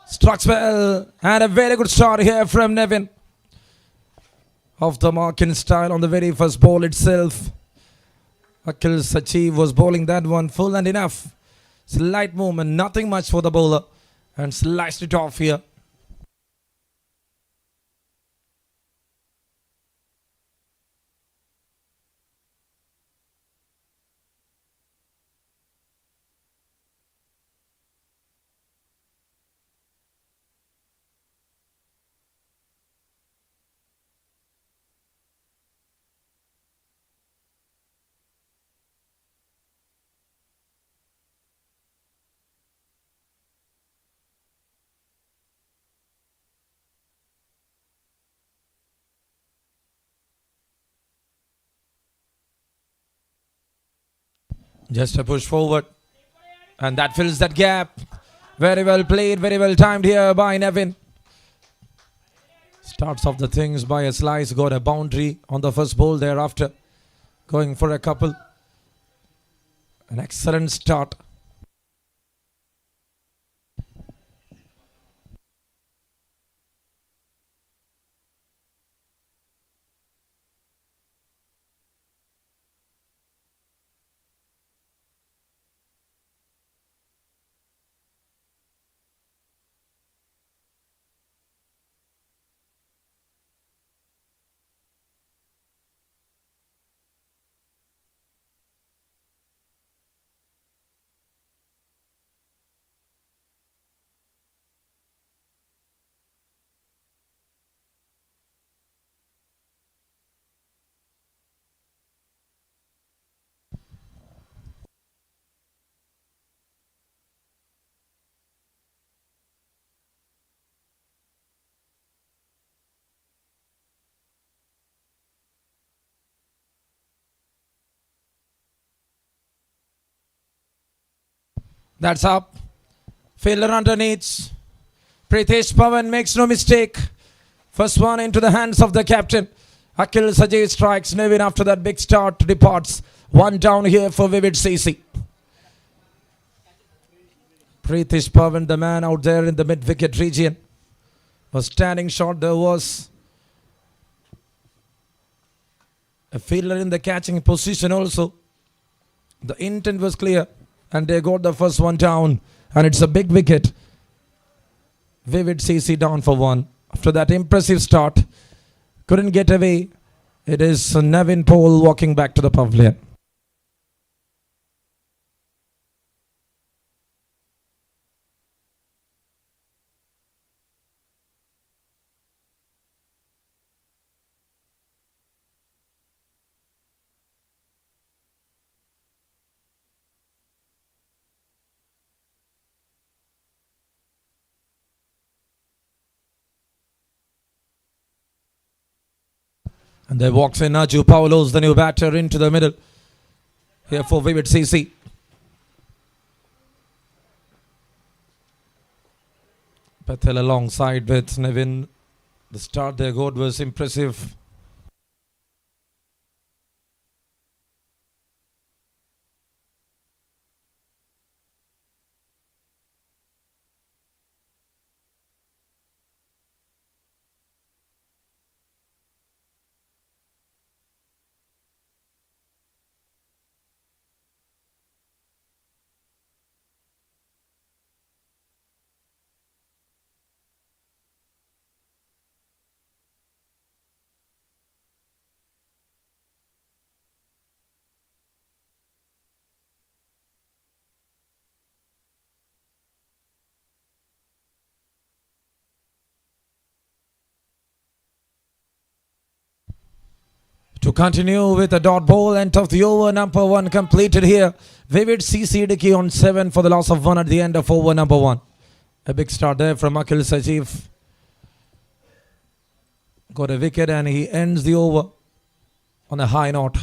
Struck well. And a very good start here from Nevin. Off the mark in style on the very first ball itself. Akhil Sachiv was bowling that one full and enough. Slight movement, nothing much for the bowler. And sliced it off here. Just a push forward. And that fills that gap. Very well played, very well timed here by Nevin. Starts off the things by a slice. Got a boundary on the first ball thereafter. Going for a couple. An excellent start. That's up. Fielder underneath. Pritesh Pawan makes no mistake. First one into the hands of the captain. Akhil Sajay strikes. Nevin after that big start departs. One down here for Vivid CC. Pritesh Pawan, the man out there in the mid-wicket region, was standing short. There was a fielder in the catching position also. The intent was clear. And they got the first one down. And it's a big wicket. Vivid CC down for one. After that impressive start. Couldn't get away. It is Nevin Paul walking back to the pavilion. And there walks in Aju Paulos, the new batter, into the middle. Here for Vivid CC. Patel alongside with Nevin. The start they got was impressive. To continue with a dot ball, end of the over number one completed here. Vivid CC IDUKKI on 7 for the loss of 1 at the end of over number 1. A big start there from Akhil Sachiv. Got a wicket and he ends the over on a high note.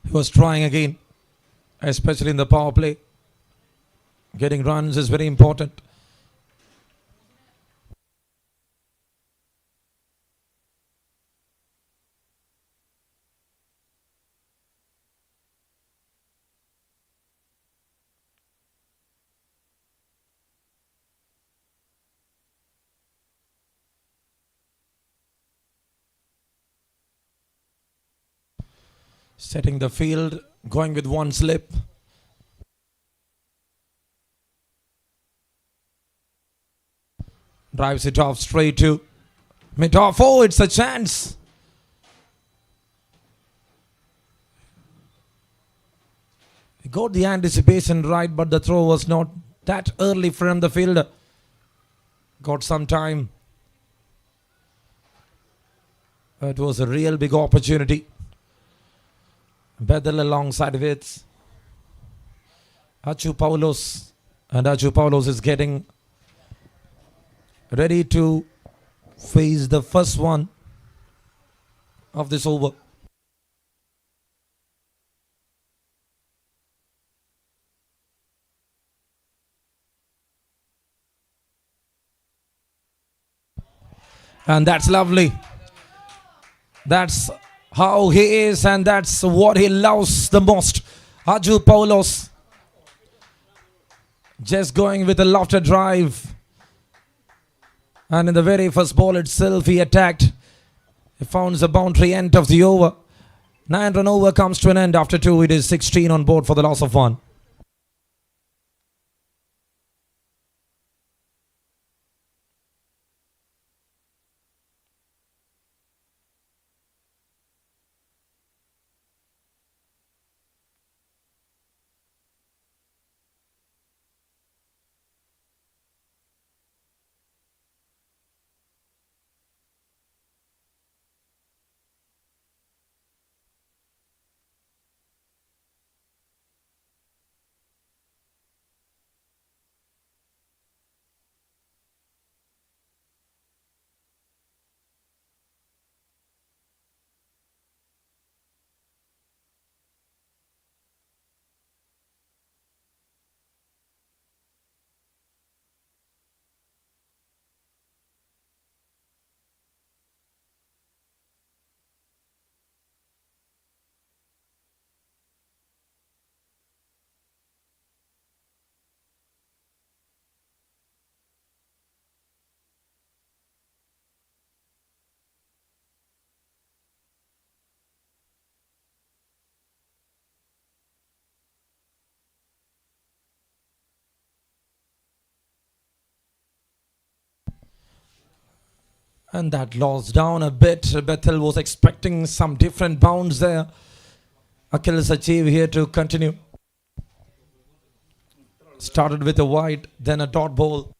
He was trying again, especially in the power play. Getting runs is very important. Setting the field, going with one slip. Drives it off straight to mid-off. Oh, it's a chance. He got the anticipation right, but the throw was not that early from the fielder. Got some time. It was a real big opportunity. Bethel alongside with Paulos. And Paulos is getting ready to face the first one of this over. And that's lovely. That's how he is, and that's what he loves the most. Paulos just going with a lofted drive. And in the very first ball itself, he attacked. He found the boundary end of the over. 9-run over comes to an end. After 2, it is 16 on board for the loss of 1. And that lost down a bit. Bethel was expecting some different bounds there. Achilles achieve here to continue. Started with a wide, then a dot ball.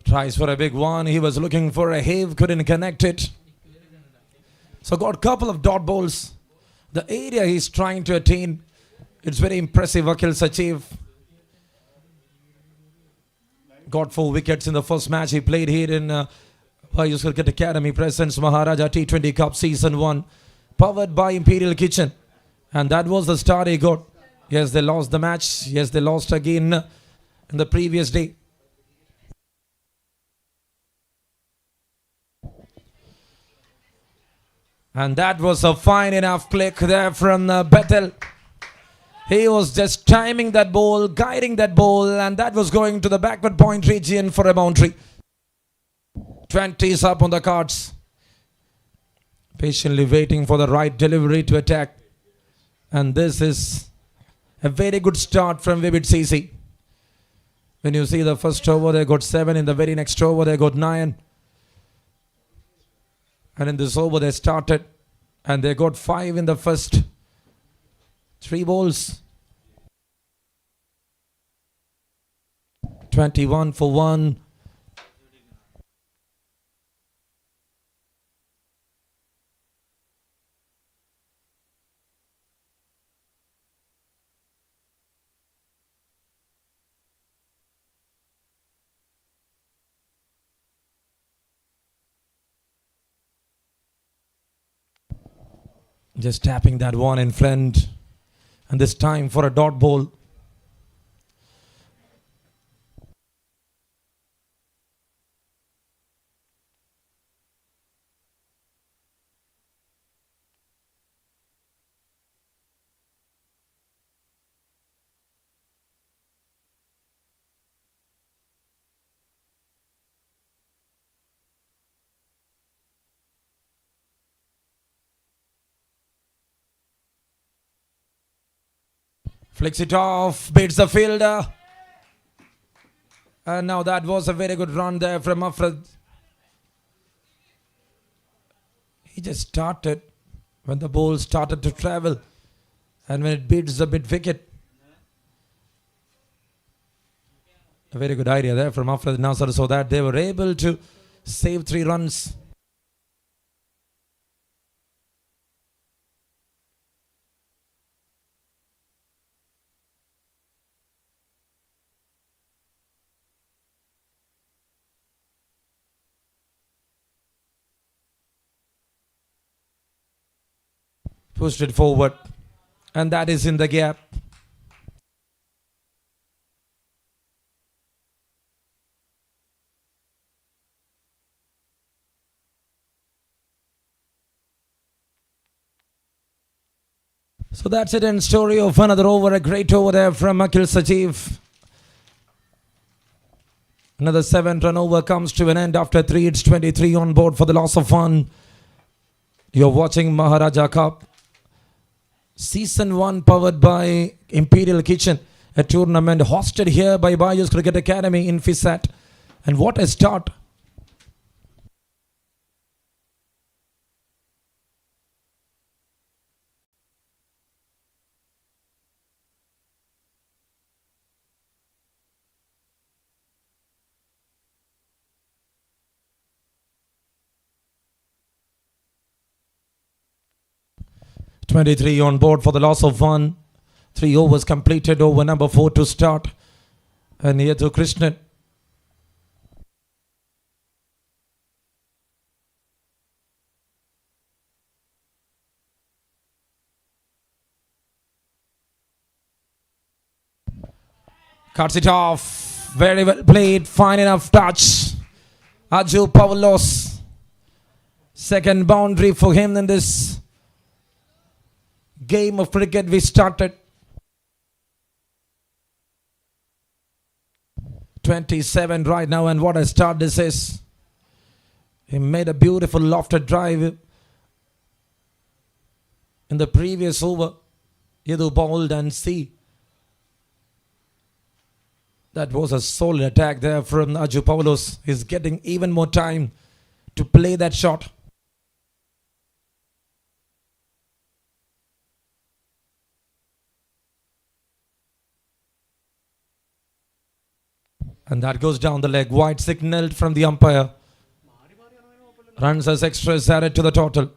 Tries for a big one. He was looking for a have, couldn't connect it. So got a couple of dot balls. The area he's trying to attain, it's very impressive. Achilles achieve. Got 4 wickets in the first match he played here in Baiju'S Cricket Academy presents Maharaja T20 Cup Season 1, powered by Imperial Kitchen. And that was the start he got. Yes, they lost the match. Yes, they lost again in the previous day. And that was a fine enough click there from Bethel. He was just timing that ball, guiding that ball, and that was going to the backward point region for a boundary. 20s up on the cards. Patiently waiting for the right delivery to attack. And this is a very good start from Baiju'S CC. When you see the first over, they got 7. In the very next over, they got 9. And in this over, they started and they got 5 in the first 3 balls. 21 for 1. Just tapping that one in front. And this time for a dot ball. Flicks it off, beats the fielder. And now that was a very good run there from Afrad. He just started when the ball started to travel. And when it beats the mid wicket. A very good idea there from Afrad Nasser, so that they were able to save 3 runs. Pushed it forward. And that is in the gap. So that's it in story of another over. A great over there from Akhil Sajeev. Another 7-run over comes to an end after 3. It's 23 on board for the loss of 1. You're watching Maharaja Cup. Season 1 powered by Imperial Kitchen. A tournament hosted here by Baiju'S Cricket Academy in FISAT. And what a start. .23 on board for the loss of 1. 3 overs completed, over number 4 to start. And here to Krishnan. Cuts it off. Very well played. Fine enough touch. Baiju'S. Second boundary for him in this game of cricket we started. 27 right now, and what a start this is. He made a beautiful lofted drive in the previous over. Yadu bowled and see. That was a solid attack there from Baiju'S. He's getting even more time to play that shot. And that goes down the leg. Wide signaled from the umpire. Runs as extras added to the total.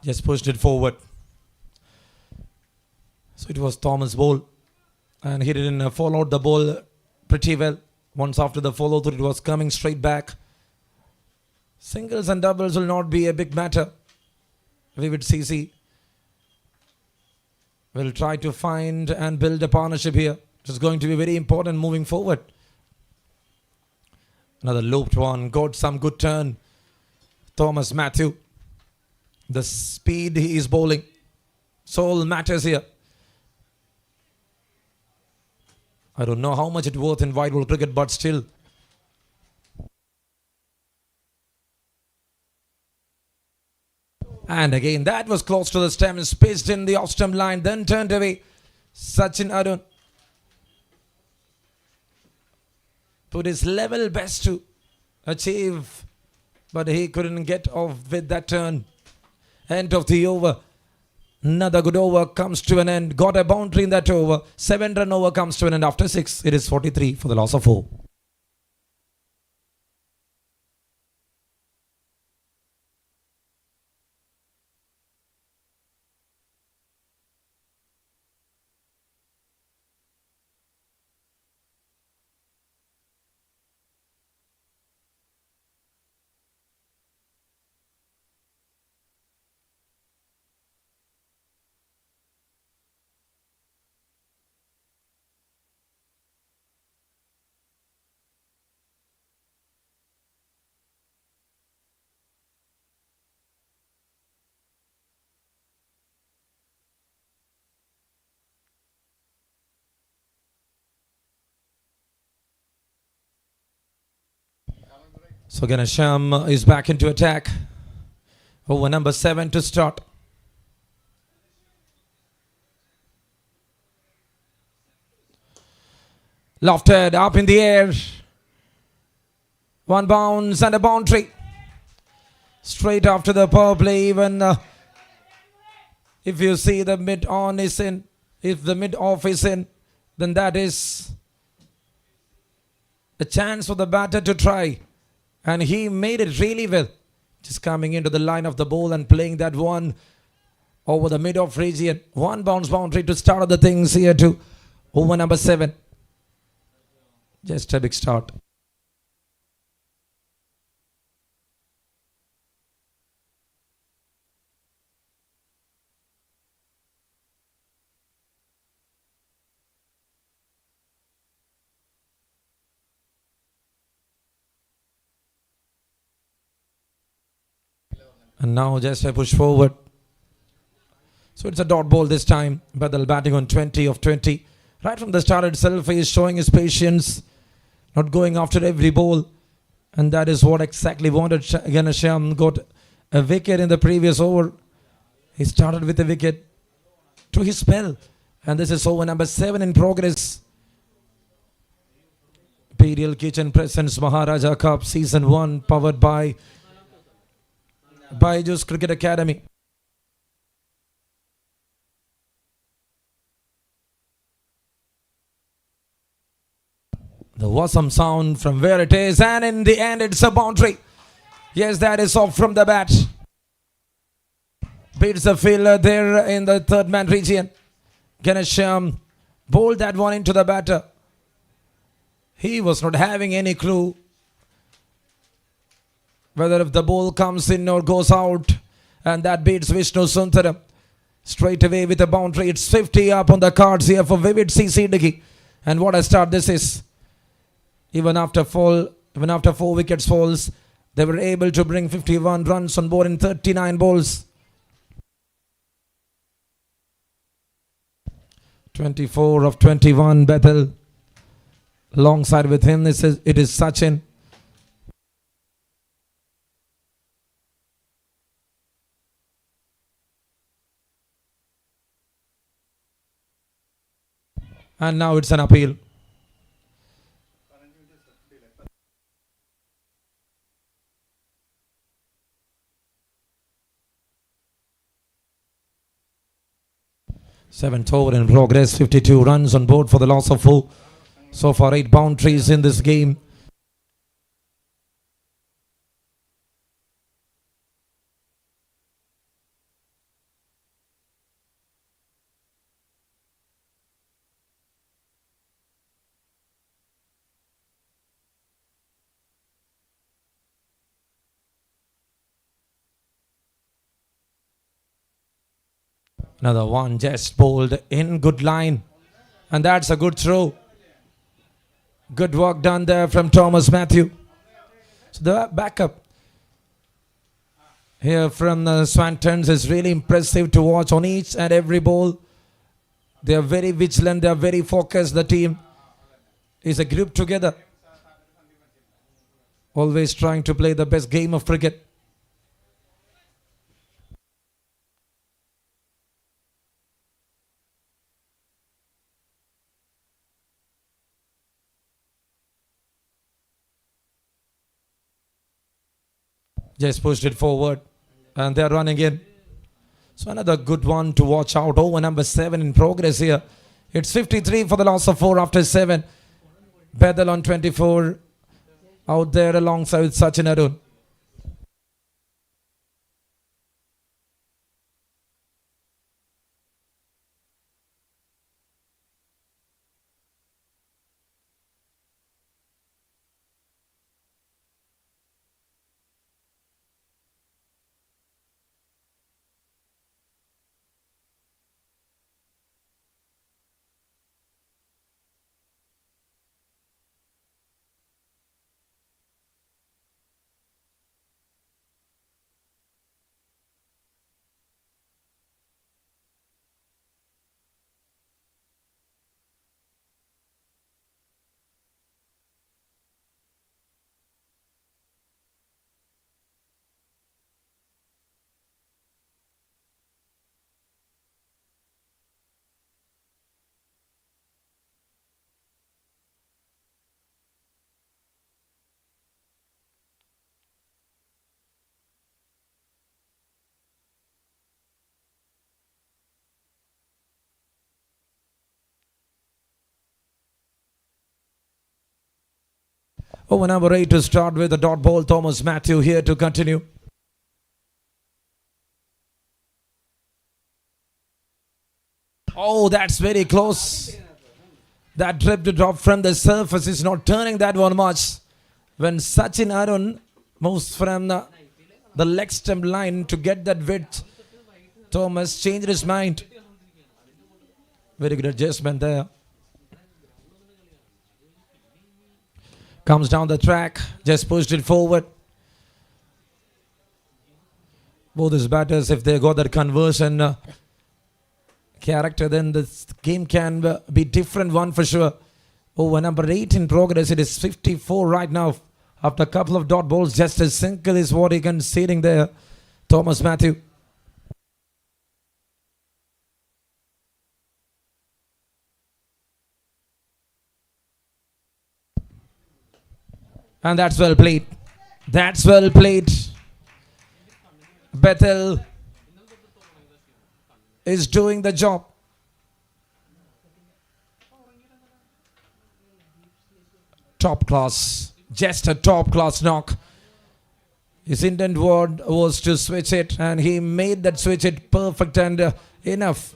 Just pushed it forward. So it was Thomas' ball. And he didn't follow the ball pretty well. Once after the follow through, it was coming straight back. Singles and doubles will not be a big matter. Vivid CC will try to find and build a partnership here. It is going to be very important moving forward. Another looped one. Got some good turn. Thomas Matthew. The speed he is bowling. So all matters here. I don't know how much it's worth in white ball cricket, but still. And again, that was close to the stem, spaced in the off-stump line, then turned away. Sachin Arun put his level best to achieve, but he couldn't get off with that turn. End of the over. Another good over comes to an end. Got a boundary in that over. 7-run over comes to an end after 6. It is 43 for the loss of 4. So Ganesham is back into attack. Over number 7 to start. Lofted up in the air. One bounce and a boundary. Straight after the power play. Even if you see the mid-on is in, if the mid-off is in, then that is a chance for the batter to try. And he made it really well. Just coming into the line of the ball and playing that one over the mid-off region. One bounce boundary to start of the things here to over number 7. Just a big start. And now just a push forward. So it's a dot ball this time. Badal batting on 20 of 20. Right from the start itself, he is showing his patience. Not going after every ball. And that is what exactly wanted. Ganesham got a wicket in the previous over. He started with a wicket to his spell. And this is over number 7 in progress. Imperial Kitchen presents Maharaja Cup Season 1 powered by Baiju'S Cricket Academy. There was some sound from where it is, and in the end it's a boundary. Yes, that is off from the bat. Beats the fielder there in the third man region. Ganesham bowled that one into the batter. He was not having any clue whether if the ball comes in or goes out. And that beats Vishnu Sundaram. Straight away with a boundary. It's 50 up on the cards here for Vivid CC IDUKKI. And what a start this is. Even after 4 wickets falls, they were able to bring 51 runs on board in 39 balls. 24 of 21, Bethel. Alongside with him, it is Sachin. And now it's an appeal. Seventh over in progress, 52 runs on board for the loss of 4. So far 8 boundaries in this game. Another one just bowled in good line. And that's a good throw. Good work done there from Thomas Matthew. So the backup here from the Swantons is really impressive to watch on each and every ball. They are very vigilant. They are very focused. The team is a group together. Always trying to play the best game of cricket. Just pushed it forward. And they're running in. So another good one to watch out. Over number 7 in progress here. It's 53 for the loss of 4 after 7. Bedell on 24. Out there alongside with Sachin Arun. Over number 8 to start with the dot ball. Thomas Matthew here to continue. Oh, that's very close. That drift drop from the surface is not turning that one much. When Sachin Arun moves from the leg stump line to get that width, Thomas changed his mind. Very good adjustment there. Comes down the track, just pushed it forward. Both these batters, if they got that conversion character, then the game can be different one for sure. Over number 8 in progress, it is 54 right now. After a couple of dot balls, just a single is what he conceding there. Thomas Matthew. And that's well played. That's well played. Bethel is doing the job. Top class. Just a top class knock. His intent was to switch it, and he made that switch it perfect and enough.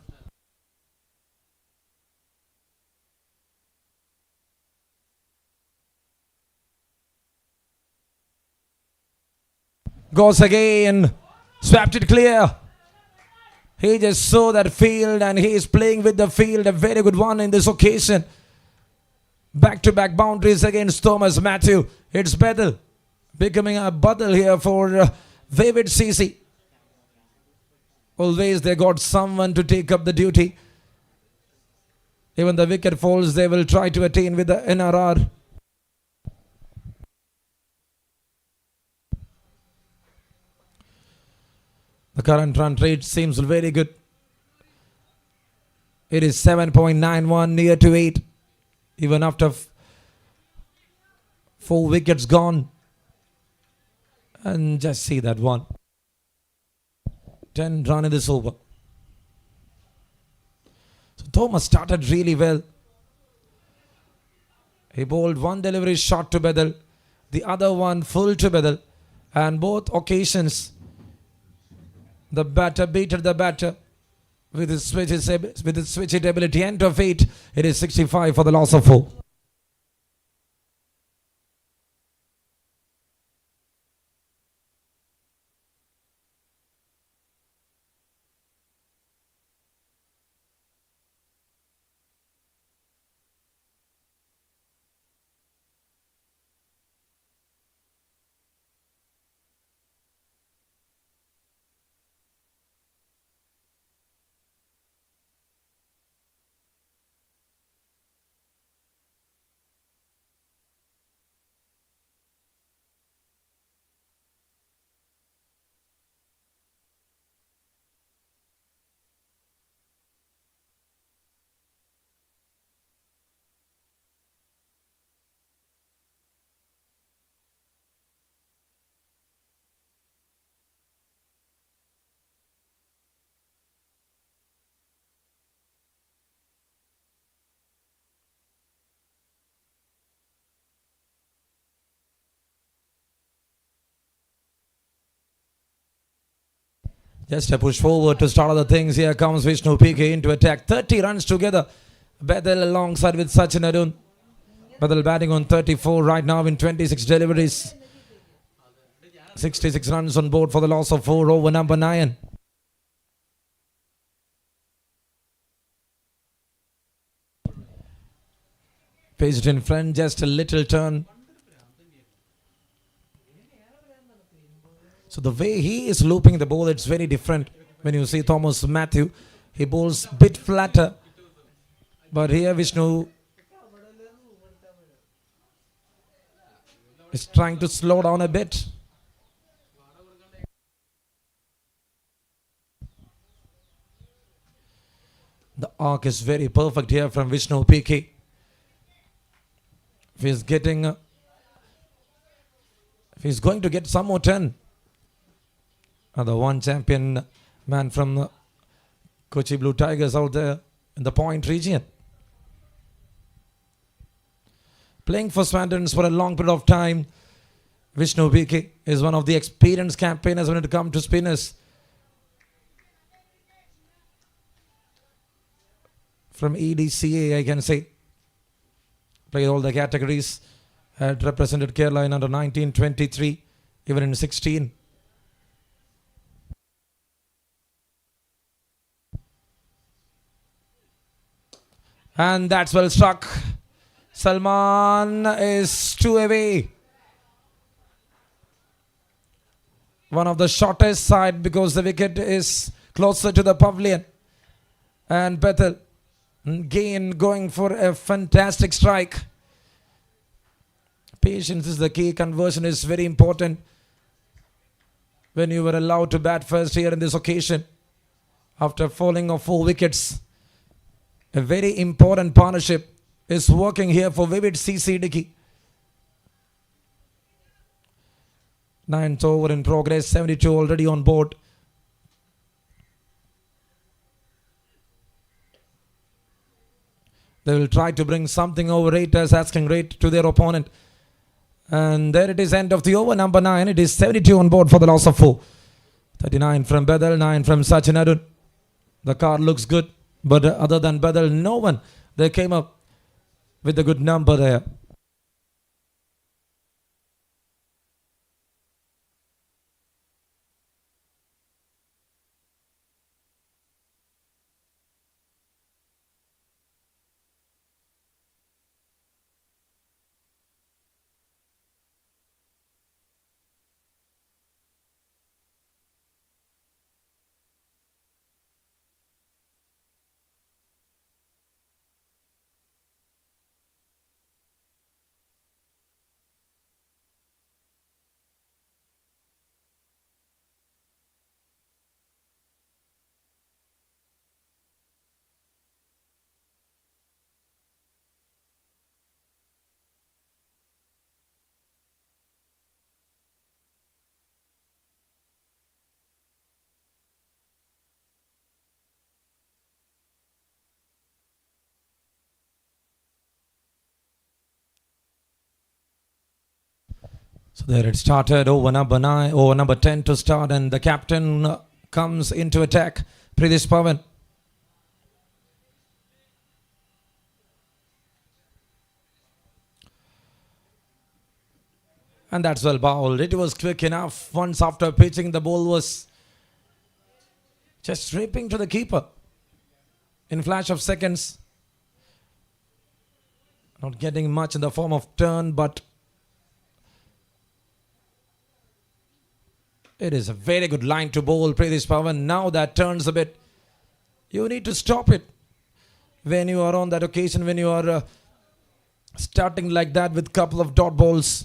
Goes again. Swapped it clear. He just saw that field and he is playing with the field. A very good one in this occasion. Back-to-back boundaries against Thomas Matthew. It's Bethel becoming a battle here for Baiju'S CC. Always they got someone to take up the duty. Even the wicket falls, they will try to attain with the NRR. The current run rate seems very good. It is 7.91, near to 8. Even after 4 wickets gone. And just see that one. 10 run in this over. So Thomas started really well. He bowled one delivery shot to Bethel. The other one full to Bethel. And both occasions, the batter beated the batter with his switch ability. End of 8. It is 65 for the loss of 4. Just a push forward to start other things. Here comes Vishnu PK into attack. 30 runs together. Bethel alongside with Sachin Arun. Bethel batting on 34 right now in 26 deliveries. 66 runs on board for the loss of 4 over number 9. Paced in front, just a little turn. So the way he is looping the ball, it's very different. When you see Thomas Matthew, he bowls a bit flatter. But here Vishnu is trying to slow down a bit. The arc is very perfect here from Vishnu PK. If he's going to get some more 10. The one champion man from the Kochi Blue Tigers out there in the point region. Playing for Swantons for a long period of time. Vishnu PK is one of the experienced campaigners when it comes to spinners. From EDCA, I can say. Played all the categories. Had represented Kerala in under 19, 23, even in 16. And that's well struck. Salman is 2 away. One of the shortest side because the wicket is closer to the pavilion. And Bethel again going for a fantastic strike. Patience is the key. Conversion is very important. When you were allowed to bat first here in this occasion, after falling of 4 wickets, a very important partnership is working here for Vivid CC IDUKKI. 9th over in progress, 72 already on board. They will try to bring something over raters, asking rate to their opponent. And there it is, end of the over, number 9. It is 72 on board for the loss of 4. 39 from Bethel, 9 from Sachin Arun. The card looks good, but other than Bethel, no one. They came up with a good number there. So there it started, over number 9, over number 10 to start, and the captain comes into attack, Pritish Pawan. And that's well bowled. It was quick enough. Once after pitching, the ball was just ripping to the keeper in flash of seconds. Not getting much in the form of turn, but it is a very good line to bowl, Pritish Pawan. Now that turns a bit. You need to stop it when you are on that occasion, when you are starting like that with a couple of dot balls.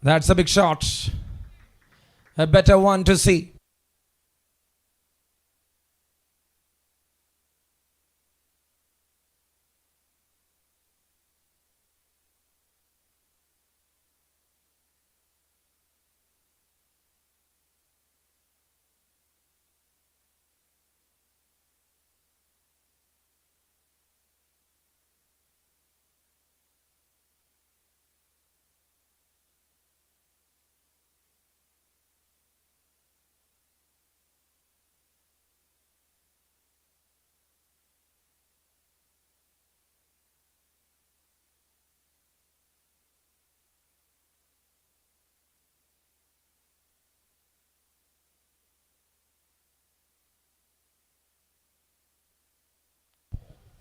That's a big shot. A better one to see.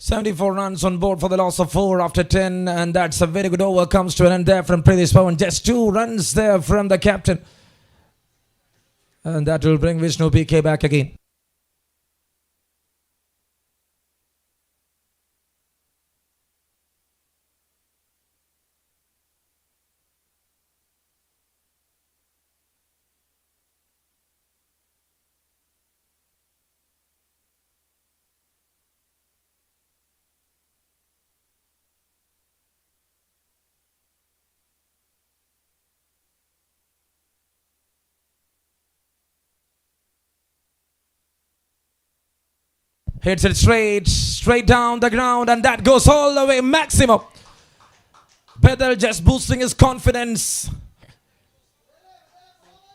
74 runs on board for the loss of 4 after 10, and that's a very good over. Comes to an end there from Pritesh Pawan. Just 2 runs there from the captain, and that will bring Vishnu PK back again. Hits it straight down the ground, and that goes all the way maximum. Bedell just boosting his confidence.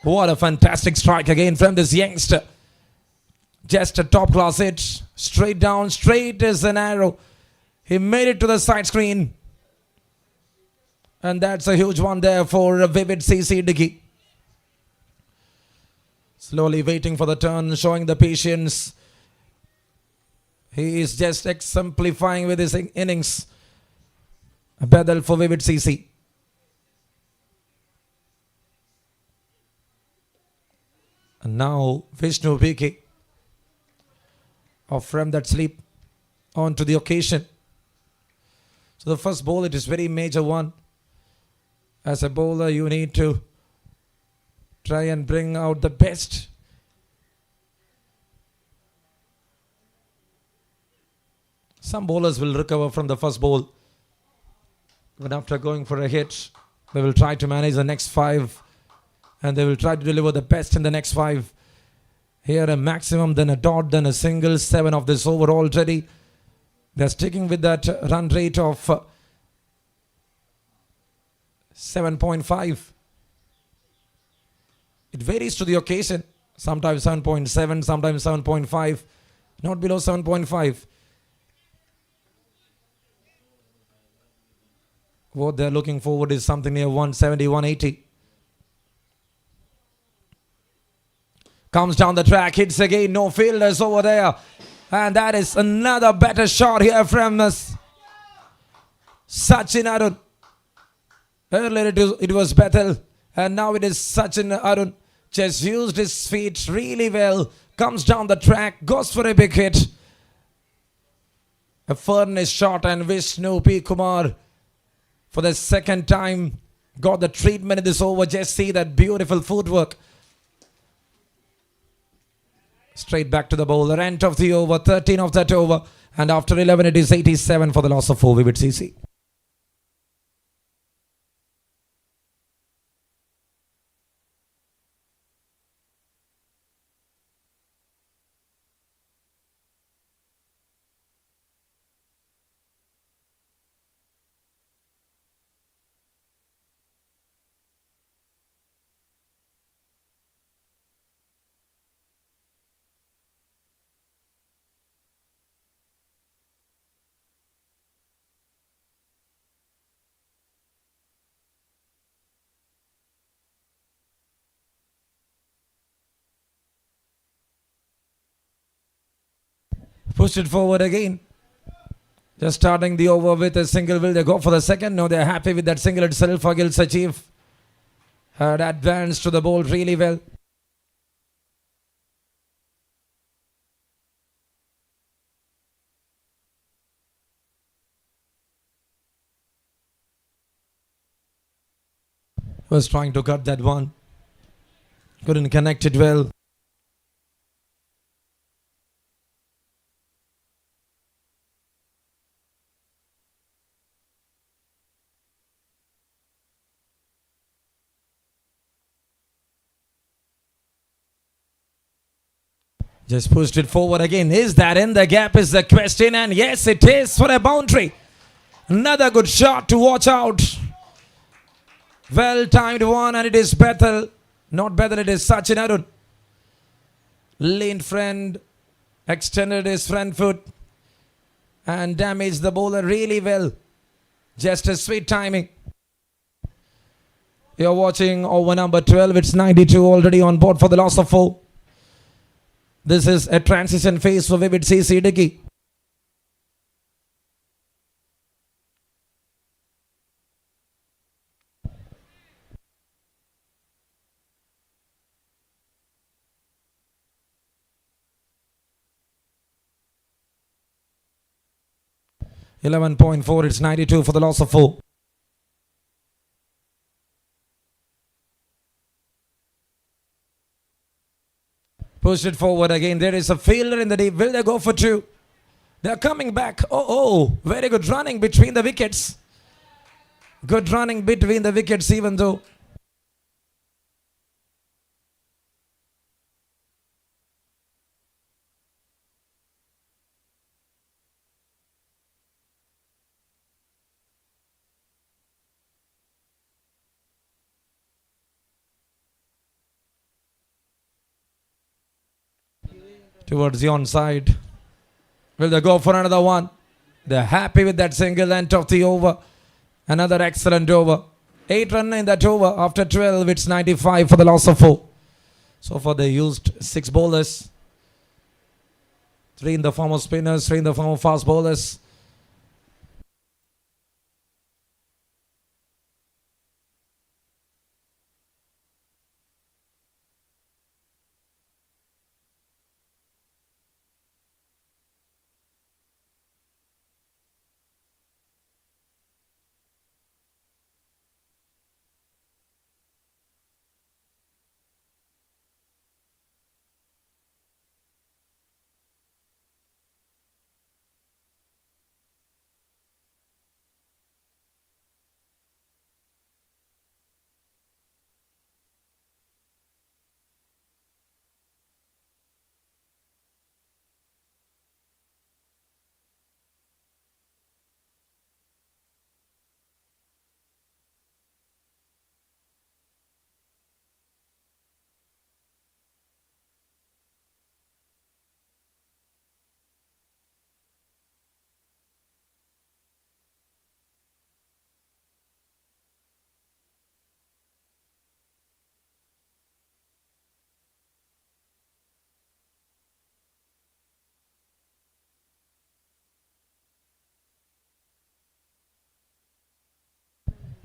What a fantastic strike again from this youngster. Just a top class hit. Straight down, straight as an arrow. He made it to the side screen. And that's a huge one there for Vivid CC IDUKKI. Slowly waiting for the turn, showing the patience. He is just exemplifying with his innings. A Bedell for Vivid CC. And now Vishnu PK off from that sleep on to the occasion. So the first ball, it is very major one. As a bowler, you need to try and bring out the best. Some bowlers will recover from the first ball. But after going for a hit, they will try to manage the next 5. And they will try to deliver the best in the next 5. Here a maximum, then a dot, then a single. 7 of this over already. They're sticking with that run rate of 7.5. It varies to the occasion. Sometimes 7.7, sometimes 7.5. Not below 7.5. What they're looking forward is something near 170, 180. Comes down the track, hits again, no fielders over there. And that is another better shot here from Sachin Arun. Earlier it was Bedell, and now it is Sachin Arun. Just used his feet really well. Comes down the track, goes for a big hit. A furnace shot, and Vishnu P. Kumar for the second time got the treatment in this over. Just see that beautiful footwork. Straight back to the bowler. End of the over. 13 of that over. And after 11 it is 87 for the loss of 4. Vivid CC. Pushed it forward again. Just starting the over with a single. Will they go for the second? No, they're happy with that single itself. Agil Sachiv had advanced to the ball really well. Was trying to cut that one. Couldn't connect it well. Just pushed it forward again. Is that in the gap is the question. And yes, it is for a boundary. Another good shot to watch out. Well timed one, and it is Bedell. Not Bedell, it is Sachin Arun. Leaned friend. Extended his front foot. And damaged the bowler really well. Just a sweet timing. You're watching over number 12. It's 92 already on board for the loss of 4. This is a transition phase for Vivid CC IDUKKI. 11.4. It's 92 for the loss of 4. Pushed it forward again. There is a fielder in the deep. Will they go for 2? They're coming back. Oh, very good running between the wickets. Good running between the wickets, even though. Towards the onside. Will they go for another one? They're happy with that single length of the over. Another excellent over. 8 runs in that over. After 12, it's 95 for the loss of 4. So far, they used 6 bowlers. 3 in the form of spinners, 3 in the form of fast bowlers.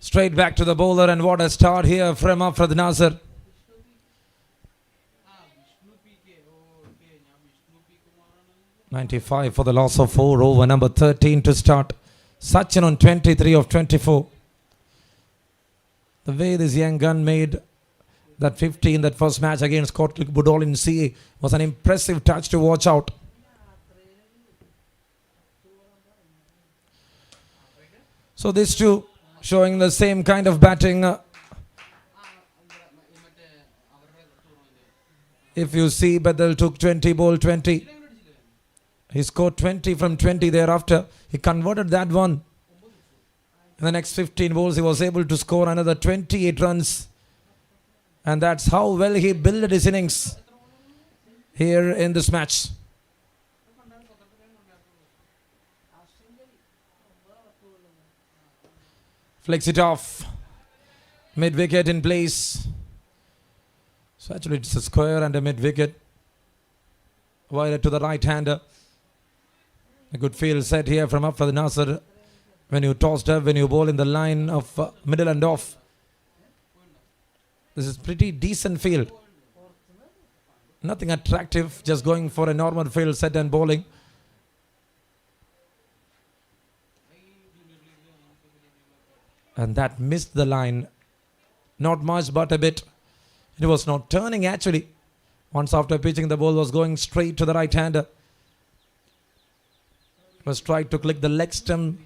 Straight back to the bowler, and what a start here from Afrad Nasser. $95 for the loss of 4. Over number 13 to start. Sachin on 23 of 24. The way this young gun made that 50 in that first match against Kotluk Budol in CA was an impressive touch to watch out. So these two showing the same kind of batting. If you see, Badal took 20, ball 20. He scored 20 from 20 thereafter. He converted that one. In the next 15 balls, he was able to score another 28 runs. And that's how well he built his innings here in this match. Flicks it off. Mid-wicket in place. So actually it's a square and a mid-wicket. Wider to the right-hander. A good field set here from Afrad Nasser. When you tossed up, when you bowl in the line of middle and off. This is pretty decent field. Nothing attractive, just going for a normal field set and bowling. And that missed the line. Not much, but a bit. It was not turning actually. Once after pitching, the ball was going straight to the right-hander. It was trying to click the leg stump.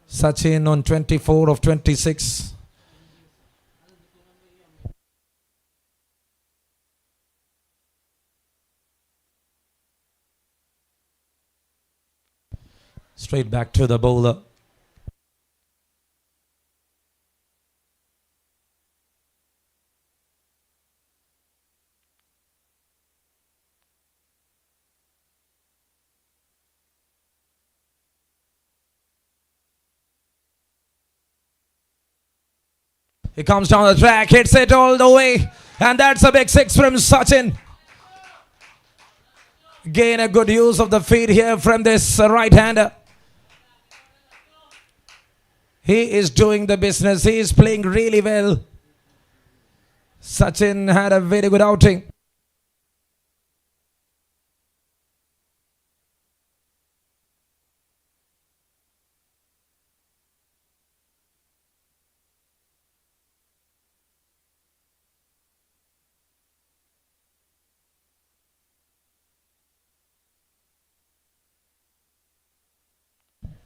Sachin on 24 of 26. Straight back to the bowler. He comes down the track, hits it all the way. And that's a big 6 from Sachin. Again, a good use of the feet here from this right-hander. He is doing the business. He is playing really well. Sachin had a very good outing.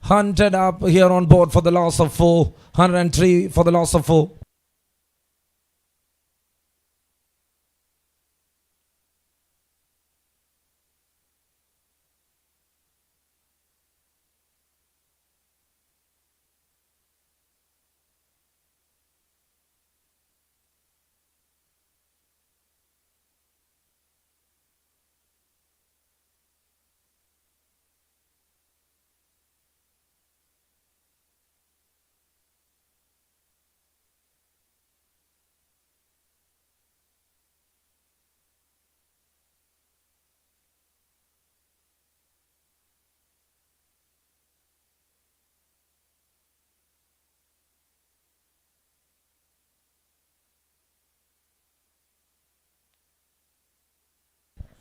Hunted up here on board for the loss of 4. 103 for the loss of 4.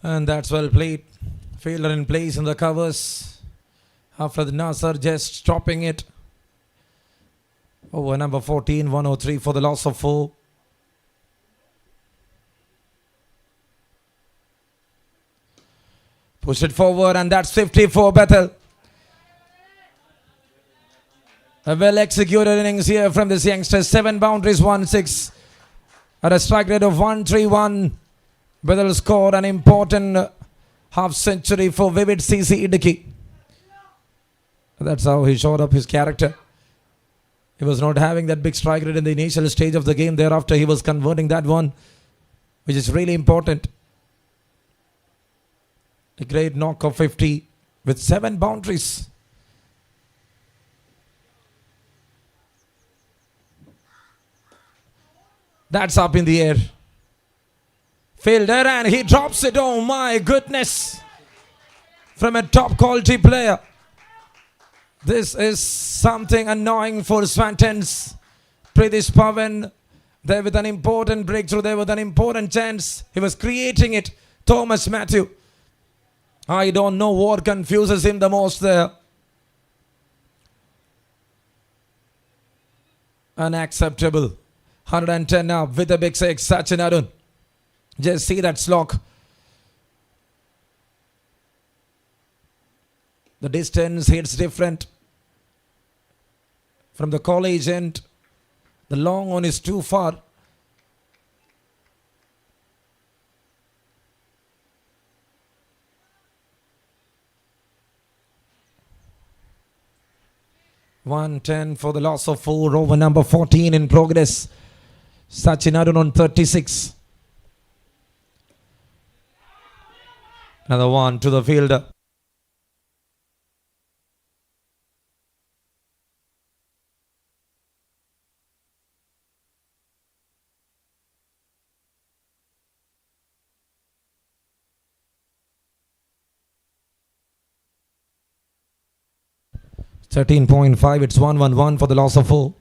And that's well played. Fielder in place in the covers. After the Nasser just stopping it. Over number 14, 103 for the loss of 4. Push it forward, and that's 50 for Bethel. A well executed innings here from this youngster. 7 boundaries, 1-6. At a strike rate of 131. Bethel scored an important half century for Vivid CC IDUKKI. That's how he showed up his character. He was not having that big strike rate in the initial stage of the game. Thereafter, he was converting that one, which is really important. A great knock of 50 with 7 boundaries. That's up in the air. Fielder, and he drops it. Oh my goodness. From a top quality player. This is something annoying for Swantons. Pritish Pavan there with an important breakthrough, there with an important chance. He was creating it. Thomas Matthew. I don't know what confuses him the most there. Unacceptable. 110 up with a big 6. Sachin Arun. Just see that slog. The distance hits different. From the college end, the long one is too far. $110 for the loss of 4. Over number 14 in progress. Sachin Arun on 36. Another one to the fielder. $13.5. It's 1-1-1 for the loss of 4.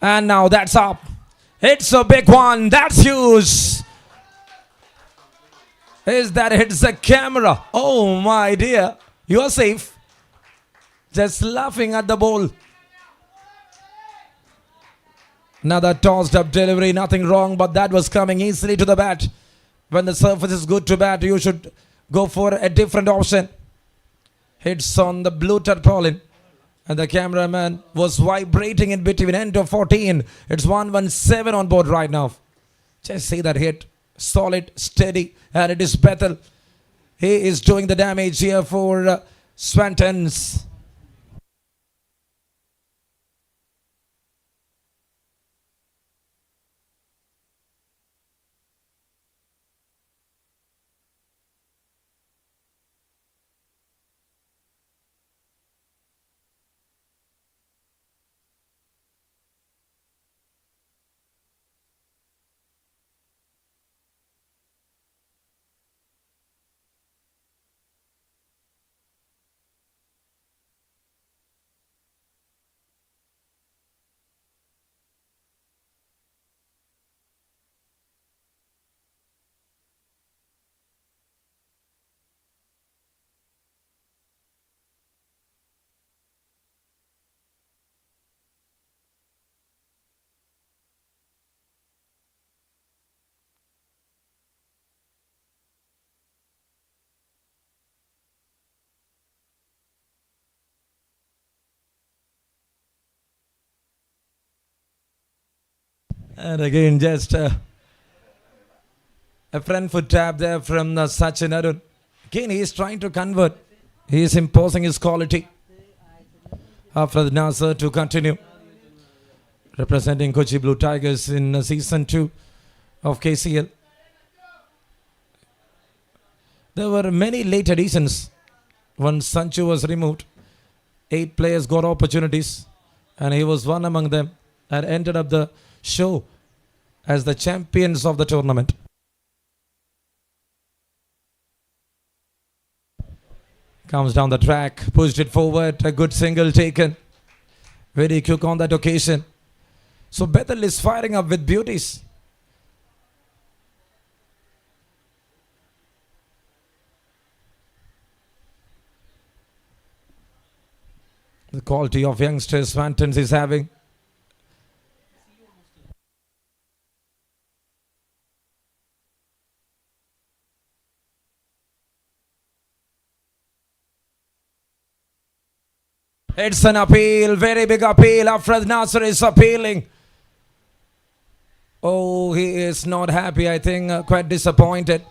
And now that's up. It's a big one. That's huge. Is that hits the camera? Oh my dear. You're safe. Just laughing at the ball. Another tossed up delivery. Nothing wrong, but that was coming easily to the bat. When the surface is good to bat, you should go for a different option. Hits on the blue tarpaulin. And the cameraman was vibrating in between. End of 14. It's 117 on board right now. Just see that hit. Solid, steady. And it is Bethel. He is doing the damage here for Swantons. And again, just a front foot tap there from Sachin Arun. Again, he is trying to convert. He is imposing his quality. After the Nasser to continue. Representing Kochi Blue Tigers in season 2 of KCL. There were many late additions. Once Sanchu was removed, 8 players got opportunities, and he was one among them and ended up the show as the champions of the tournament. Comes down the track, pushed it forward, a good single taken. Very quick on that occasion. So Bethel is firing up with beauties. The quality of youngsters Swantons is having. It's an appeal, very big appeal. Afrad Nasser is appealing. Oh, he is not happy, I think, quite disappointed.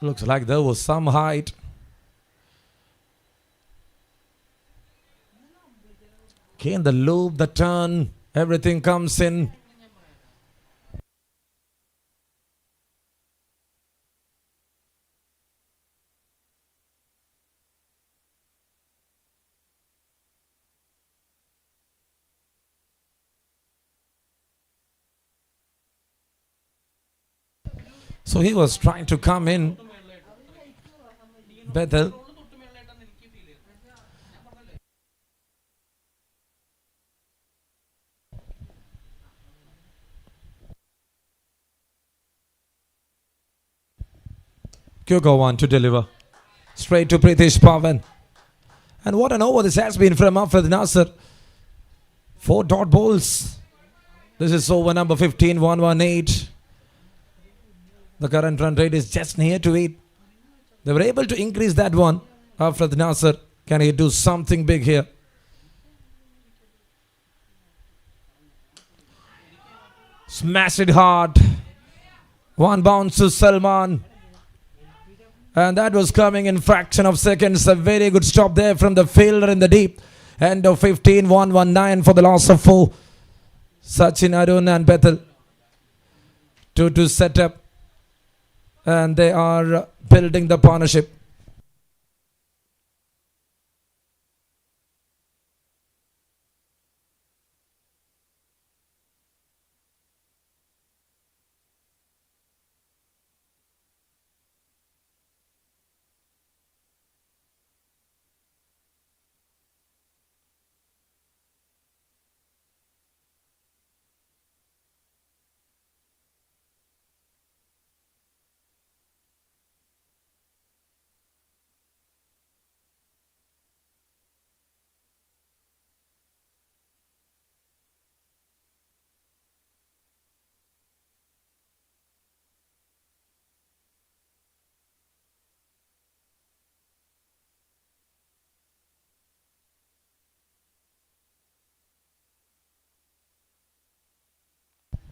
Looks like there was some height. Again, the loop, the turn, everything comes in. So he was trying to come in. Bethel. Kyoko one to deliver. Straight to Pritish Pavan. And what an over this has been from Afrad Nasser. 4 dot balls. This is over number 15, 118. The current run rate is just near to 8. They were able to increase that one after the Nasser. Can he do something big here? Smash it hard. One bounce to Salman. And that was coming in fraction of seconds. A very good stop there from the fielder in the deep. End of 15, 119 for the loss of 4. Sachin Arun and Bethel. 2-2 setup. And they are building the partnership.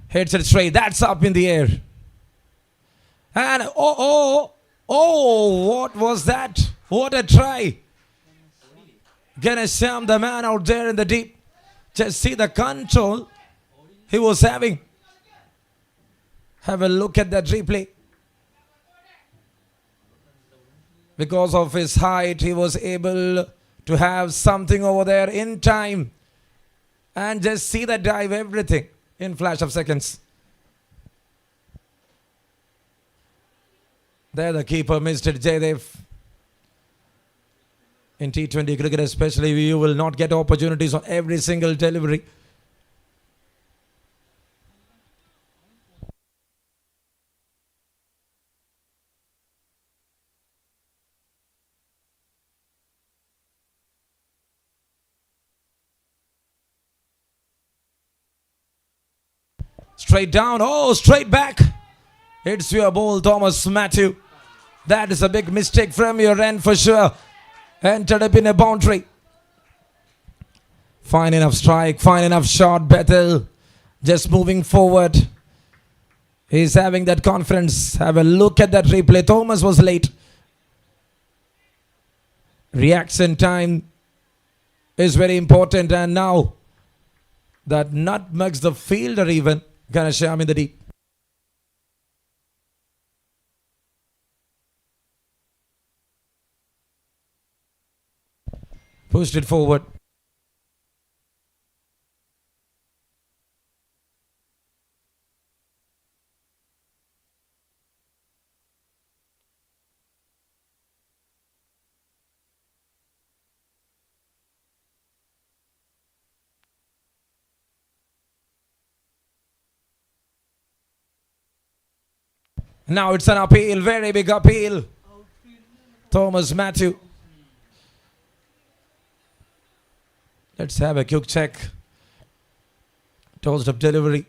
Hits it straight. That's up in the air. And what was that? What a try. Ganesham, the man out there in the deep. Just see the control he was having. Have a look at that replay. Because of his height, he was able to have something over there in time. And just see the dive, everything. In flash of seconds. There the keeper missed it, Jaydev. In T20 cricket especially, you will not get opportunities on every single delivery. Straight down. Oh, straight back. It's your ball, Thomas Matthew. That is a big mistake from your end for sure. Entered up in a boundary. Fine enough strike, fine enough shot. Bethel just moving forward. He's having that confidence. Have a look at that replay. Thomas was late. Reaction time is very important. And now that nutmegs the fielder even. Ganesham in the deep. Pushed it forward. Now it's an appeal, very big appeal. Thomas Matthew. Let's have a quick check. Tossed up delivery.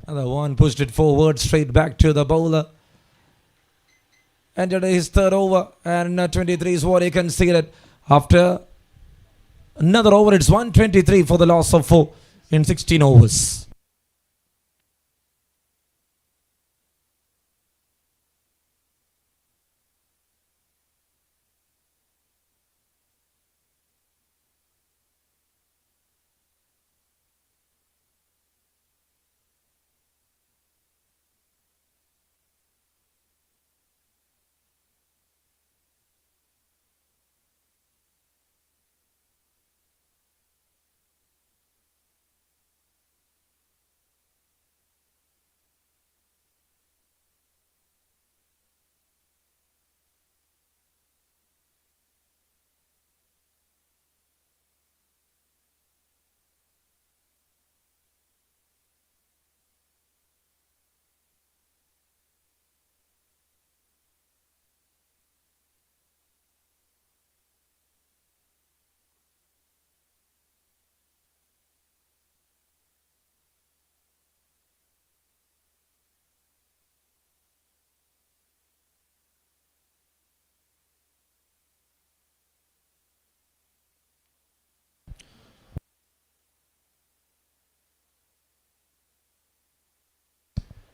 Another one pushed it forward, straight back to the bowler. Entered his third over, and 23 is what he conceded. After another over, it's 123 for the loss of 4 in 16 overs.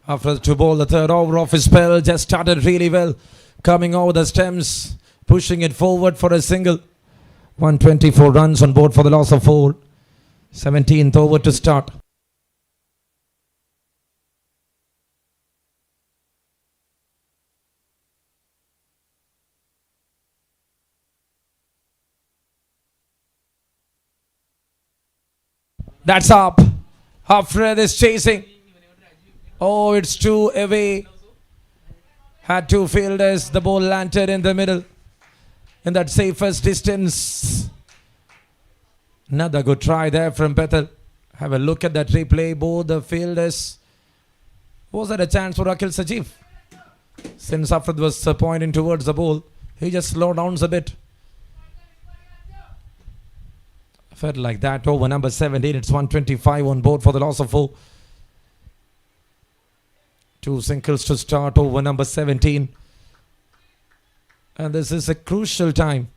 After to bowl the third over of his spell, just started really well. Coming over the stems, pushing it forward for a single. 124 runs on board for the loss of 4. 17th over to start. That's up. After this chasing. Oh, it's 2 away. Had 2 fielders. The ball landed in the middle. In that safest distance. Another good try there from Bethel. Have a look at that replay. Both the fielders. Was that a chance for Akhil Sajeev? Since Afrid was pointing towards the ball, he just slowed down a bit. Felt like that. Over number 17. It's 125 on board for the loss of 4. 2 singles to start over number 17. And this is a crucial time.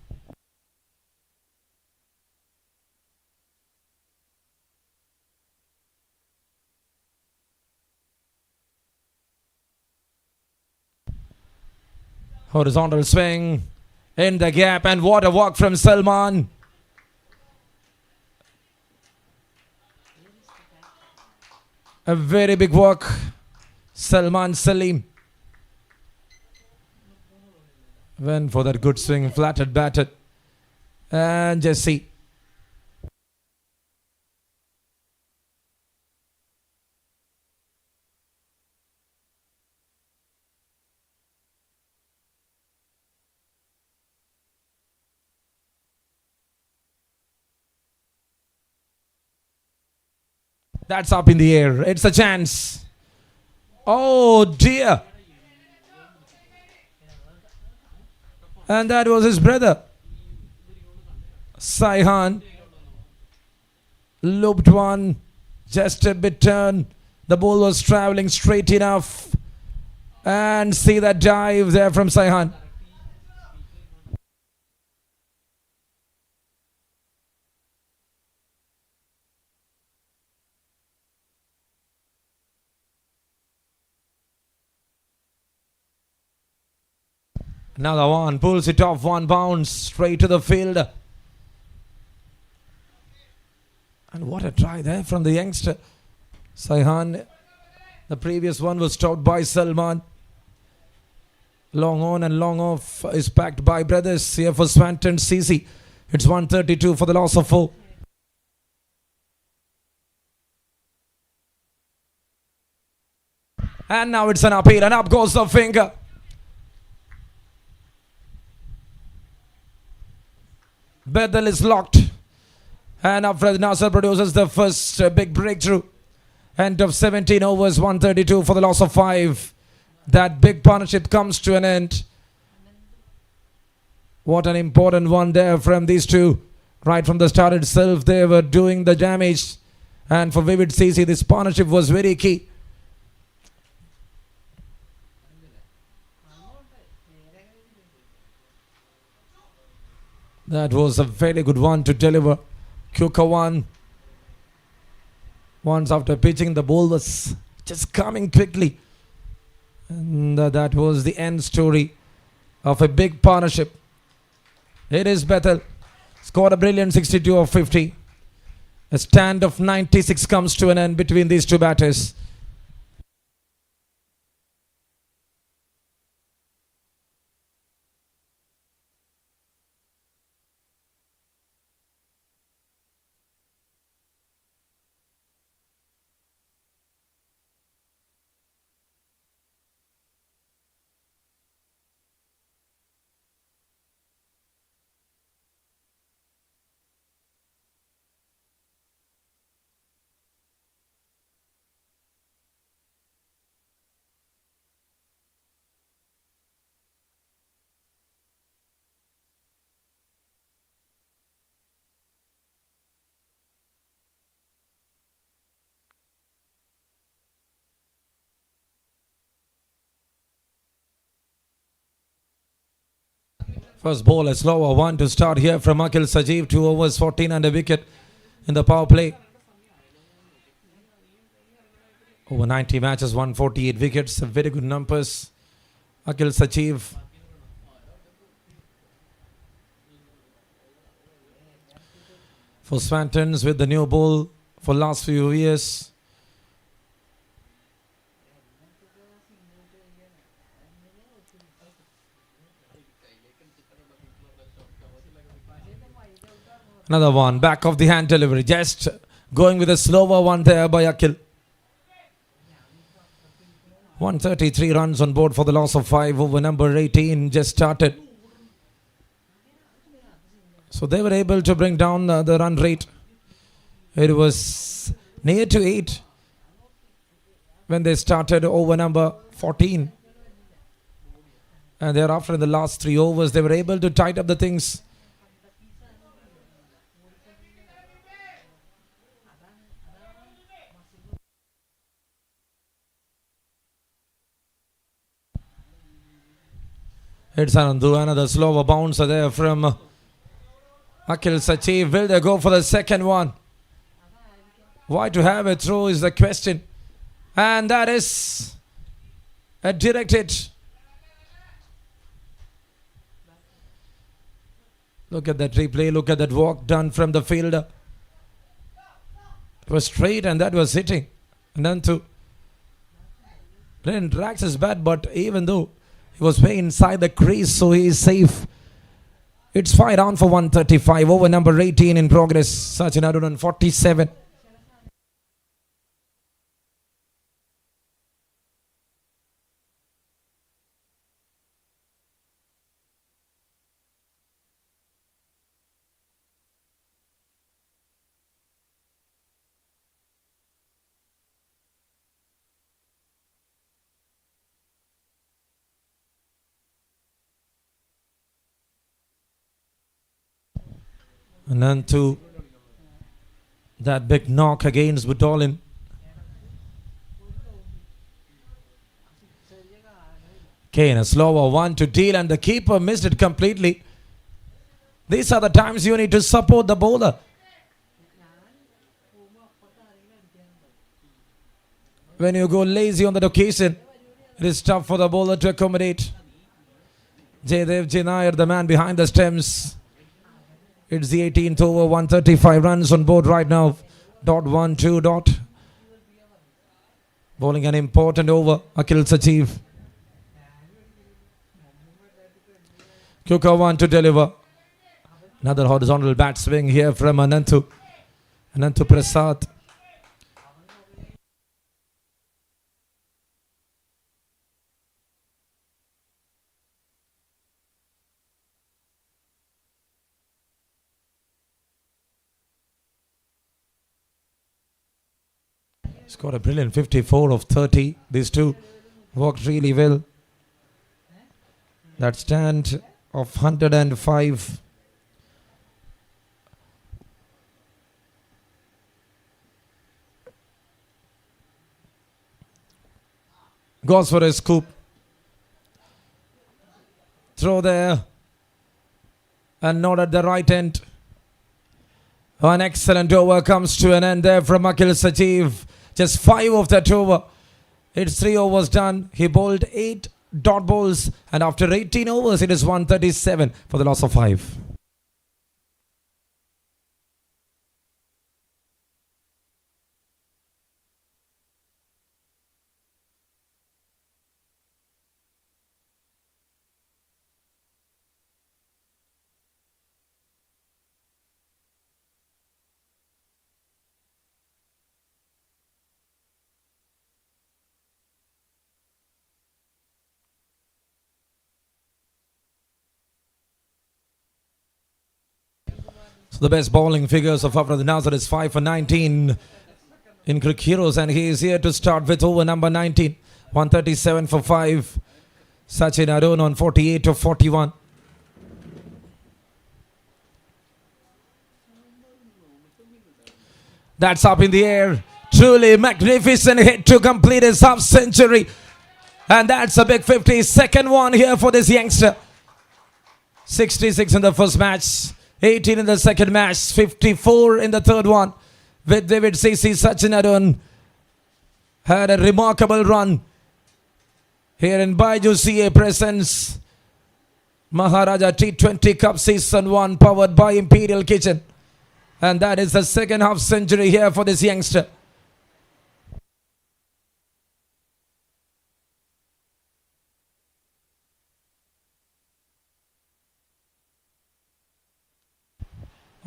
Horizontal swing in the gap, and what a walk from Salman. A very big walk. Salman Salim went for that good swing, flattered, batted, and just see. That's up in the air. It's a chance. Oh dear. And that was his brother. Saihan looped one, just a bit turn. The ball was traveling straight enough. And see that dive there from Saihan. Another one, pulls it off, one bounce straight to the field. And what a try there from the youngster. Saihan, the previous one was stopped by Salman. Long on and long off is packed by brothers here for Swanton CC. It's 132 for the loss of 4. And now it's an appeal, and up goes the finger. Bethel is locked. And Afred Nasser produces the first big breakthrough. End of 17 overs, 132 for the loss of 5. That big partnership comes to an end. What an important one there from these two. Right from the start itself, they were doing the damage. And for Vivid CC, this partnership was very key. That was a very good one to deliver. Kuka one. Once after pitching, the ball was just coming quickly. And that was the end story of a big partnership. It is Bethel. Scored a brilliant 62 of 50. A stand of 96 comes to an end between these two batters. First ball, a slower one to start here from Akhil Sajeev. 2 overs, 14 and a wicket in the power play. Over 90 matches, 148 wickets. Very good numbers. Akhil Sajeev. For Swantons with the new ball for last few years. Another one, back of the hand delivery. Just going with a slower one there by Akhil. 133 runs on board for the loss of 5. Over number 18 just started. So they were able to bring down the run rate. It was near to 8 when they started over number 14. And thereafter in the last 3 overs they were able to tighten up the things. It's another slower bouncer there from Akhil Sajeev. Will they go for the second one? Why to have a throw is the question. And that is a direct hit. Look at that replay. Look at that walk done from the fielder. It was straight and that was hitting. And then to tracks his bat, but even though he was way inside the crease, so he is safe. It's 5 down for 135. Over number 18 in progress. Sachin Arunan 47. And then to that big knock against Budolin. Kane, a slower one to deal, and the keeper missed it completely. These are the times you need to support the bowler. When you go lazy on that occasion, it is tough for the bowler to accommodate. Jaydev Jinayar, the man behind the stems. It's the 18th over, 135 runs on board right now. .12. Bowling an important over, Akhil Sachiv. Kuka one to deliver. Another horizontal bat swing here from Anantu Prasad. Scored a brilliant 54 of 30. These two worked really well. That stand of 105. Goes for a scoop. Throw there. And not at the right end. An excellent over comes to an end there from Akhil Sachiv. Just 5 of that over. It's 3 overs done. He bowled 8 dot balls, and after 18 overs, it is 137 for the loss of 5. So the best bowling figures of Afrad Nazar is 5 for 19 in Cricket Heroes, and he is here to start with over number 19. 137 for 5. Sachin Arun on 48 of 41. That's up in the air. Truly magnificent hit to complete his half century. And that's a big 50. Second one here for this youngster. 66 in the first match. 18 in the second match, 54 in the third one. With David CC, Sachin Arun had a remarkable run here in Baiju'S presents Maharaja T20 Cup Season 1, powered by Imperial Kitchen. And that is the second half century here for this youngster.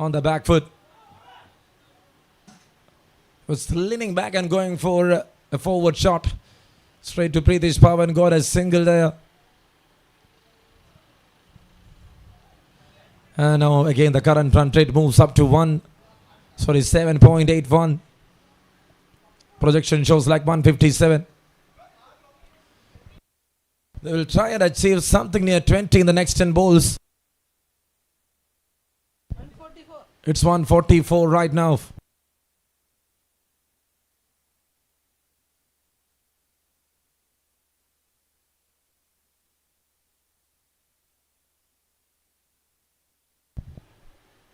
On the back foot. Was leaning back and going for a forward shot. Straight to Pritish Pawan, got a single there. And now again the current run rate moves up to 7.81. Projection shows like 157. They will try and achieve something near 20 in the next 10 balls. It's 144 right now.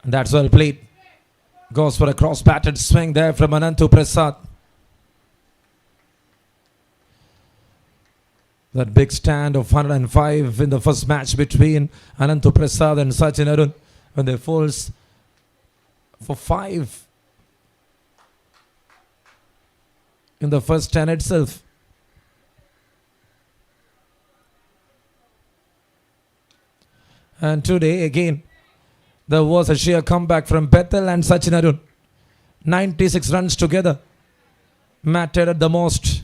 And that's well played. Goes for a cross-batted swing there from Anantu Prasad. That big stand of 105 in the first match between Anantu Prasad and Sachin Arun, when they falls for 5 in the first 10 itself. And today again there was a sheer comeback from Bethel and Sachin Arun. 96 runs together mattered at the most.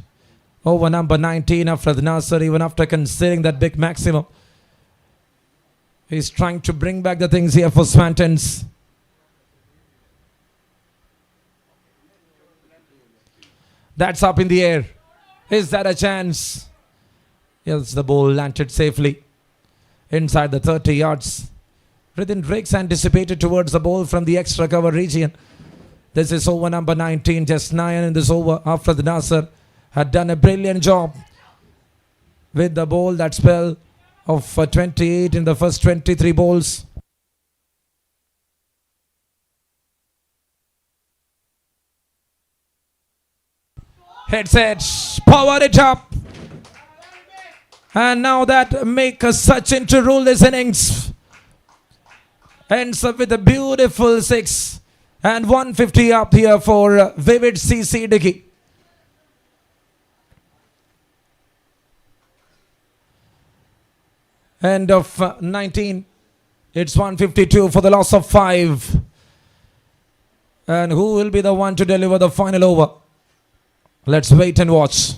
Over number 19 after the Nasser, even after considering that big maximum. He's trying to bring back the things here for Swantons. That's up in the air. Is that a chance? Yes, the ball landed safely inside the 30 yards. Within Drake's anticipated towards the ball from the extra cover region. This is over number 19, just 9 in this over after the Nasser had done a brilliant job with the ball, that spell of 28 in the first 23 balls. Headsets, power it up. And now that make Sachin to rule this innings. Ends up with a beautiful 6. And 150 up here for Vivid CC IDUKKI. End of 19. It's 152 for the loss of 5. And who will be the one to deliver the final over? Let's wait and watch.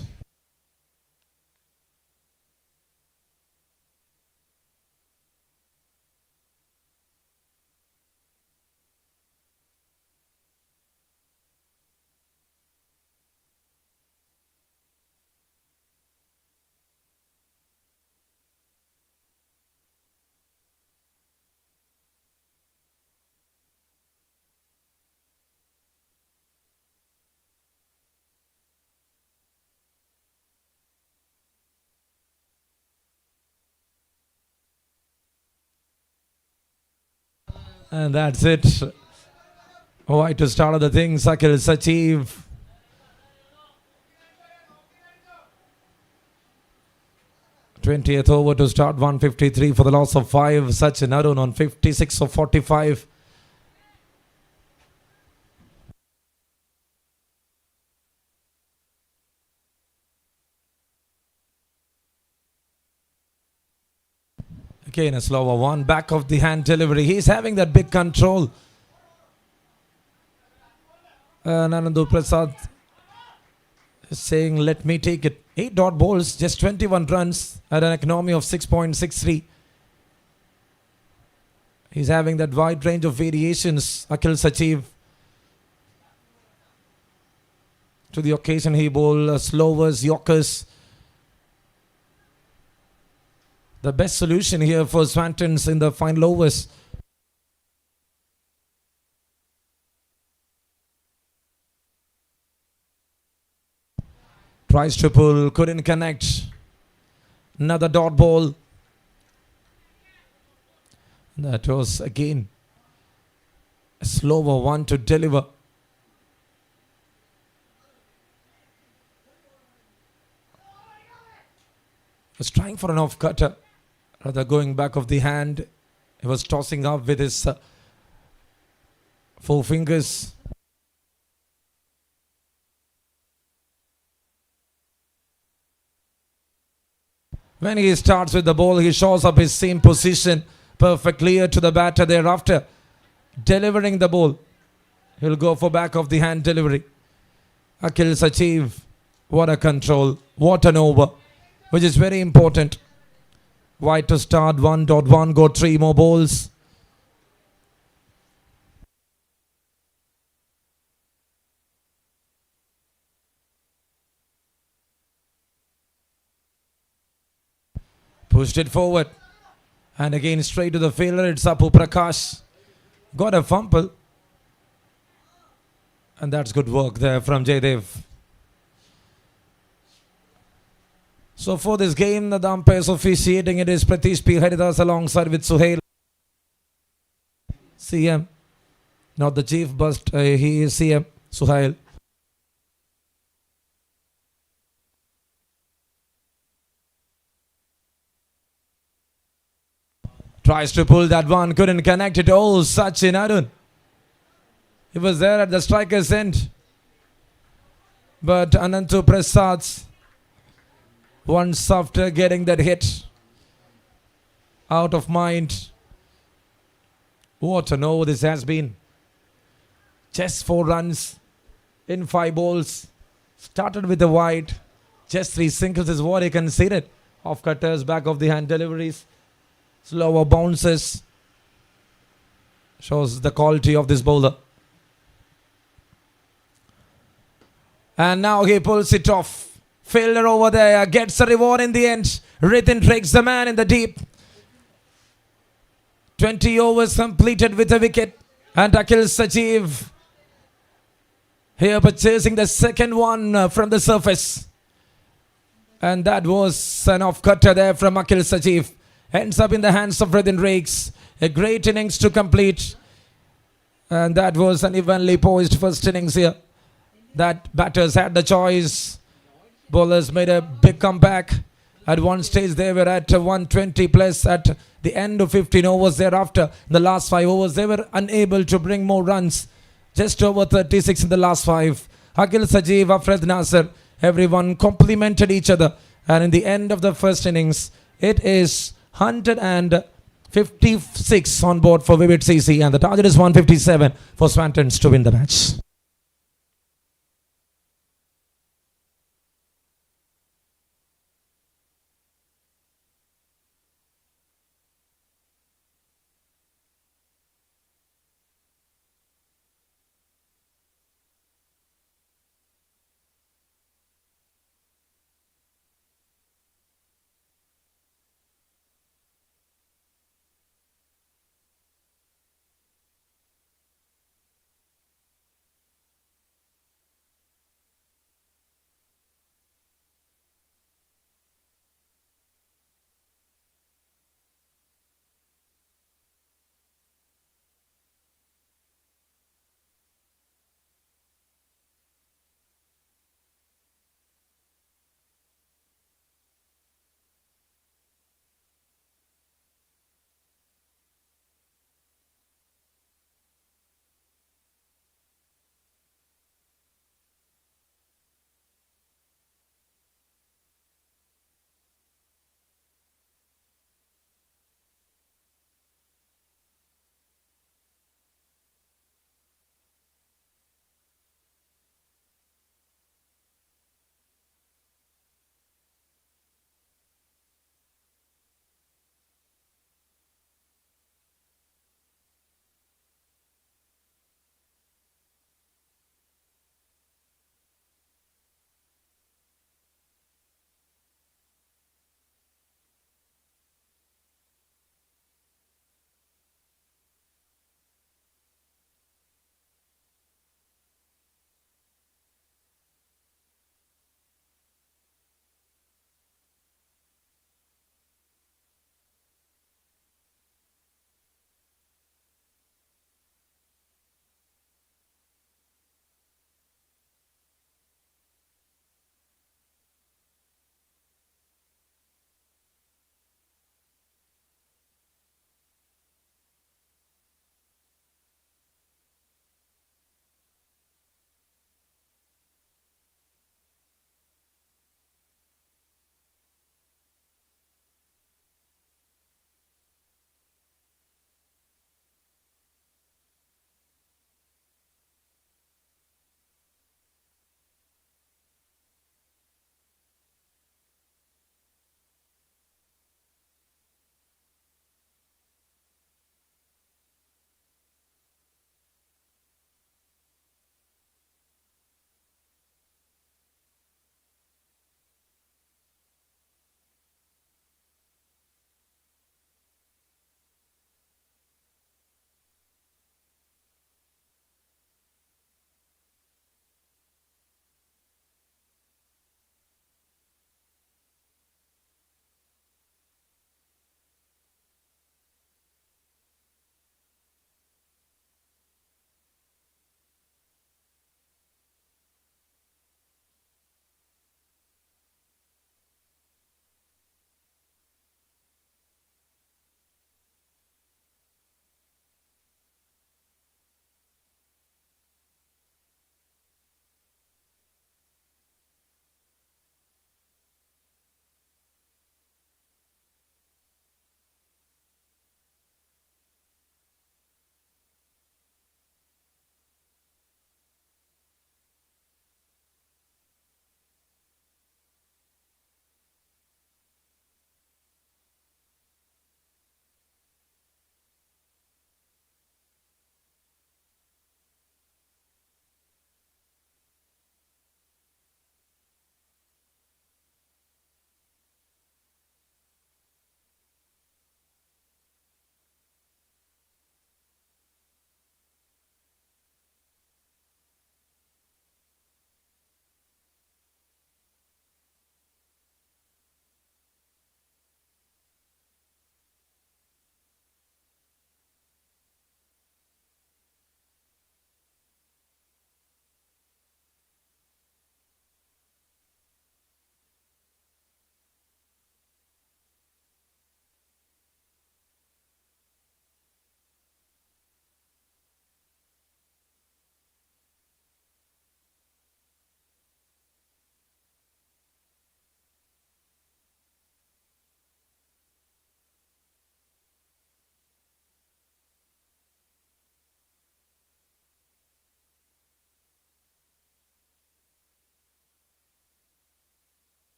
And that's it. Right to start of the thing, Sakil Sachiv. '20th over to start, 153 for the loss of 5. Sachin Arun on 56 of 45. Again a slower one, back of the hand delivery. He's having that big control. Nanandu Prasad is saying, let me take it. 8 dot balls, just 21 runs at an economy of 6.63. He's having that wide range of variations. Akhil Sachiv. To the occasion he bowls slowers, yorkers. The best solution here for Swantons in the final overs. Tries to pull, couldn't connect. Another dot ball. That was again a slower one to deliver. Was trying for an off cutter. Rather going back of the hand. He was tossing up with his 4 fingers. When he starts with the ball, he shows up his same position. Perfect clear to the batter thereafter. Delivering the ball. He'll go for back of the hand delivery. Akhil Sachiv. What a control. What an over. Which is very important. Wide to start, 1.1, go 3 more balls. Pushed it forward. And again straight to the fielder, it's Apu Prakash. Got a fumble. And that's good work there from Jaydev. So for this game, the umpires officiating, it is Pratish P. Haridas alongside with Suhail. CM. Not the chief, but he is CM. Suhail. Tries to pull that one, couldn't connect it. Oh, Sachin Arun. He was there at the striker's end. But Anantu Prasad's once after getting that hit, out of mind. What an over this has been. Just 4 runs in 5 balls. Started with a wide. Just 3 singles is what he conceded. Off cutters, back of the hand deliveries. Slower bounces. Shows the quality of this bowler. And now he pulls it off. Fielder over there gets a reward in the end. Ritin takes the man in the deep. 20 overs completed with a wicket. And Akhil Sajeev here purchasing the second one from the surface. And that was an off-cutter there from Akhil Sajeev. Ends up in the hands of Redin Rakes. A great innings to complete. And that was an evenly poised first innings here. That batters had the choice. Bowlers made a big comeback. At one stage they were at 120 plus at the end of 15 overs. Thereafter, the last 5 overs, they were unable to bring more runs. Just over 36 in the last 5. Akhil Sajeev, Afred Nasser, everyone complimented each other. And in the end of the first innings, it is 156 on board for Vivid CC. And the target is 157 for Swantons to win the match.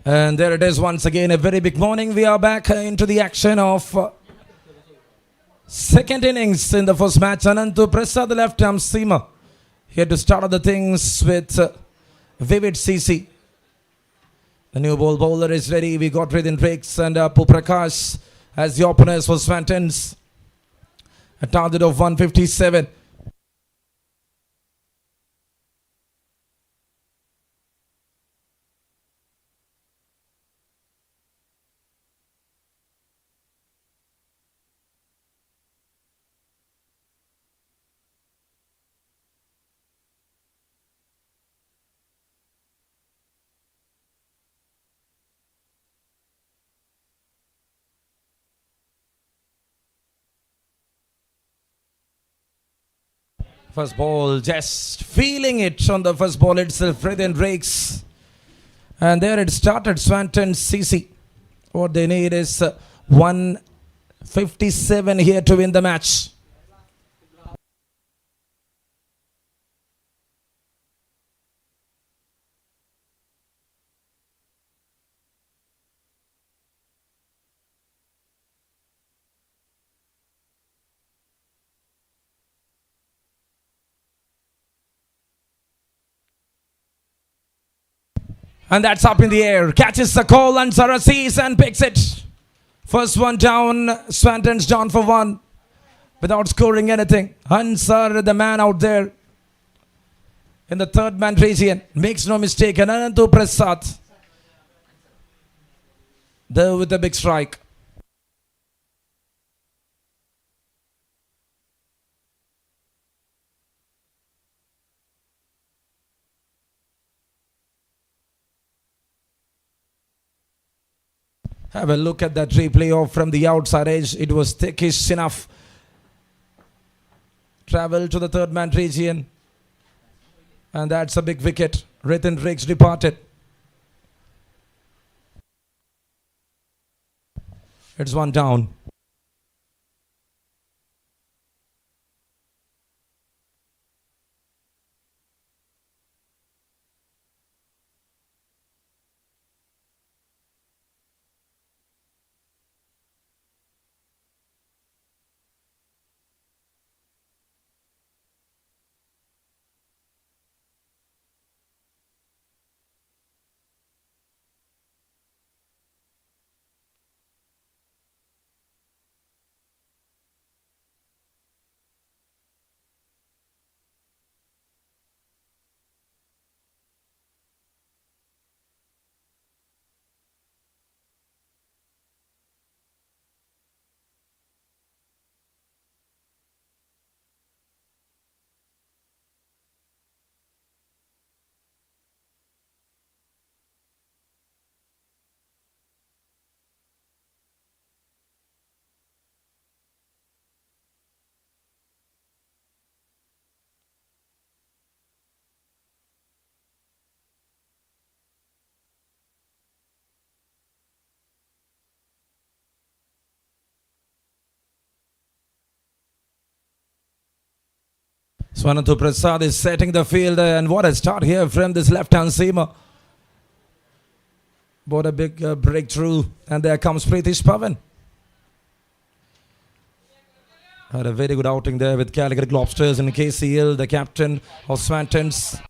And there it is once again. A very big morning. We are back into the action of second innings in the first match. Anantu Prasad, the left arm seamer, here to start the things with Vivid CC. The new ball bowler is ready. We got within breaks and Puprakash as the openers for Swantons. A target of 157. First ball, just feeling it on the first ball itself. Within breaks. And there it started. Swanton CC. What they need is 157 here to win the match. And that's up in the air. Catches the call and Sarah sees and picks it. First one down. Swanton's down for one without scoring anything. Ansar, the man out there in the third man region, makes no mistake. And Anantu Prasad there with a big strike. Have a look at that replay off from the outside edge. It was thickish enough. Travel to the third man region. And that's a big wicket. Ritin Riggs departed. It's one down. Swanton Prasad is setting the field, and what a start here from this left-hand seamer. What a big breakthrough, and there comes Pritish Pavan. Had a very good outing there with Calicut Globsters and KCL, the captain of Swantons.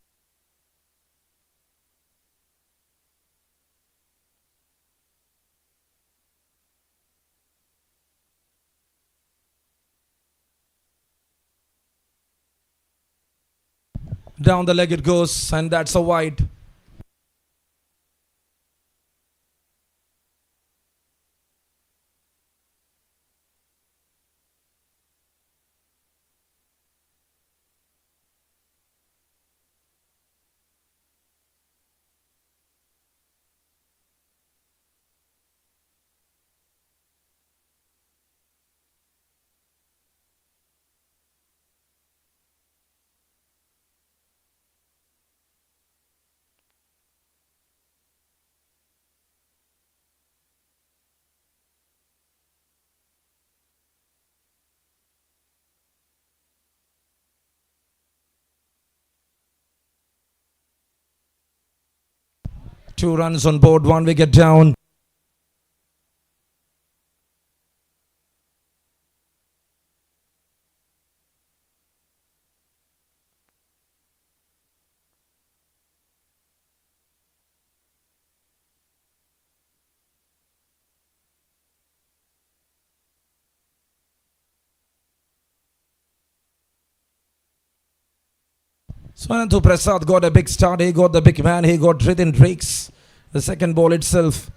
Down the leg it goes, and that's a wide. 2 runs on board, 1 wicket down. Swanton Prasad got a big start. He got the big man. He got within breaks. The second ball itself.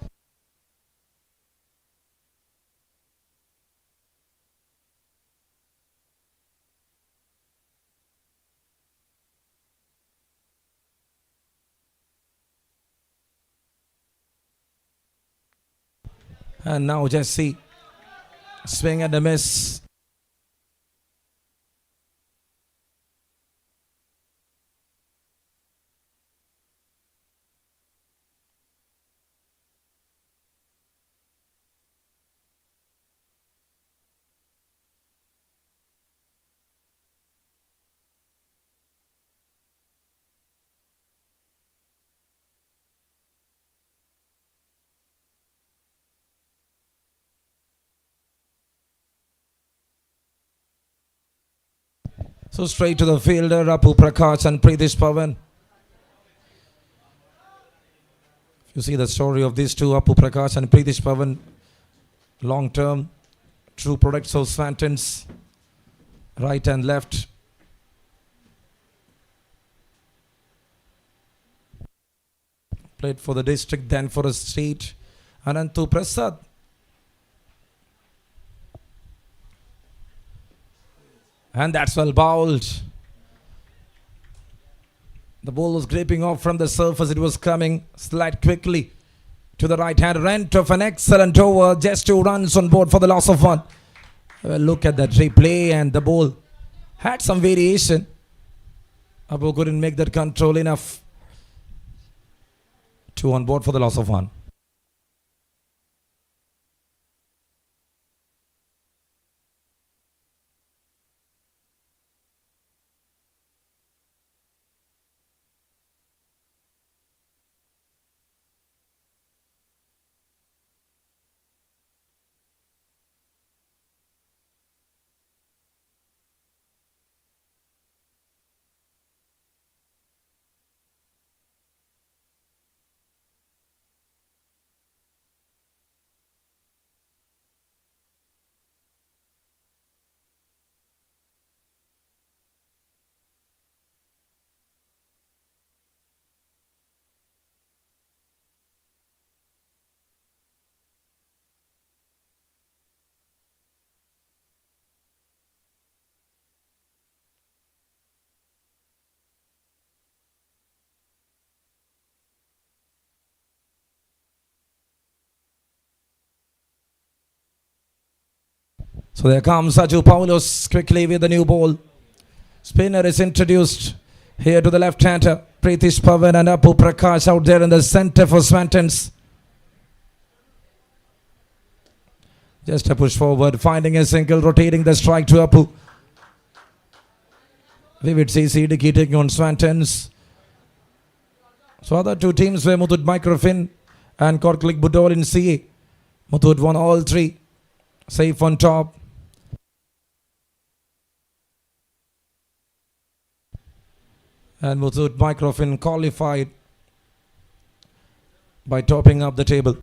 And now Jesse. Swing and a miss. So straight to the fielder, Apu Prakash and Pritish Pawan. If you see the story of these two, Apu Prakash and Pritish Pawan, long term, true products of Swantons, right and left. Played for the district, then for a state. Anantu Prasad. And that's well bowled. The ball was gripping off from the surface. It was coming slight quickly to the right hand. Rent of an excellent over. Just 2 runs on board for the loss of 1. Well, look at that replay, and the ball had some variation. Abu couldn't make that control enough. 2 on board for the loss of 1. So there comes Saju Paulos quickly with the new ball. Spinner is introduced here to the left-hander. Pritish Pawan and Apu Prakash out there in the center for Swantons. Just a push forward, finding a single, rotating the strike to Apu. Vivid CC, IDUKKI taking on Swantons. So other 2 teams were Muthoot Microfin and Korklik Budol in CA. Muthoot won all 3. Safe on top. And Muthoot Microfin qualified by topping up the table.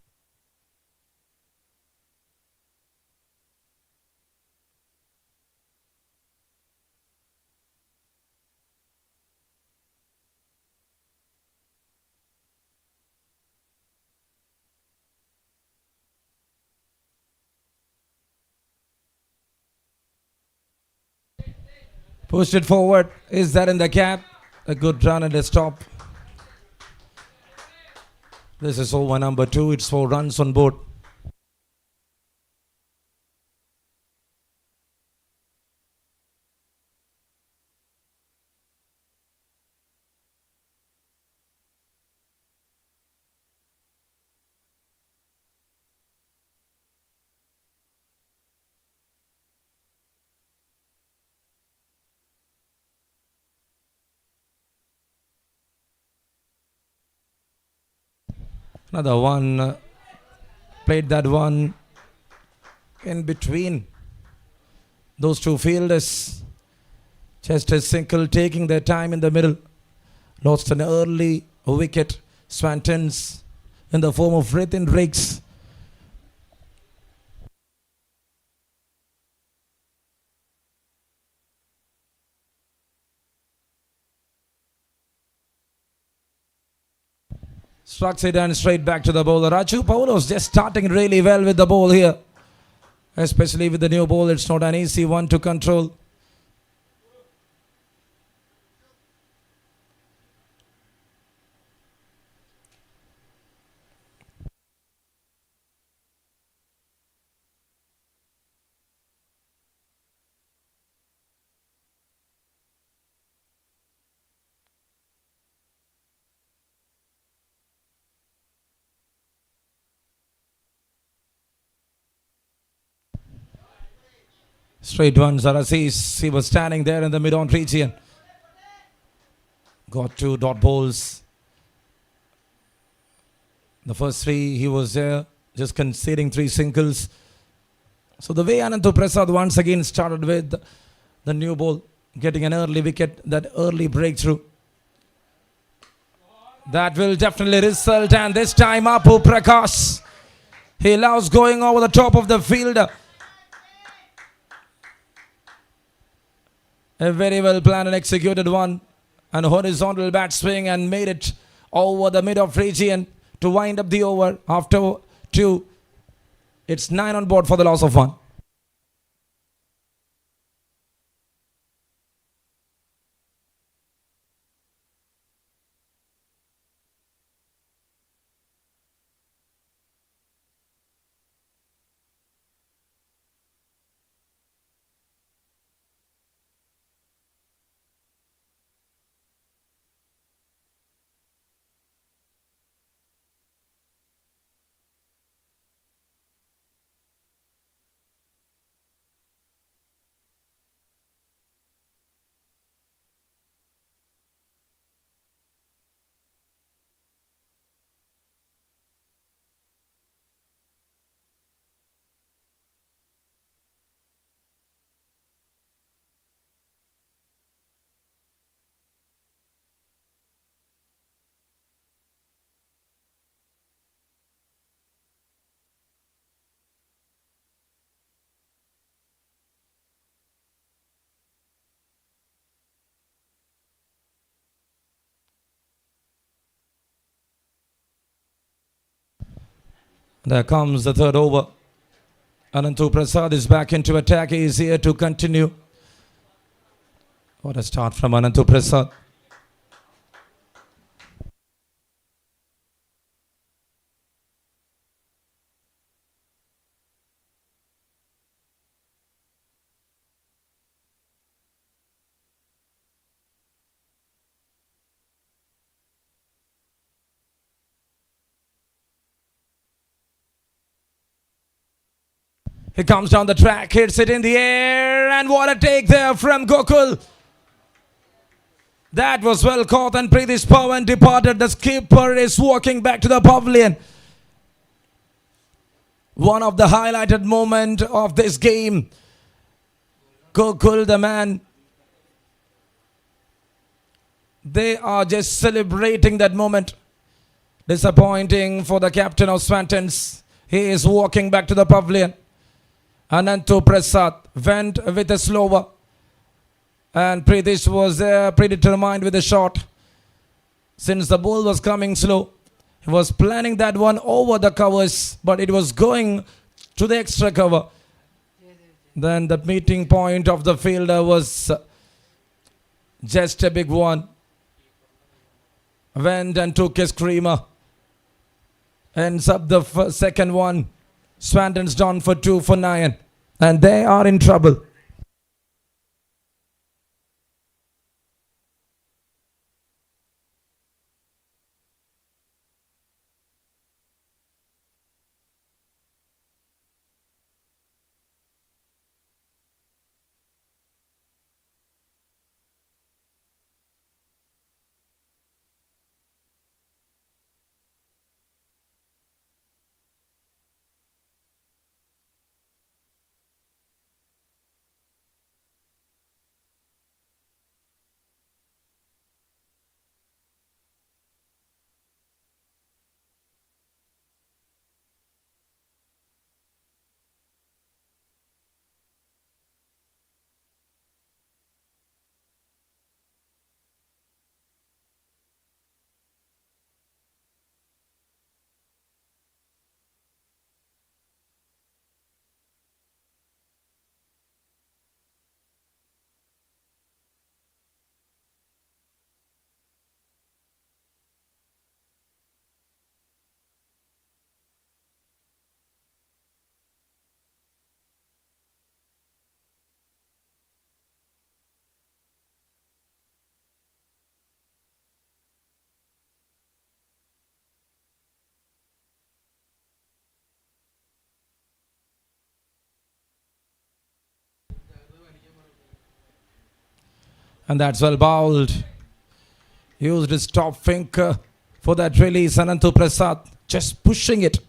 Pushed it forward. Is that in the gap? A good run and a stop. This is over number 2. It's 4 runs on board. Another one. Played that one in between those two fielders. Just a single, taking their time in the middle. Lost an early wicket. Swantons in the form of Ritin Riggs. Struck it and straight back to the bowler. Raju Paulos just starting really well with the ball here. Especially with the new ball, it's not an easy one to control. Straight one, Zarasis. He was standing there in the mid-on region. Got two dot balls. The first three, he was there, just conceding three singles. So the way Anantu Prasad once again started with the new ball, getting an early wicket, that early breakthrough. That will definitely result, and this time Apu Prakash. He loves going over the top of the field. A very well planned and executed one. And horizontal bat swing and made it over the mid-off region to wind up the over after two. It's 9 on board for the loss of 1. There comes the third over. Anantu Prasad is back into attack. He is here to continue. What a start from Anantu Prasad. He comes down the track, hits it in the air, and what a take there from Gokul. That was well caught, and Pritish Pawan departed. The skipper is walking back to the pavilion. One of the highlighted moments of this game. Gokul, the man. They are just celebrating that moment. Disappointing for the captain of Swantons. He is walking back to the pavilion. Anantu Prasad went with a slower, and Pritish was predetermined with a shot. Since the ball was coming slow, he was planning that one over the covers, but it was going to the extra cover. Then the meeting point of the fielder was just a big one. Went and took a screamer. Ends up the second one. Swanton's down for 2 for 9. And they are in trouble. And that's well bowled. Used his top finger for that release. Anantu Prasad just pushing it.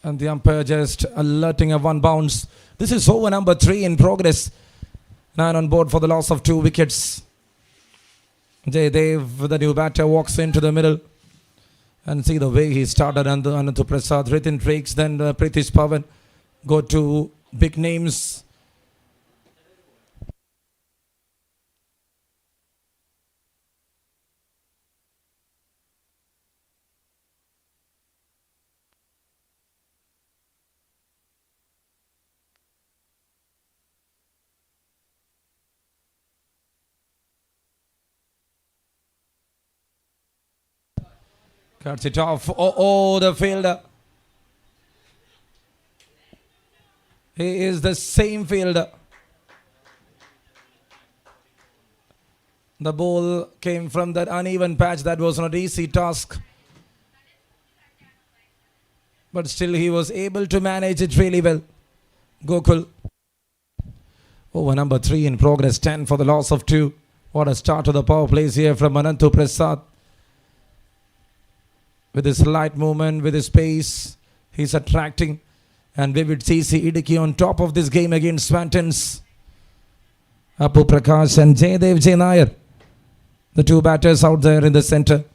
And the umpire just alerting a one bounce. This is over number 3 in progress. 9 on board for the loss of 2 wickets. Jaydev, the new batter, walks into the middle. And see the way he started. Anantu Prasad, Ritin Drakes, then Pritish Pawan. Go to big names. Cuts it off. Oh, the fielder. He is the same fielder. The ball came from that uneven patch. That was not an easy task. But still he was able to manage it really well. Gokul. Over number 3 in progress. 10 for the loss of 2. What a start to the power plays here from Anantu Prasad. With his light movement, with his pace, he's attracting. And Vivid CC IDUKKI on top of this game against Swantons. Apu Prakash and Jaydev J. Nair. The 2 batters out there in the center.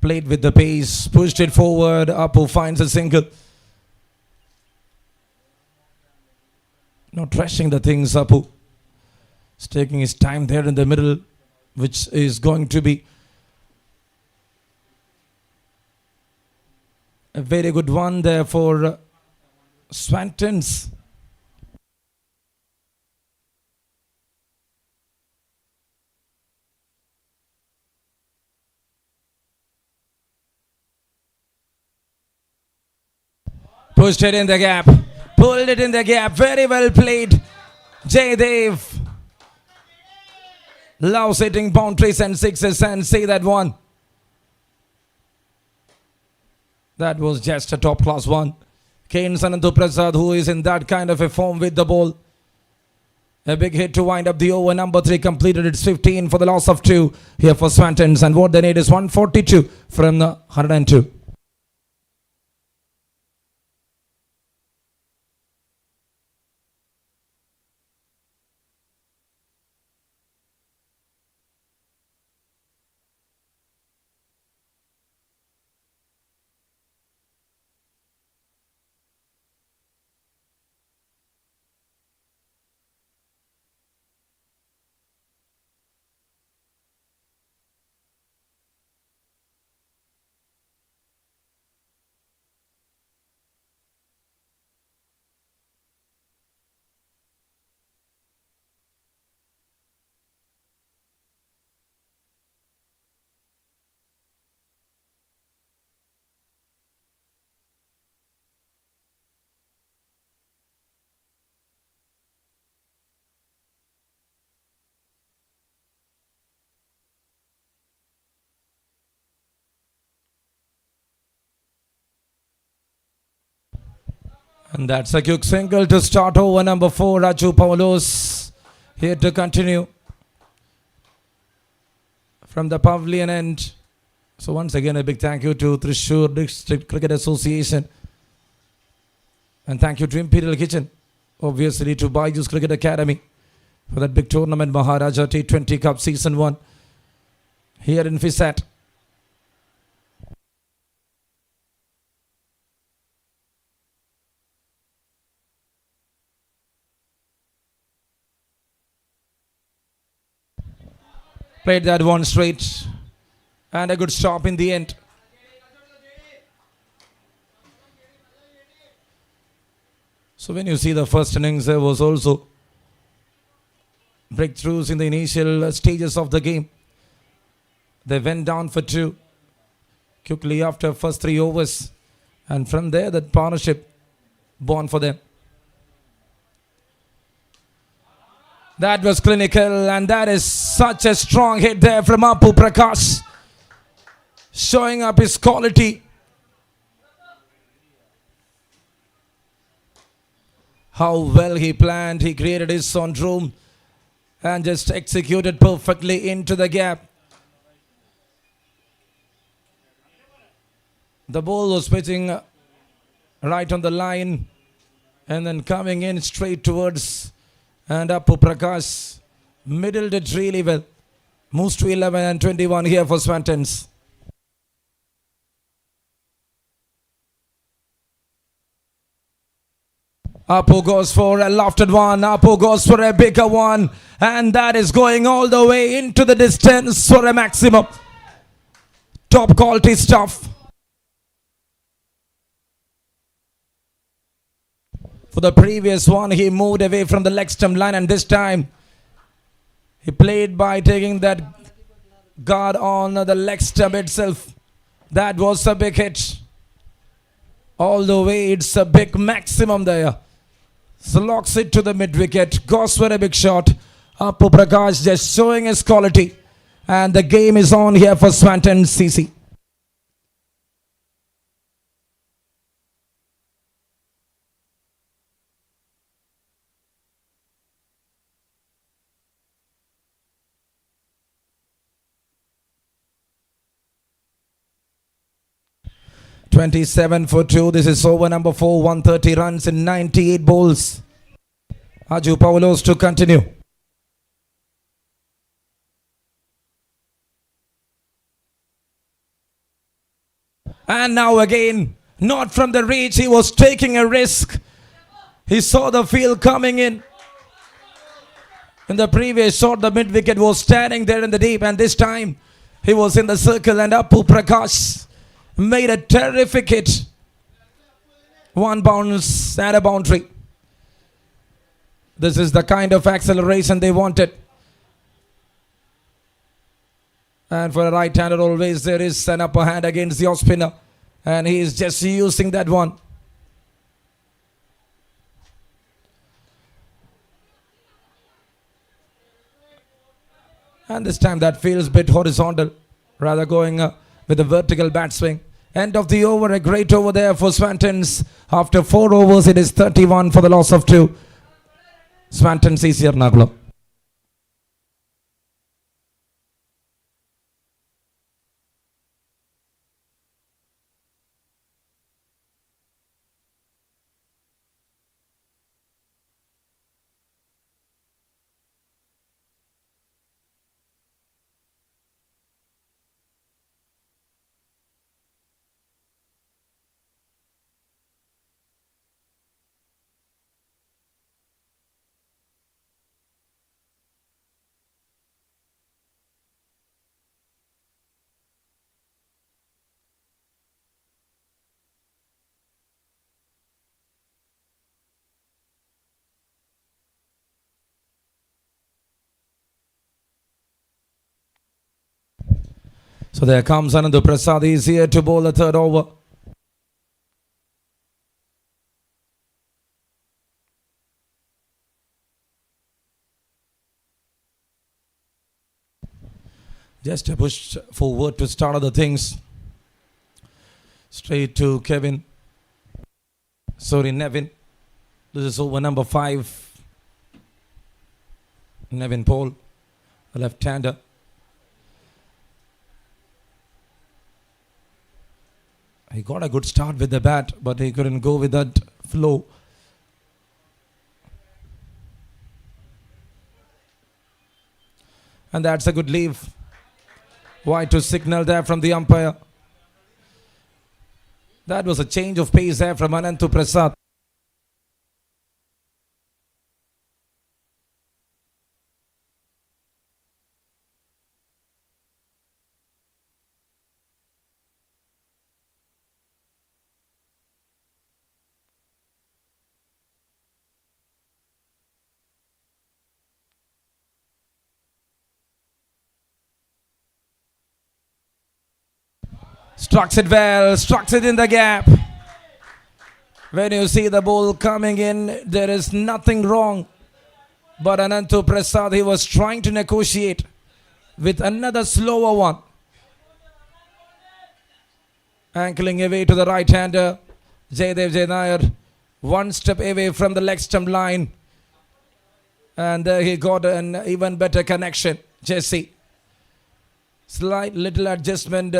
Played with the pace, pushed it forward. Apu finds a single. Not rushing the things, Apu. He's taking his time there in the middle, which is going to be a very good one there for Swantons. Pushed it in the gap. Pulled it in the gap. Very well played. Jaydev loves hitting boundaries and sixes, and see that one. That was just a top class one. Kane's Anantu Prasad, who is in that kind of a form with the ball. A big hit to wind up the over. Number 3 completed its 15 for the loss of 2 here for Swantons. And what they need is 142 from the 102. And that's a quick single to start over number 4. Raju Paulos here to continue from the pavilion end. So once again, a big thank you to Thrissur District Cricket Association. And thank you to Imperial Kitchen. Obviously to Baiju'S Cricket Academy for that big tournament, Maharaja T20 Cup Season 1 here in Fisat. Played that one straight and a good stop in the end. So when you see the first innings, there was also breakthroughs in the initial stages of the game. They went down for 2 quickly after first 3 overs. And from there, that partnership born for them. That was clinical, and that is such a strong hit there from Apu Prakash, showing up his quality. How well he planned, he created his own room and just executed perfectly into the gap. The ball was pitching right on the line and then coming in straight towards, and Apu Prakash middled it really well. Moves to 11 and 21 here for Swantons. Apu goes for a lofted one. Apu goes for a bigger one. And that is going all the way into the distance for a maximum. Top quality stuff. For the previous one, he moved away from the leg stump line, and this time he played by taking that guard on the leg stump itself. That was a big hit. All the way, it's a big maximum there. So locks it to the mid wicket. Goes for a big shot. Apu Prakash just showing his quality. And the game is on here for Swanton CC. (27 for 2). This is over number 4. 130 runs in 98 balls. Aju Paulos to continue. And now again, not from the reach. He was taking a risk. He saw the field coming in. In the previous shot, the mid wicket was standing there in the deep, and this time he was in the circle, and Apu Prakash made a terrific hit. One bounce and a boundary. This is the kind of acceleration they wanted. And for a right-hander, always there is an upper hand against the off spinner. And he is just using that one. And this time that feels a bit horizontal, rather going with a vertical bat swing. End of the over, a great over there for Swantons. After 4 overs, it is 31 for the loss of 2. Swanton CC Ernakulam. So there comes Anandu Prasad. He is here to bowl the third over. Just a push forward to start other things. Straight to Nevin. This is over number 5. Nevin Paul, the left-hander. He got a good start with the bat, but he couldn't go with that flow. And that's a good leave. Wide to signal there from the umpire. That was a change of pace there from Anandu Prasad. Strucks it well, strucks it in the gap. When you see the ball coming in, there is nothing wrong. But Anantu Prasad, he was trying to negotiate with another slower one. Ankling away to the right-hander. Jaydev Nair, one step away from the leg stump line. And he got an even better connection. Jesse. Slight little adjustment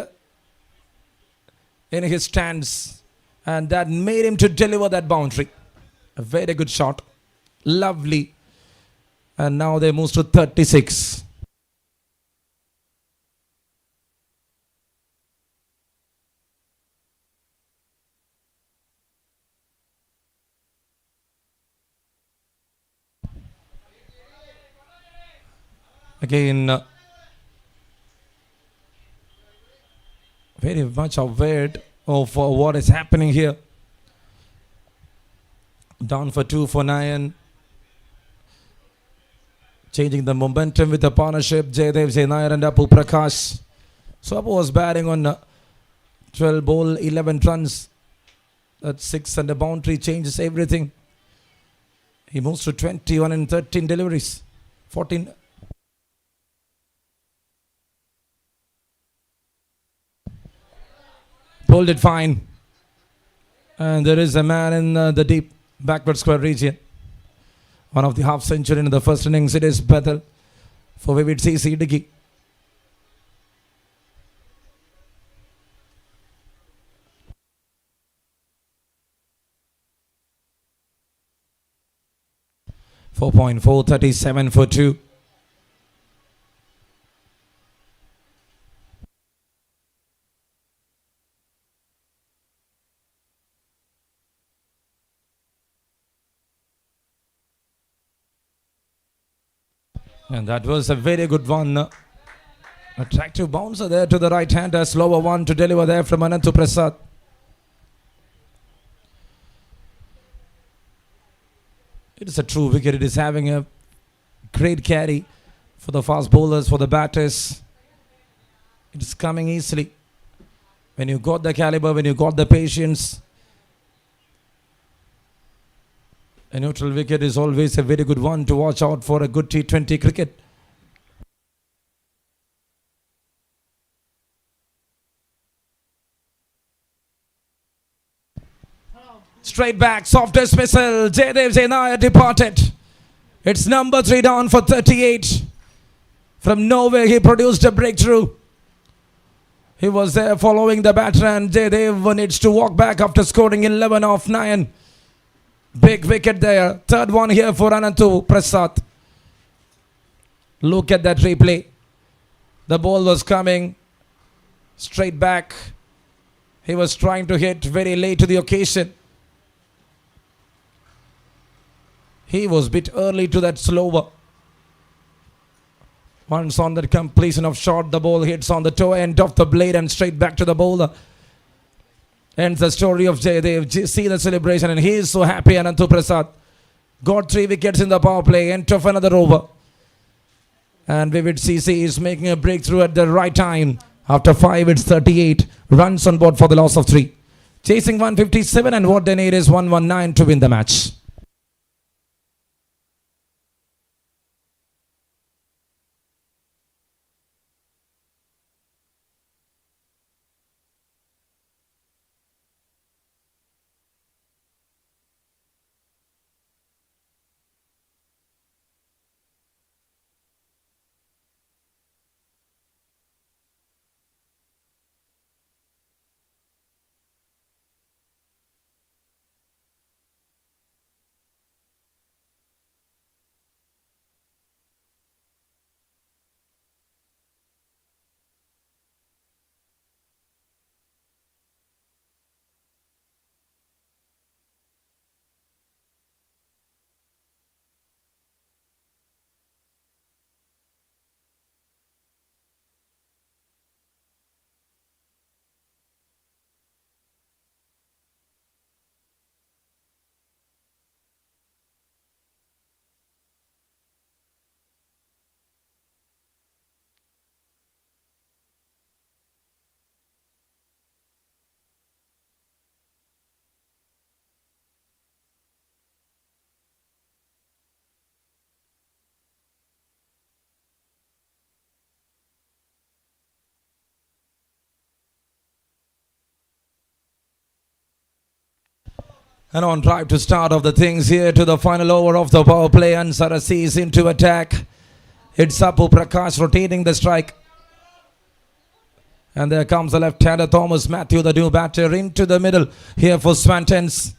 in his stance. And that made him to deliver that boundary. A very good shot. Lovely. And now they move to 36. Again, very much aware of what is happening here. Down for 2 for 9. Changing the momentum with the partnership. Jaydev Nair and Apu Prakash. So Apu was batting on 12 ball, 11 runs. That's 6 and the boundary changes everything. He moves to 21 and 13 deliveries. 14. Pulled it fine. And there is a man in the deep backward square region. One of the half century in the first innings. It is battle for Vivid CC IDUKKI. .4, 37 for 2. And that was a very good one. Attractive bouncer there to the right hander. Slower one to deliver there from Anantu Prasad. It is a true wicket. It is having a great carry for the fast bowlers, for the batters. It is coming easily. When you got the caliber, when you got the patience. A neutral wicket is always a very good one to watch out for a good T20 cricket. Straight back, softest missile. Jaydev Nair departed. It's number 3 down for 38. From nowhere, he produced a breakthrough. He was there following the batter, and Jaydev needs to walk back after scoring 11 off 9. Big wicket there. Third one here for Anantu Prasad. Look at that replay. The ball was coming straight back. He was trying to hit very late to the occasion. He was a bit early to that slower. Once on that completion of shot, the ball hits on the toe end of the blade and straight back to the bowler. Ends the story of Jaydev. See the celebration, and he is so happy. Anantu Prasad got 3 wickets in the power play. End of another over. And Vivid CC is making a breakthrough at the right time. After 5, it's 38 runs on board for the loss of 3. Chasing 157, and what they need is 119 to win the match. And on drive to start of the things here to the final over of the power play. And Sarasis into attack. It's Apu Prakash rotating the strike. And there comes the left-hander Thomas Matthew, the new batter, into the middle here for Swantons.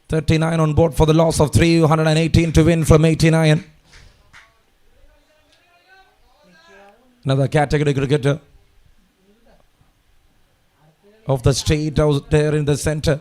39 on board for the loss of 318 to win from 89. Another category cricketer of the state out there in the center.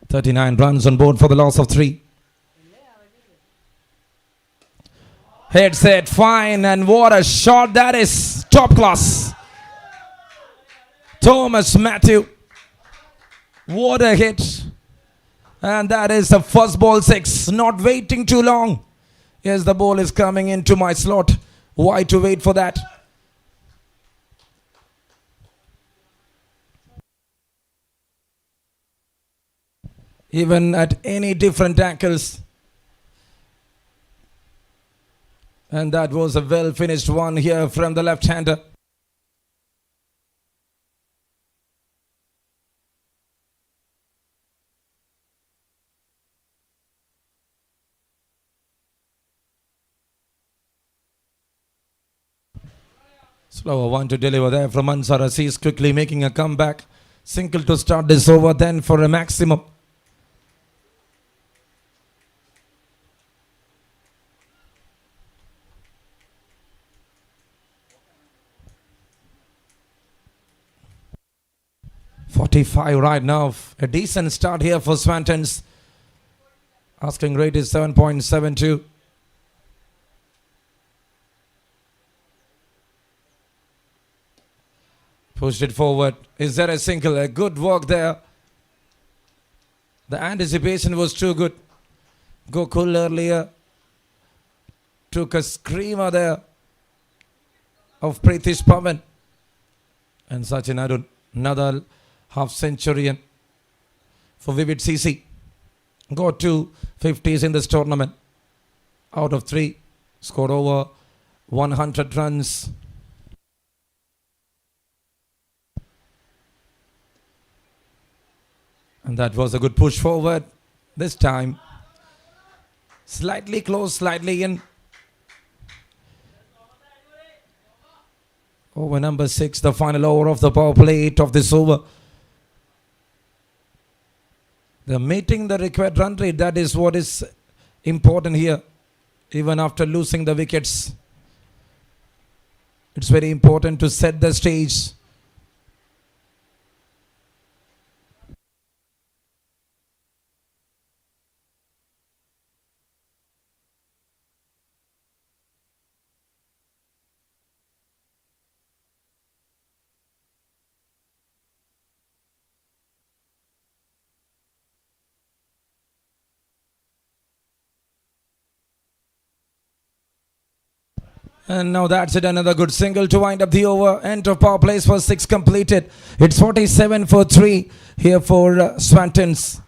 .39 runs on board for the loss of 3. Head set, fine, and what a shot that is. Top class. Thomas Matthew. What a hit. And that is the first ball 6. Not waiting too long. Yes, the ball is coming into my slot. Why to wait for that? Even at any different angles. And that was a well finished one here from the left-hander. Slower one to deliver there from Ansar Aziz, quickly making a comeback. Single to start this over, then for a maximum. .45 right now. A decent start here for Swantons. Asking rate is 7.72. Pushed it forward. Is there a single? A good work there. The anticipation was too good. Gokul earlier took a screamer there of Pritish Pavan. And Sachin Arun, another half centurion for Vivid CC. Got 2 50s in this tournament. Out of 3. Scored over 100 runs. And that was a good push forward. This time, slightly close, slightly in. Over number 6, the final over of the power play 8 of this over. They're meeting the required run rate. That is what is important here. Even after losing the wickets, it's very important to set the stage. And now that's it, another good single to wind up the over. End of power plays for 6 completed. It's 47 for 3 here for Swantons.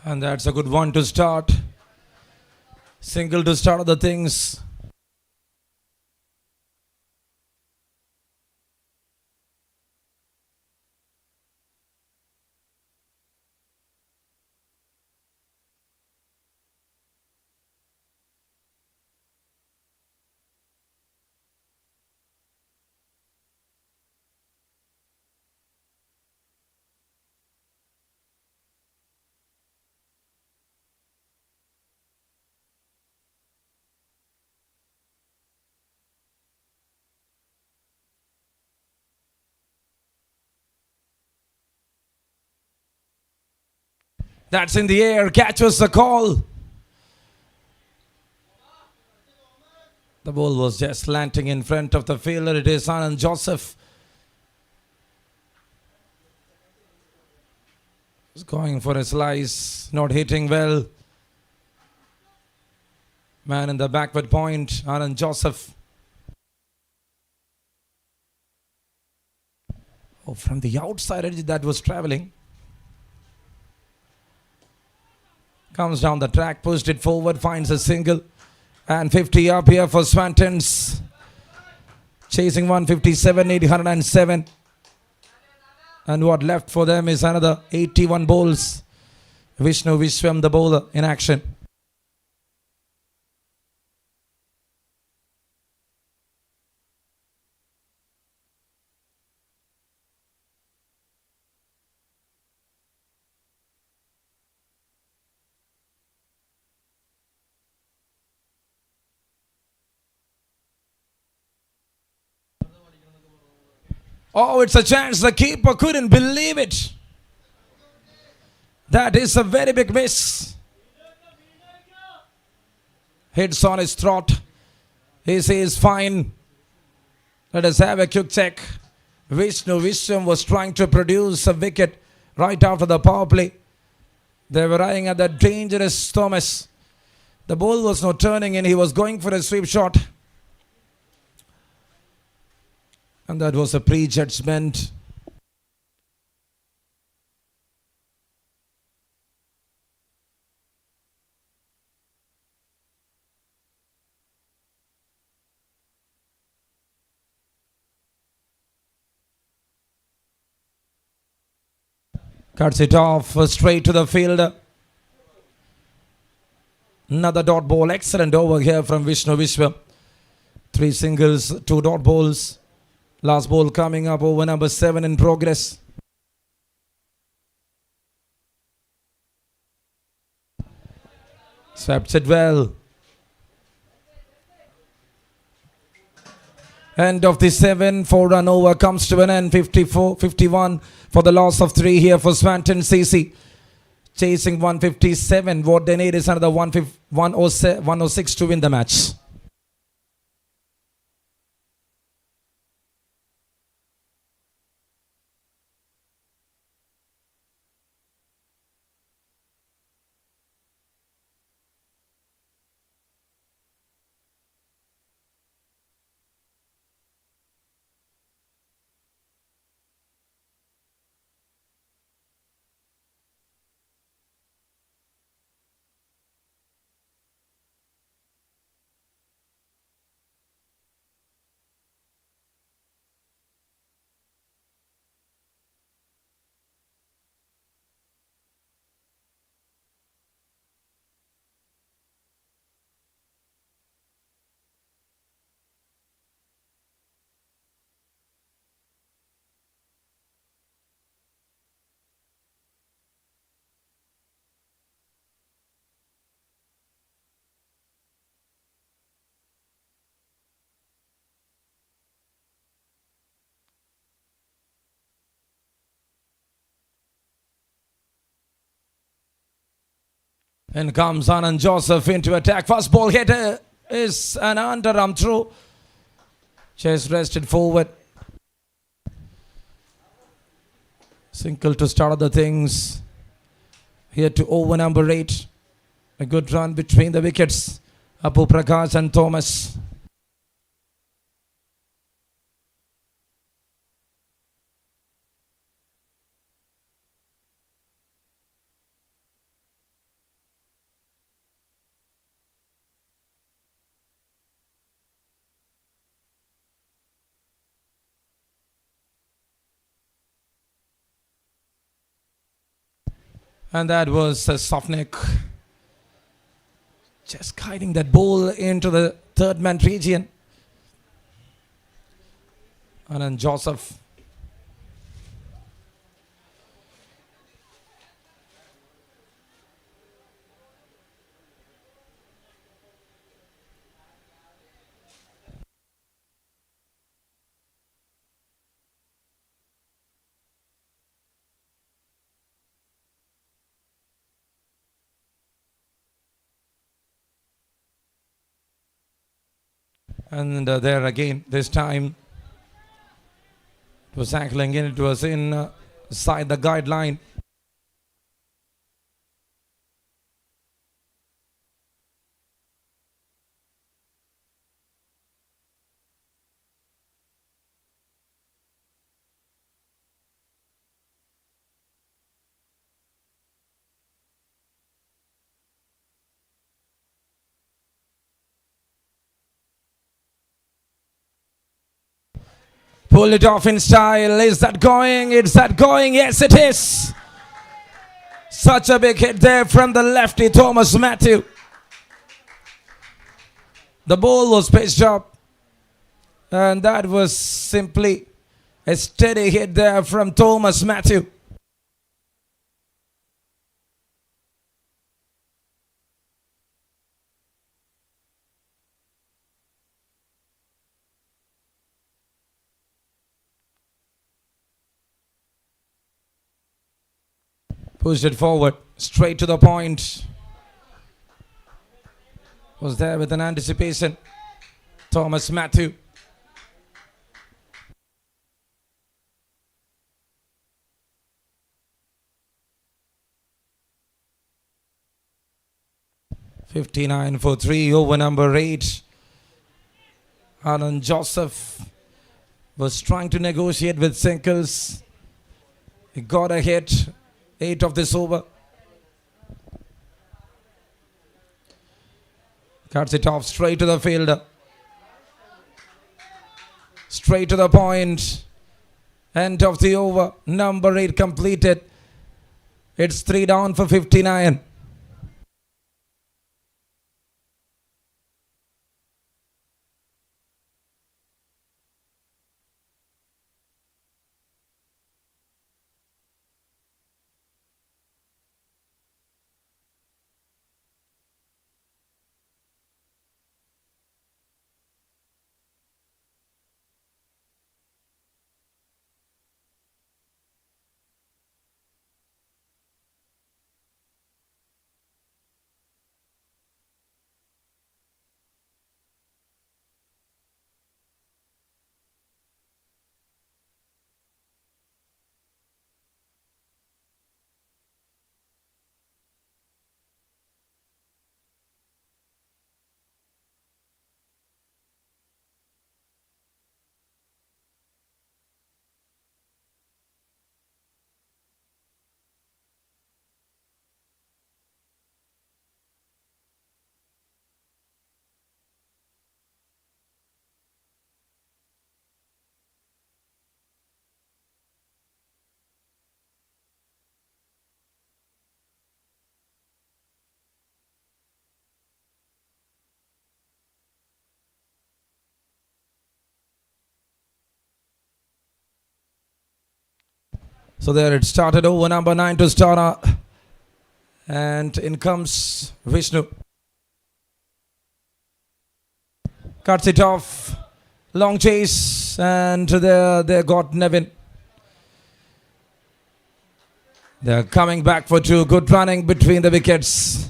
And that's a good one to start. Single to start of the things. That's in the air. Catches the call. The ball was just landing in front of the fielder. It is Anand Joseph. He's going for a slice. Not hitting well. Man in the backward point. Anand Joseph. Oh, from the outside edge that was traveling. Comes down the track, pushed it forward, finds a single. And 50 up here for Swantons. Chasing 157, 807. And what left for them is another 81 balls. Vishnu Vishwam, the bowler, in action. Oh, it's a chance. The keeper couldn't believe it. That is a very big miss. Hits on his throat. He says, fine. Let us have a quick check. Vishnu Vishwam was trying to produce a wicket right after the power play. They were eyeing at that dangerous Thomas. The ball was not turning in. He was going for a sweep shot. And that was a prejudgment. Cuts it off straight to the fielder. Another dot ball. Excellent over here from Vishnu Vishwam. 3 singles, 2 dot balls. Last ball coming up, over number 7 in progress. Swept it well. End of the 7, 4-run over comes to an end. 51 for the loss of 3 here for Swanton CC. Chasing 157. What they need is another 106 to win the match. And comes Anand Joseph into attack. First ball hit is an underarm throw. Chest rested forward. Single to start the things. Here to over number 8. A good run between the wickets. Apu Prakash and Thomas. And that was a soft neck. Just guiding that ball into the third man region. And then Joseph. And there again, this time it was angling in, it was inside the guideline. Pull it off in style. Is that going? Is that going? Yes, it is. Such a big hit there from the lefty, Thomas Matthew. The ball was pitched up. And that was simply a steady hit there from Thomas Matthew. Pushed it forward, straight to the point. Was there with an anticipation. Thomas Matthew. .59 for 3 over number 8. Alan Joseph was trying to negotiate with Sinkles. He got a hit. 8 of this over. Cuts it off straight to the fielder. Straight to the point. End of the over. Number 8 completed. It's 3 down for 59. So there it started over number 9 to Stara. And in comes Vishnu. Cuts it off. Long chase. And there they got Nevin. They're coming back for 2. Good running between the wickets.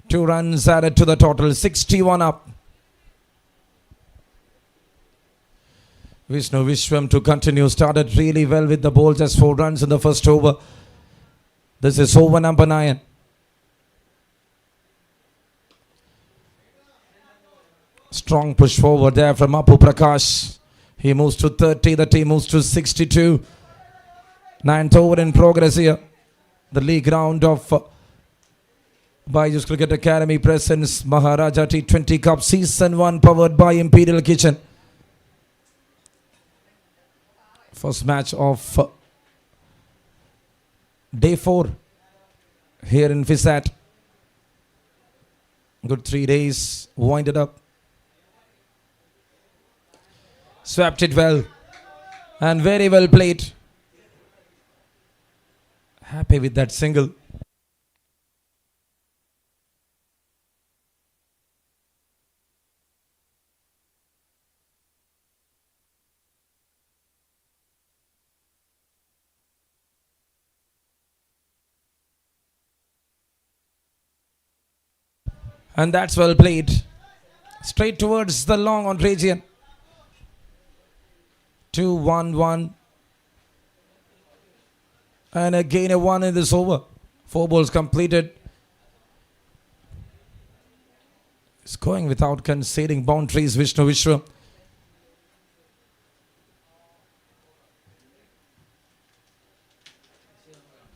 2 runs added to the total. 61 up. Vishnu Vishwam to continue. Started really well with the ball. Just 4 runs in the first over. This is over number 9. Strong push forward there from Apu Prakash. He moves to 30. The team moves to 62. 9th over in progress here. The league round of Baiju'S Cricket Academy presents Maharaja T20 Cup Season 1 powered by Imperial Kitchen. First match of Day 4 here in FISAT. Good 3 days, winded up. Swept it well and very well played. Happy with that single. And that's well played. Straight towards the long on region. 2-1-1. And again a 1 in this over. 4 balls completed. It's going without conceding boundaries, Vishnu Vishwa.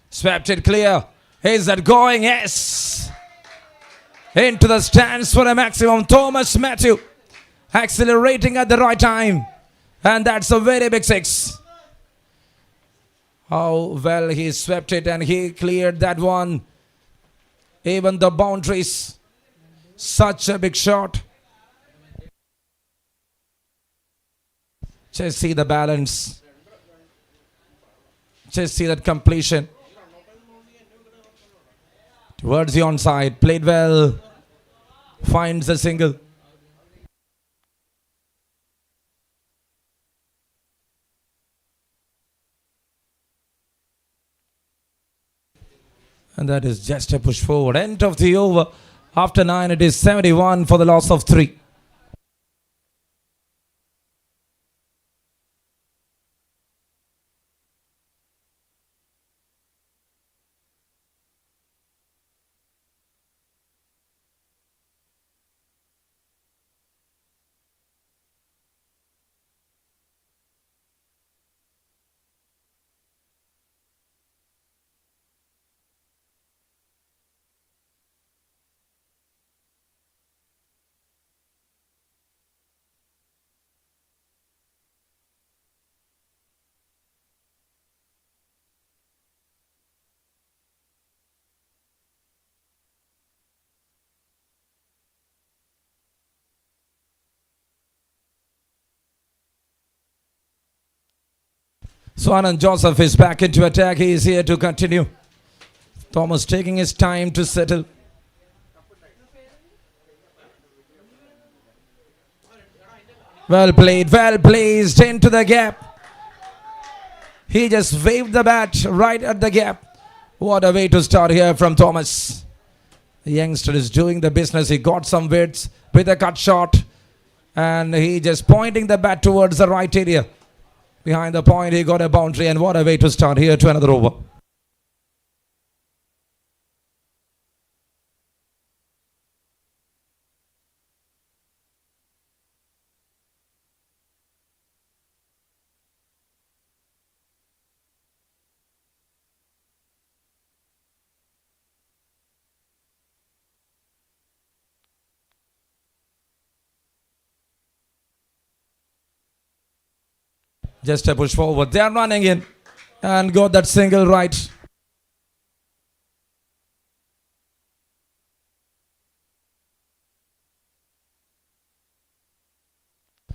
Swept it clear. Is that going? Yes. Into the stands for a maximum. Thomas Matthew accelerating at the right time. And that's a very big 6. How well he swept it and he cleared that one. Even the boundaries. Such a big shot. Just see the balance. Just see that completion. Towards the onside. Played well. Finds a single. And that is just a push forward. End of the over. After 9, it is 71 for the loss of 3. Swanton Joseph is back into attack. He is here to continue. Thomas taking his time to settle. Well played, well placed into the gap. He just waved the bat right at the gap. What a way to start here from Thomas. The youngster is doing the business. He got some widths with a cut shot. And he just pointing the bat towards the right area. Behind the point, he got a boundary, and what a way to start here to another over. Just a push forward. They are running in and got that single right.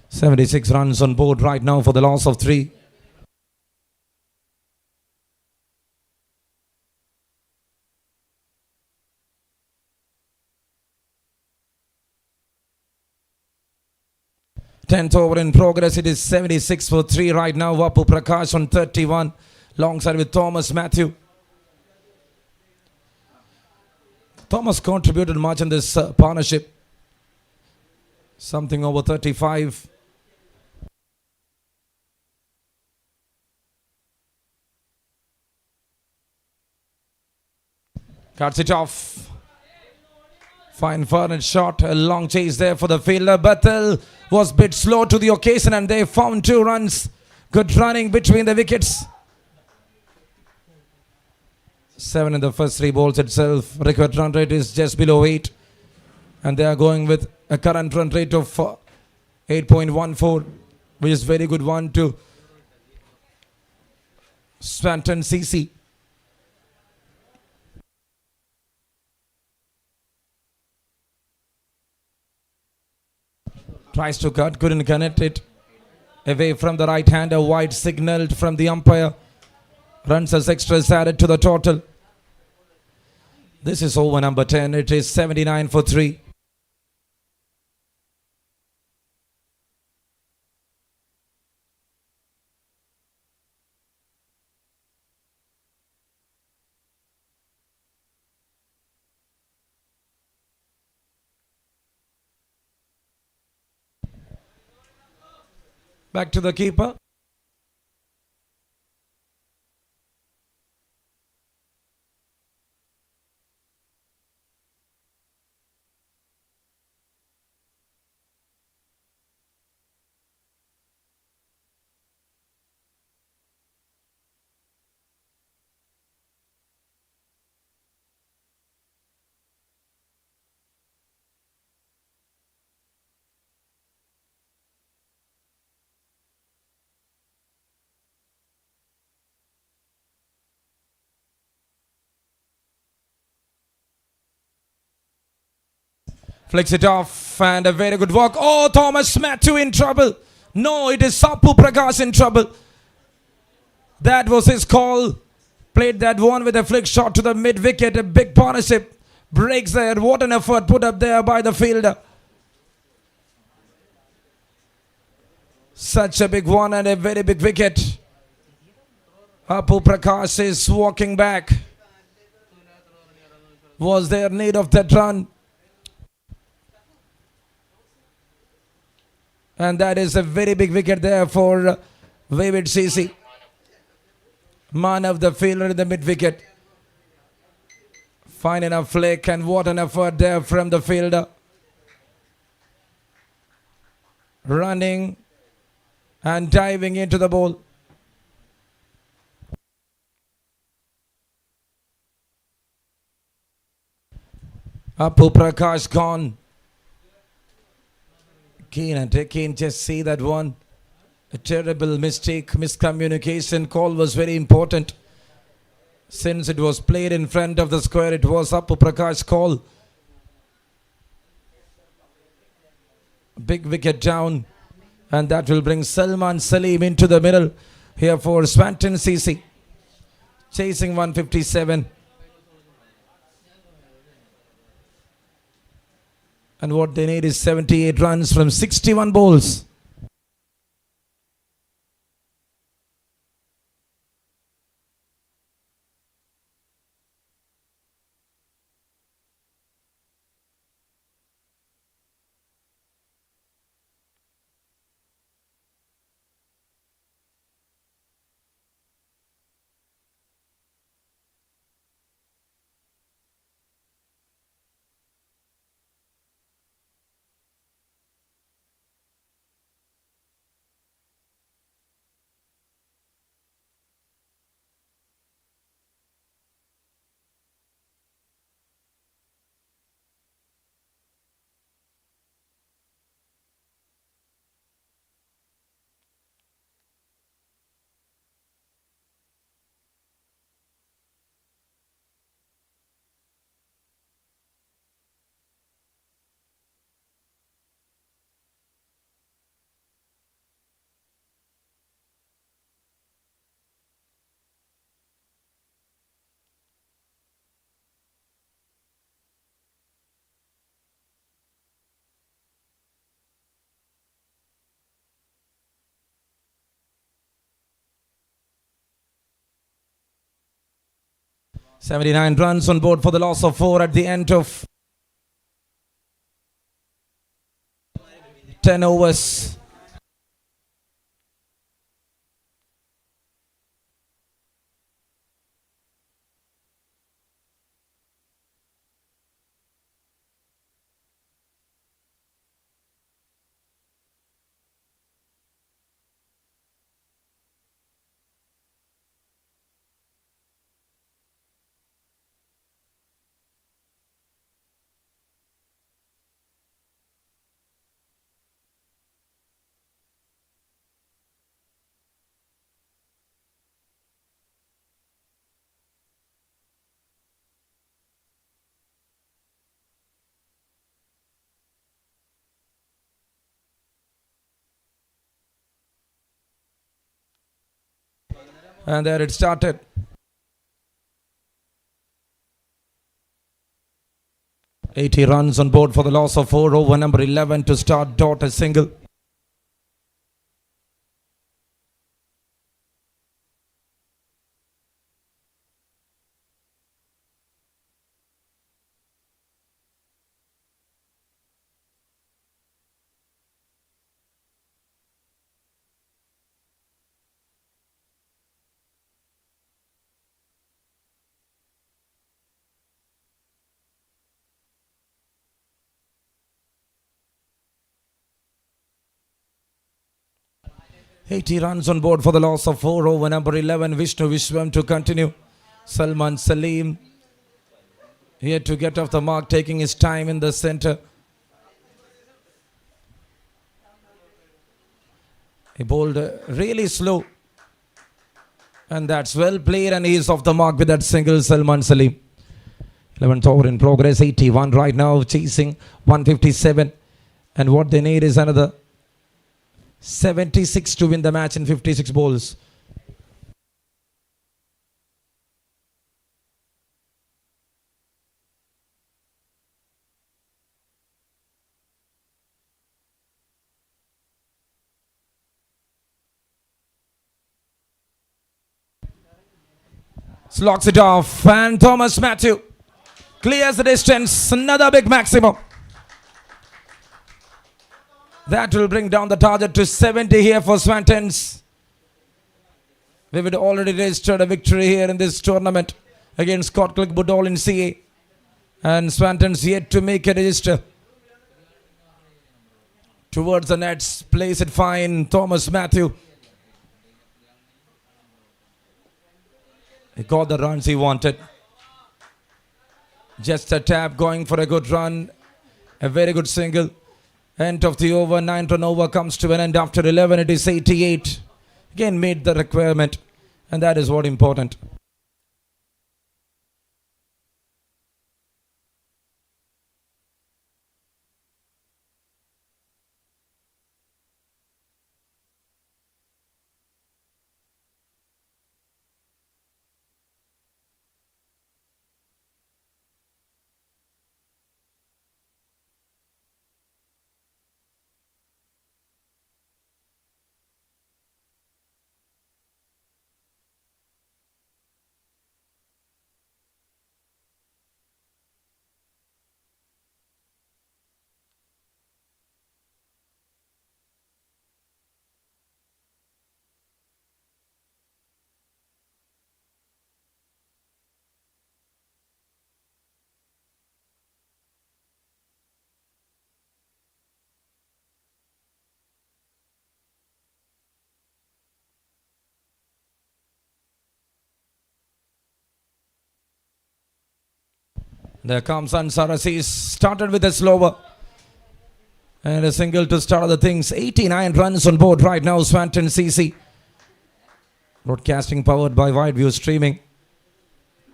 "76 runs on board right now for the loss of 3. Tenth over in progress. It is 76 for 3 right now. Vapu Prakash on 31. Alongside with Thomas Matthew. Thomas contributed much in this partnership. Something over 35. Cuts it off. Fine furnished shot. A long chase there for the fielder. Batal was a bit slow to the occasion and they found 2 runs. Good running between the wickets. 7 in the first 3 balls itself. Record run rate is just below 8. And they are going with a current run rate of 8.14, which is very good one to Swanton CC. Tries to cut, couldn't connect it. Away from the right hander, wide signaled from the umpire. Runs as extras added to the total. This is over number 10. It is 79 for 3. Back to the keeper. Flicks it off and a very good walk. Oh, Thomas Matthew in trouble. No, it is Sapu Prakash in trouble. That was his call. Played that one with a flick shot to the mid wicket. A big partnership. Breaks there. What an effort put up there by the fielder. Such a big one and a very big wicket. Apu Prakash is walking back. Was there need of that run? And that is a very big wicket there for Baiju'S CC. Man of the fielder in the mid wicket. Fine enough flick, and what an effort there from the fielder. Running and diving into the ball. Apu Prakash gone. Keen and Keen, just see that one. A terrible mistake, miscommunication. Call was very important. Since it was played in front of the square, it was Apu Prakash's call. Big wicket down. And that will bring Salman Salim into the middle here for Swanton CC. Chasing 157. And what they need is 78 runs from 61 balls. .79 runs on board for the loss of 4 at the end of 10 overs. And there it started. "80 runs on board for the loss of 4 over number 11 to start dot a single. "80 runs on board for the loss of 4 over number 11 Vishnu Vishwam to continue. Salman Salim here to get off the mark, taking his time in the center. He bowled really slow. And that's well played, and he's off the mark with that single, Salman Salim. 11th over in progress, 81 right now, chasing 157. And what they need is another 76 to win the match in 56 balls. Slogs it off, and Thomas Matthew clears the distance. Another big maximum. That will bring down the target to 70 here for Swantons. We would already registered a victory here in this tournament against Scott Clickwood in CA. And Swantons yet to make a register. Towards the nets, plays it fine, Thomas Matthew. He got the runs he wanted. Just a tap, going for a good run. A very good single. End of the over, 9-run over comes to an end. After 11, it is 88. Again, made the requirement. And that is what important. There comes Ansar. He started with a slower. And a single to start the things. 89 runs on board right now, Swanton CC. Broadcasting powered by Baiju'S streaming.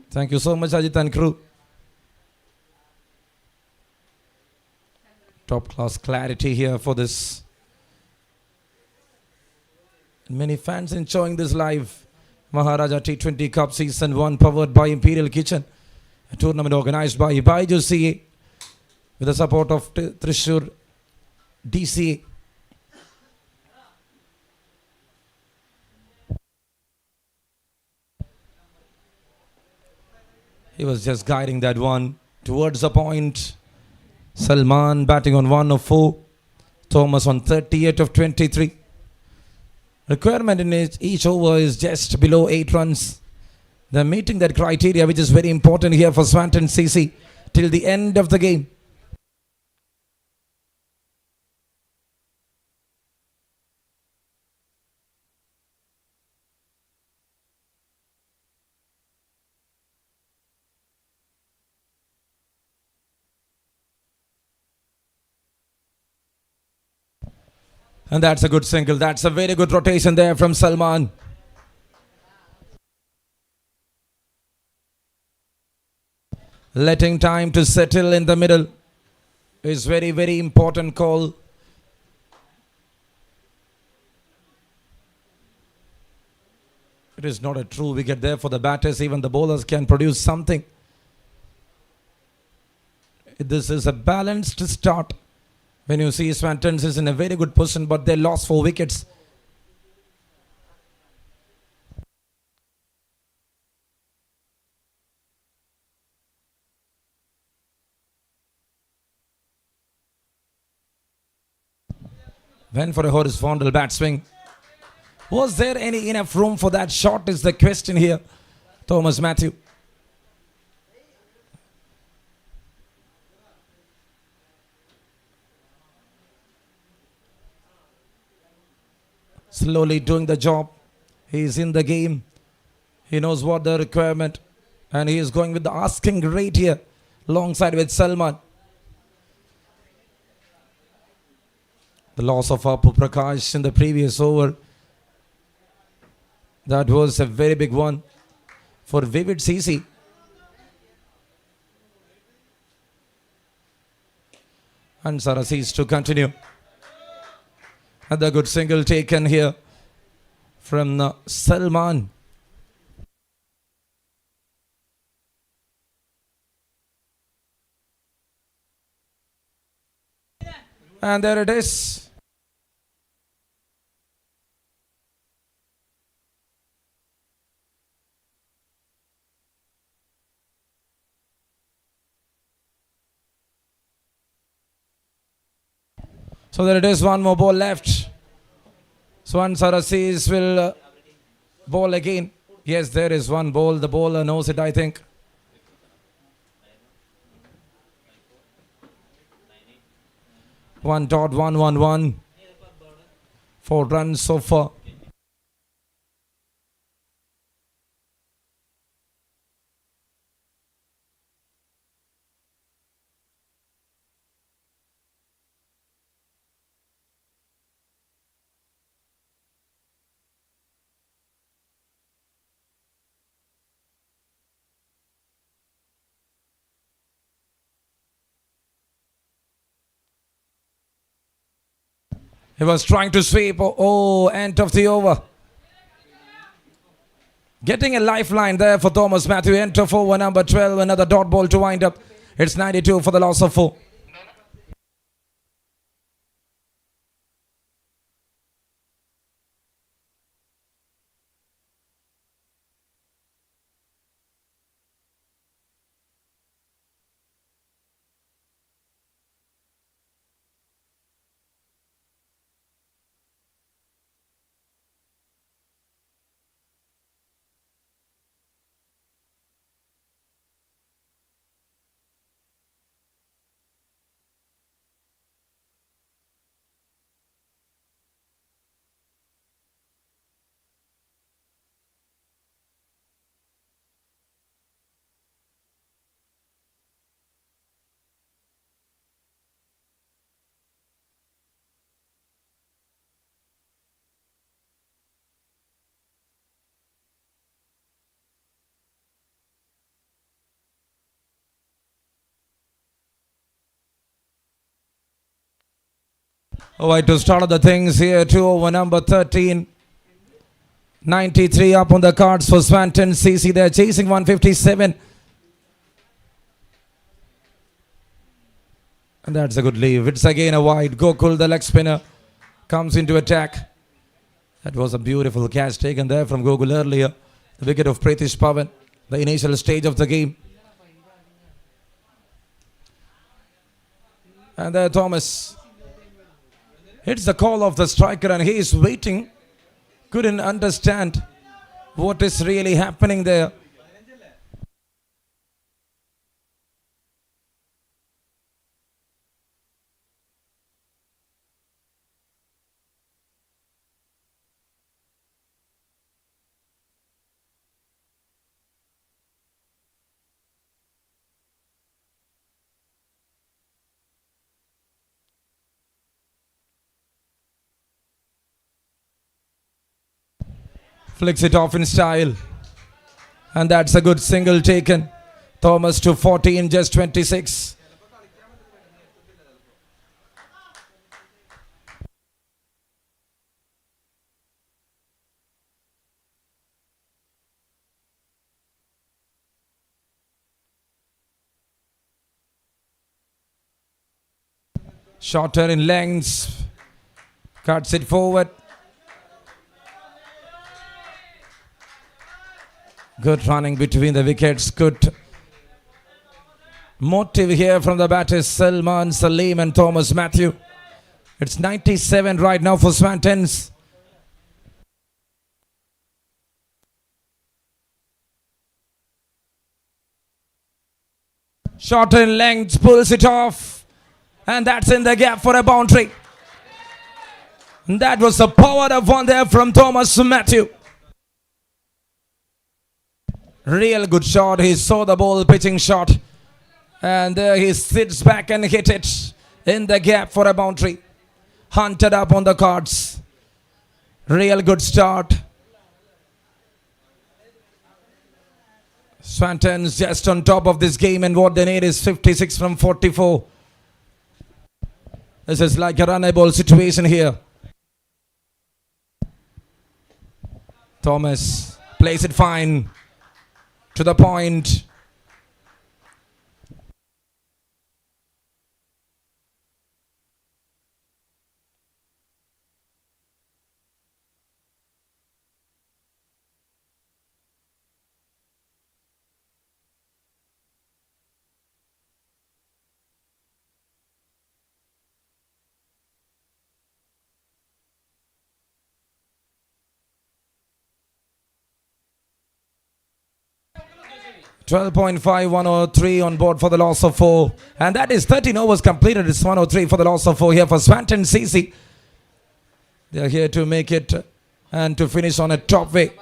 Thank you so much, Ajit and crew. Top class clarity here for this. Many fans enjoying this live. Maharaja T20 Cup Season 1 powered by Imperial Kitchen. A tournament organized by Baiju'S CA with the support of Thrissur DCA. He was just guiding that one towards the point. Salman batting on 1 of 4. Thomas on 38 of 23. Requirement in each over is just below 8 runs. They're meeting that criteria, which is very important here for Swanton CC till the end of the game. And that's a good single. That's a very good rotation there from Salman. Letting time to settle in the middle is very, very important call. It is not a true wicket there for the batters. Even the bowlers can produce something. This is a balanced start. When you see Swantons is in a very good position, but they lost 4 wickets. Went for a horizontal bat swing. Was there any enough room for that shot is the question here. Thomas Matthew. Slowly doing the job. He is in the game. He knows what the requirement. And he is going with the asking rate here. Alongside with Salman. The loss of Apu Prakash in the previous over. That was a very big one for Vivid CC. And Sarasis to continue. Another good single taken here from Salman. And there it is. So there it is, one more ball left. Swan Sarasis will bowl again. Yes, there is one ball. The bowler knows it, I think. One dot 111. 4 runs so far. He was trying to sweep. Oh, end of the over. Getting a lifeline there for Thomas Matthew. End of over number 12. Another dot ball to wind up. It's 92 for the loss of 4. All right, to start the things here, 2 over number 13. 93 up on the cards for Swanton CC. They're chasing 157. And that's a good leave. It's again a wide. Gokul, the leg spinner, comes into attack. That was a beautiful catch taken there from Gokul earlier. The wicket of Pritish Pawan, the initial stage of the game. And there Thomas hits the call of the striker and he is waiting. Couldn't understand what is really happening there. Flicks it off in style. And that's a good single taken. Thomas to 14, just 26. Shorter in lengths. Cuts it forward. Good running between the wickets. Good motive here from the batters Salman, Salim and Thomas Matthew. It's 97 right now for Swantons. Shorter in length, pulls it off. And that's in the gap for a boundary. And that was a powered up one there from Thomas Matthew. Real good shot. He saw the ball, pitching shot. And there he sits back and hit it in the gap for a boundary. Hunted up on the cards. Real good start. Swantons just on top of this game, and what they need is 56 from 44. This is like a runnable situation here. Thomas plays it fine. To the point. .5, 103 on board for the loss of 4. And that is 13 overs completed. It's 103 for the loss of 4 here for Swanton CC. They are here to make it and to finish on a top way.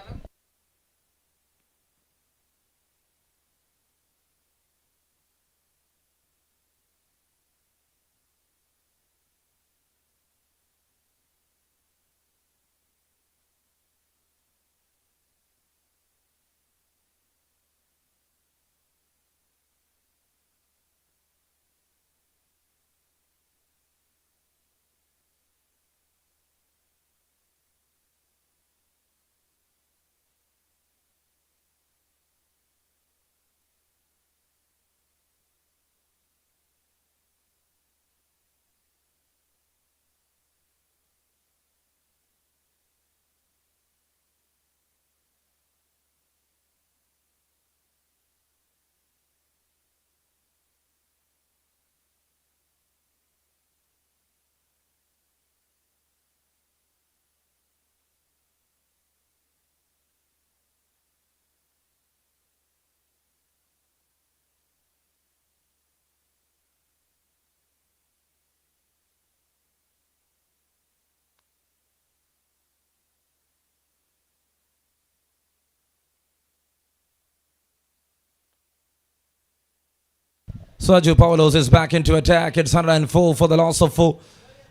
Sergio Paulos is back into attack. It's 104 for the loss of 4.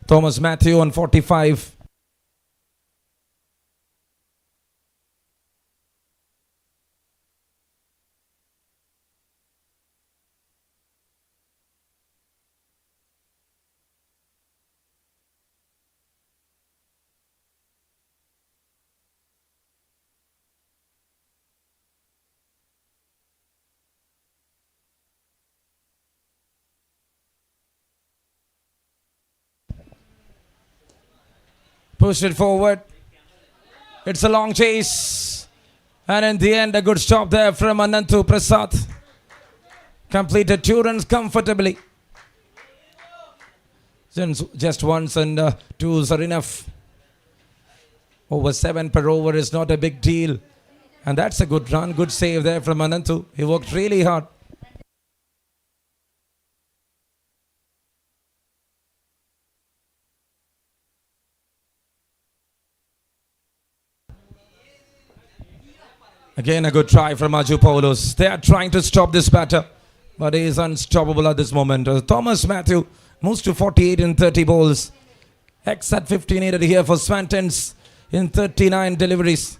Thomas Matthew on 45. Push it forward. It's a long chase. And in the end, a good stop there from Anantu Prasad. Completed 2 runs comfortably. Since just ones and twos are enough. Over 7 per over is not a big deal. And that's a good run, good save there from Anantu. He worked really hard. Again, a good try from Baiju'S. They are trying to stop this batter, but he is unstoppable at this moment. Thomas Matthew moves to 48 in 30 balls. X at 15 needed here for Swantons in 39 deliveries.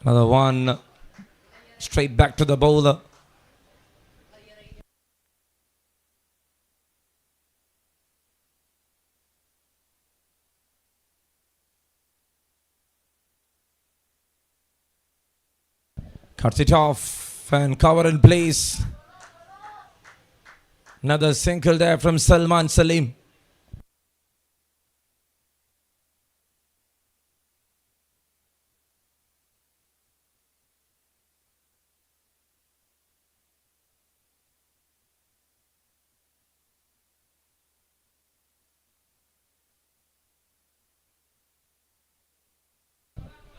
Another one, straight back to the bowler. Cuts it off and cover in place. Another single there from Salman Salim.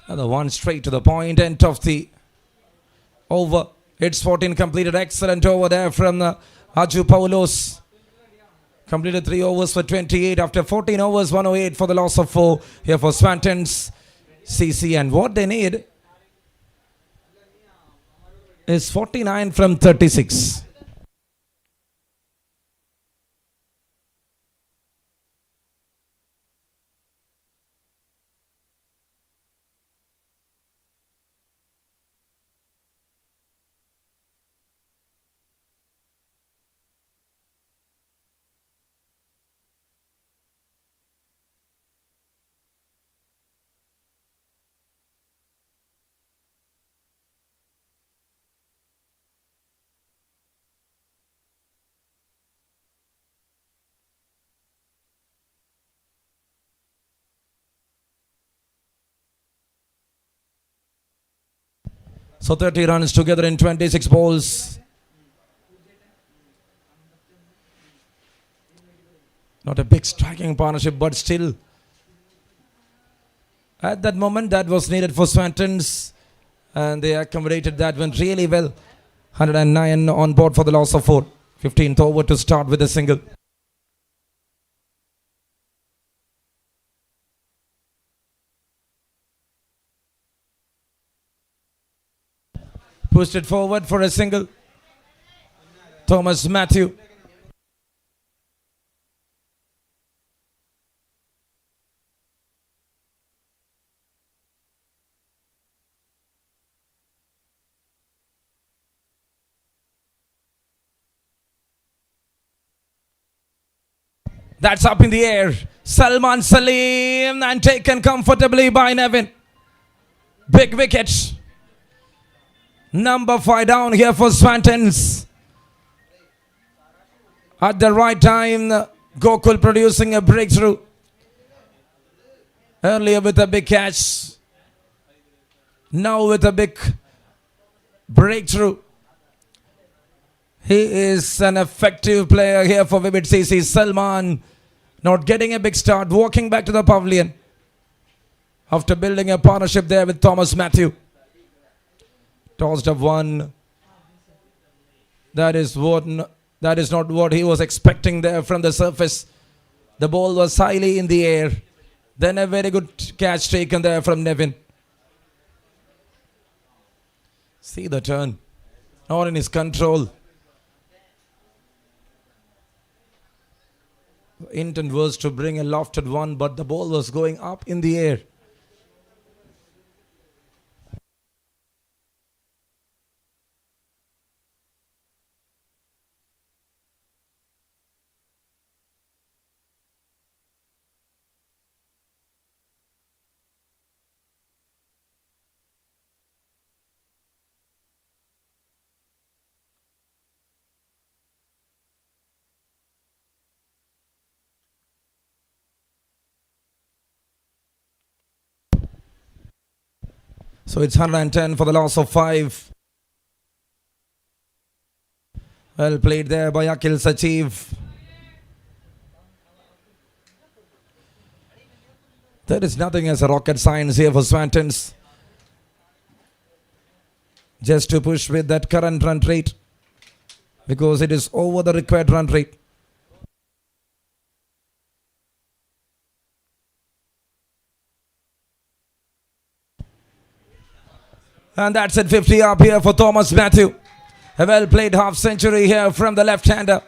Another one straight to the point. End of the over. It's 14 completed. Excellent over there from Aju Paulos. Completed 3 overs for 28 after 14 overs, 108 for the loss of 4 here for Swanton's CC. And what they need is 49 from 36. So 30 runs together in 26 balls. Not a big striking partnership, but still, at that moment, that was needed for Swantons. And they accommodated that one really well. 109 on board for the loss of 4. 15th over to start with a single. Pushed it forward for a single. Thomas Matthew. That's up in the air. Salman Salim and taken comfortably by Nevin. Big wicket. Number 5 down here for Swantons. At the right time, Gokul producing a breakthrough. Earlier with a big catch. Now with a big breakthrough. He is an effective player here for Vivid CC. Salman not getting a big start, walking back to the pavilion after building a partnership there with Thomas Matthew. Tossed up one. That is not what he was expecting there from the surface. The ball was highly in the air. Then a very good catch taken there from Nevin. See the turn. Not in his control. The intent was to bring a lofted one, but the ball was going up in the air. So it's 110 for the loss of 5. Well played there by Akhil Sachiv. There is nothing as a rocket science here for Swantons. Just to push with that current run rate, because it is over the required run rate. And that's it, 50 up here for Thomas Matthew. A well played half century here from the left-hander.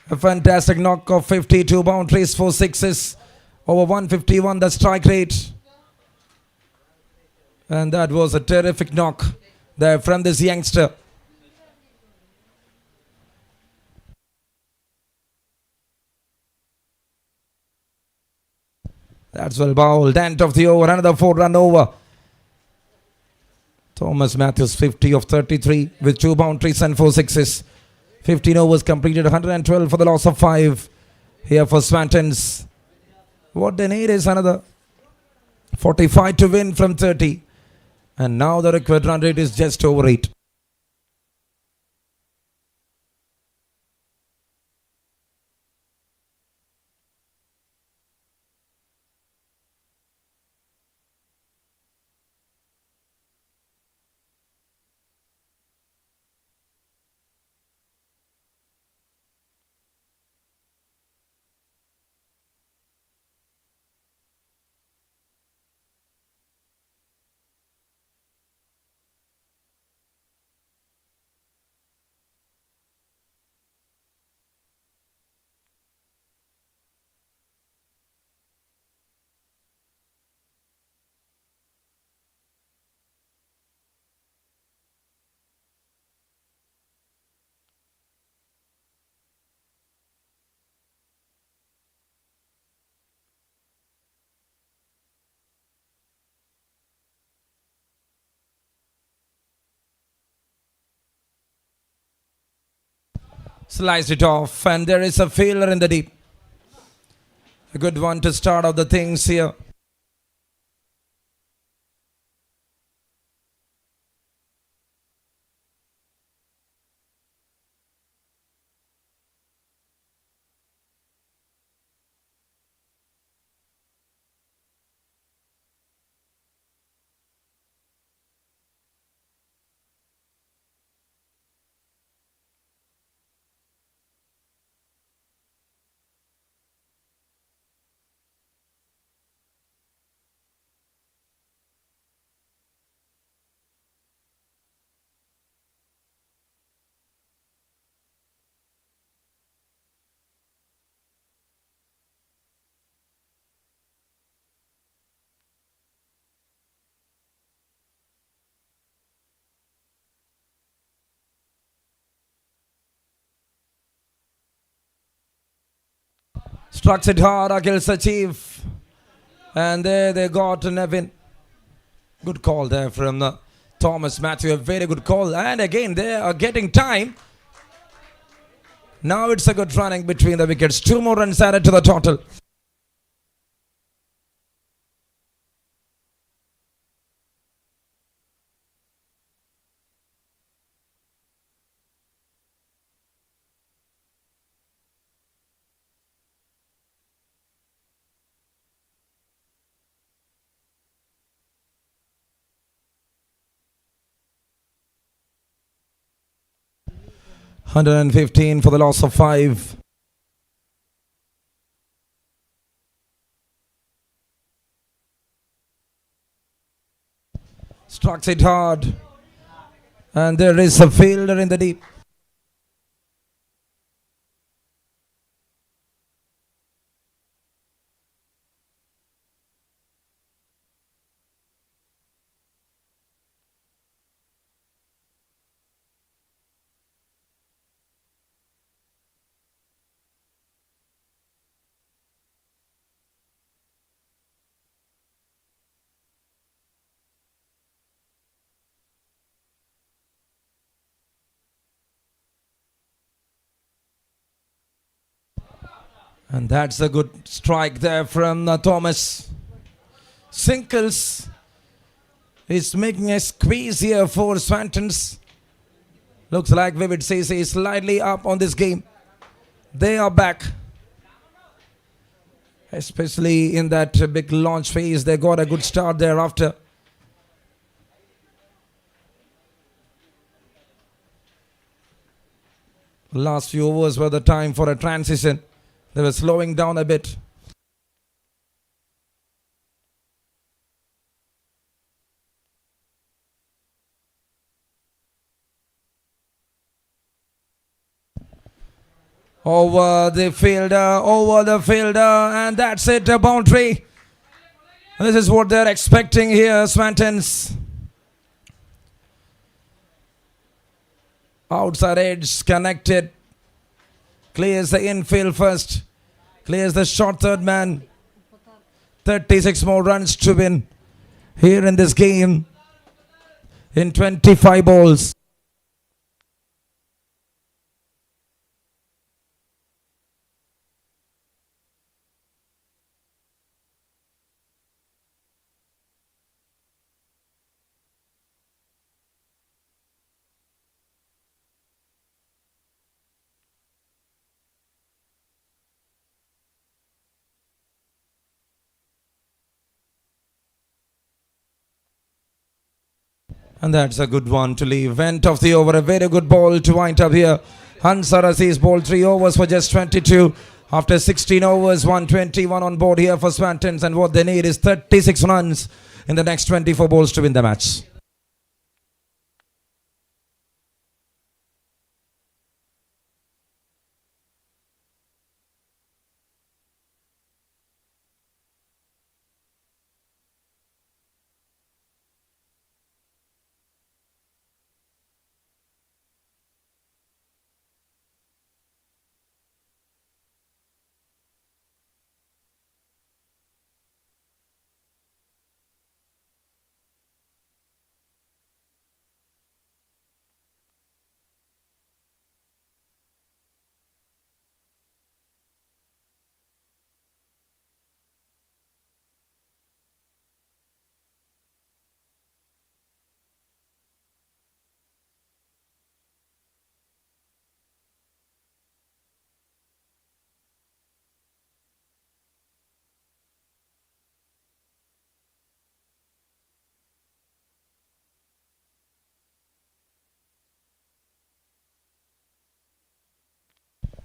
A fantastic knock of 52 boundaries, 4 sixes, over 151 the strike rate. And that was a terrific knock there from this youngster. That's well bowled. End of the over, another 4-run over. Thomas Matthews 50 of 33 with 2 boundaries and 4 sixes. 15 overs completed, 112 for the loss of 5 here for Swantons. What they need is another 45 to win from 30. And now the required run rate is just over 8. Sliced it off, and there is a failure in the deep. A good one to start off the things here. Struck it hard, Akhil's achieve. And there they got Nevin. Good call there from Thomas Matthew. A very good call. And again, they are getting time. Now it's a good running between the wickets. 2 more runs added to the total. $115 for the loss of 5. Struck it hard. And there is a fielder in the deep. And that's a good strike there from Thomas. Sinkles is making a squeeze here for Swantons. Looks like Vivid CC is slightly up on this game. They are back. Especially in that big launch phase. They got a good start thereafter. Last few overs were the time for a transition. They were slowing down a bit. Over the fielder, and that's it, a boundary. This is what they're expecting here, Swantons. Outside edge connected. Clears the infield first. Clears the short third man. 36 more runs to win here in this game. in 25 balls. And that's a good one to leave. Went off the over. A very good ball to wind up here. Hansara sees ball 3 overs for just 22. After 16 overs, 121 on board here for Swantons. And what they need is 36 runs in the next 24 balls to win the match.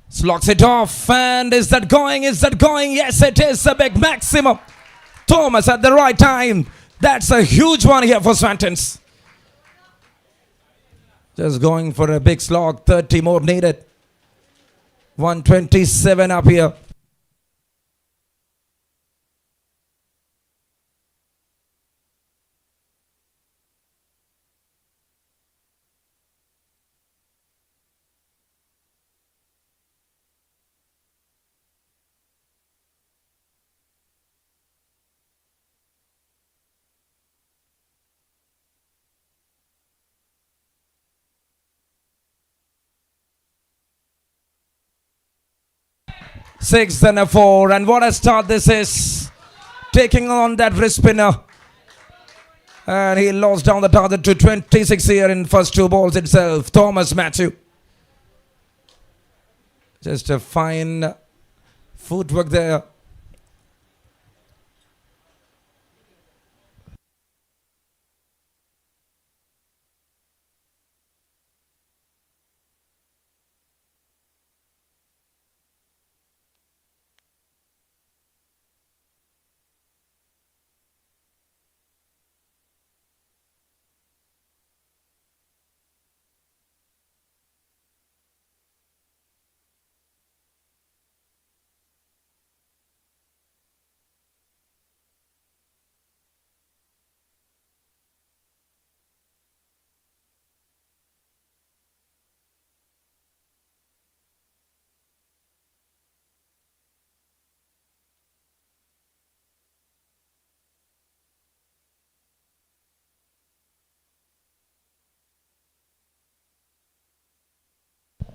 Slocks it off, and is that going? Is that going? Yes, it is a big maximum. Thomas at the right time. That's a huge one here for Swantons. Just going for a big slog. 30 more needed. 127 up here. Six and a 4, and what a start this is. Taking on that wrist spinner. And he lost down the target to 26 here in first 2 balls itself. Thomas Matthew. Just a fine footwork there.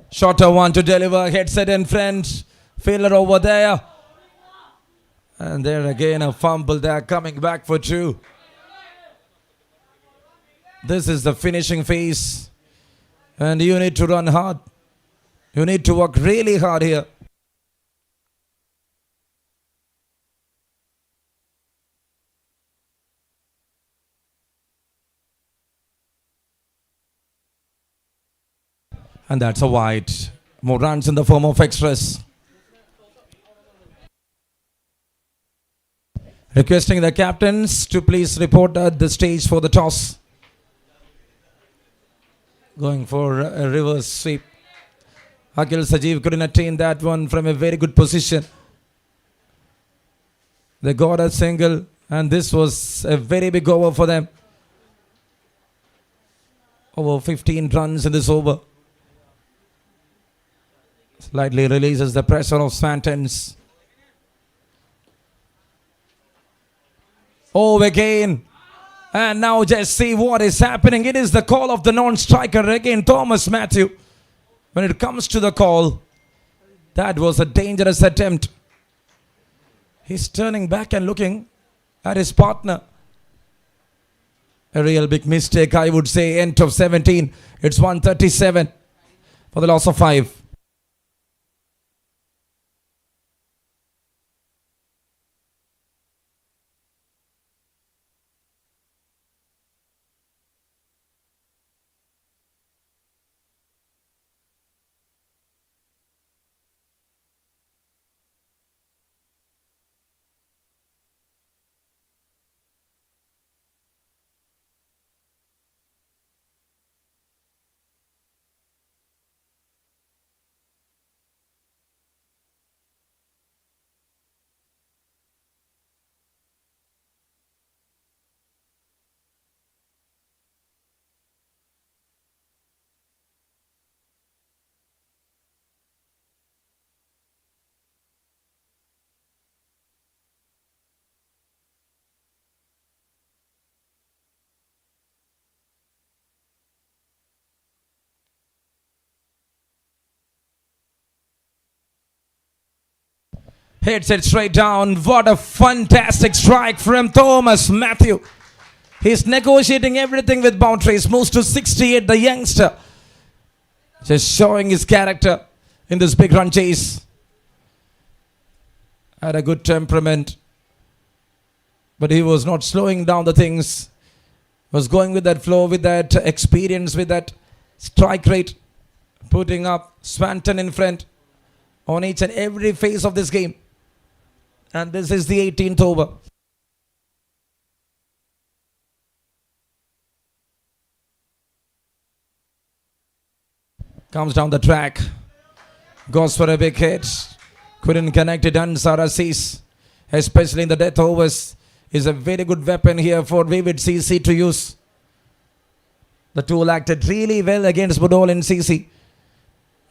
Shorter one to deliver. Headset in front. Fielder over there. And there again a fumble there. Coming back for 2. This is the finishing phase. And you need to run hard. You need to work really hard here. And that's a wide. More runs in the form of extras. Requesting the captains to please report at the stage for the toss. Going for a reverse sweep. Akhil Sajeev couldn't attain that one from a very good position. They got a single, and this was a very big over for them. Over 15 runs in this over. Slightly releases the pressure of Swantons. Oh, again. And now just see what is happening. It is the call of the non-striker again, Thomas Matthew. When it comes to the call, that was a dangerous attempt. He's turning back and looking at his partner. A real big mistake, I would say. End of 17. It's 137 for the loss of 5. Hits it straight down. What a fantastic strike from Thomas Matthew. He's negotiating everything with boundaries. Moves to 68, the youngster. Just showing his character in this big run chase. Had a good temperament. But he was not slowing down the things. Was going with that flow, with that experience, with that strike rate. Putting up Swanton in front on each and every phase of this game. And this is the 18th over. Comes down the track. Goes for a big hit. Couldn't connect it. Ansara sees, especially in the death overs, is a very good weapon here for Baiju'S CC to use. The tool acted really well against Budol and CC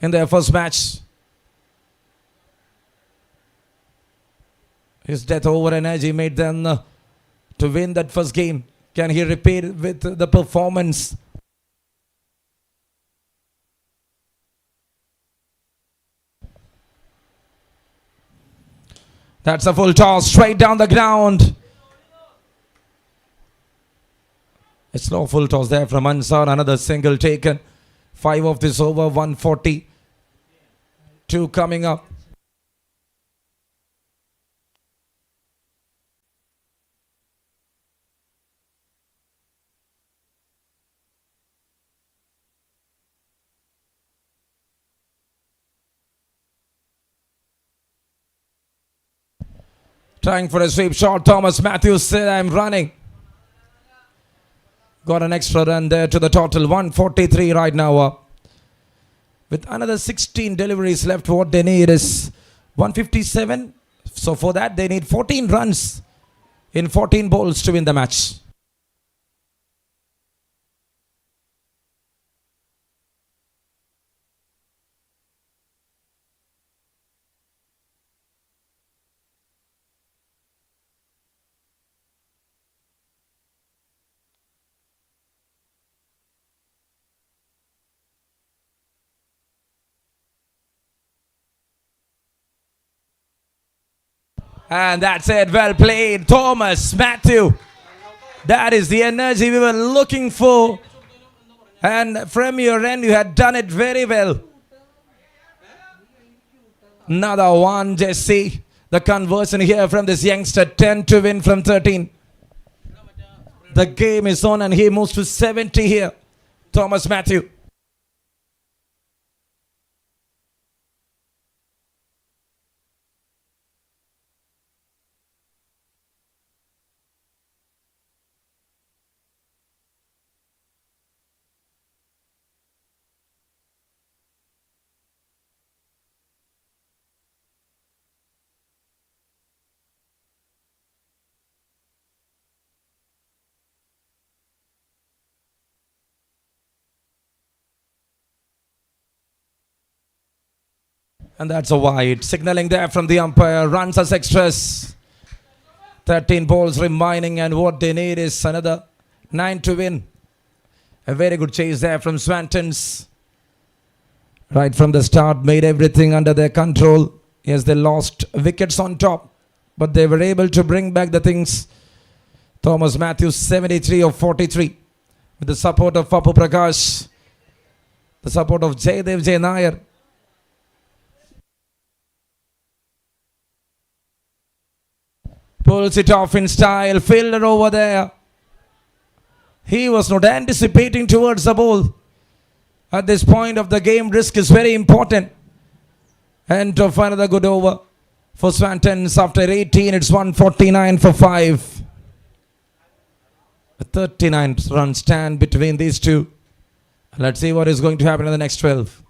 in their first match. His death over energy made them to win that first game. Can he repeat with the performance? That's a full toss straight down the ground. A slow full toss there from Ansar. Another single taken. 5 of this over, 140. 2 coming up. Trying for a sweep shot. Thomas Matthews said, I'm running. Got an extra run there to the total. 143 right now up. With another 16 deliveries left, what they need is 157. So for that, they need 14 runs in 14 balls to win the match. And that's it. Well played, Thomas Matthew. That is the energy we were looking for. And from your end, you had done it very well. Another one, Jesse. The conversion here from this youngster. 10 to win from 13. The game is on and he moves to 70 here. Thomas Matthew. And that's a wide. Signaling there from the umpire. Runs as extras. 13 balls remaining and what they need is another 9 to win. A very good chase there from Swantons. Right from the start, made everything under their control. Yes, they lost wickets on top, but they were able to bring back the things. Thomas Matthews 73 of 43 with the support of Papu Prakash, the support of Jaydev J. Nair. Pulls it off in style, fielder over there. He was not anticipating towards the ball. At this point of the game, risk is very important. And of another good over for Swantons after 18, it's 149 for 5. A 39 run stand between these two. Let's see what is going to happen in the next 12.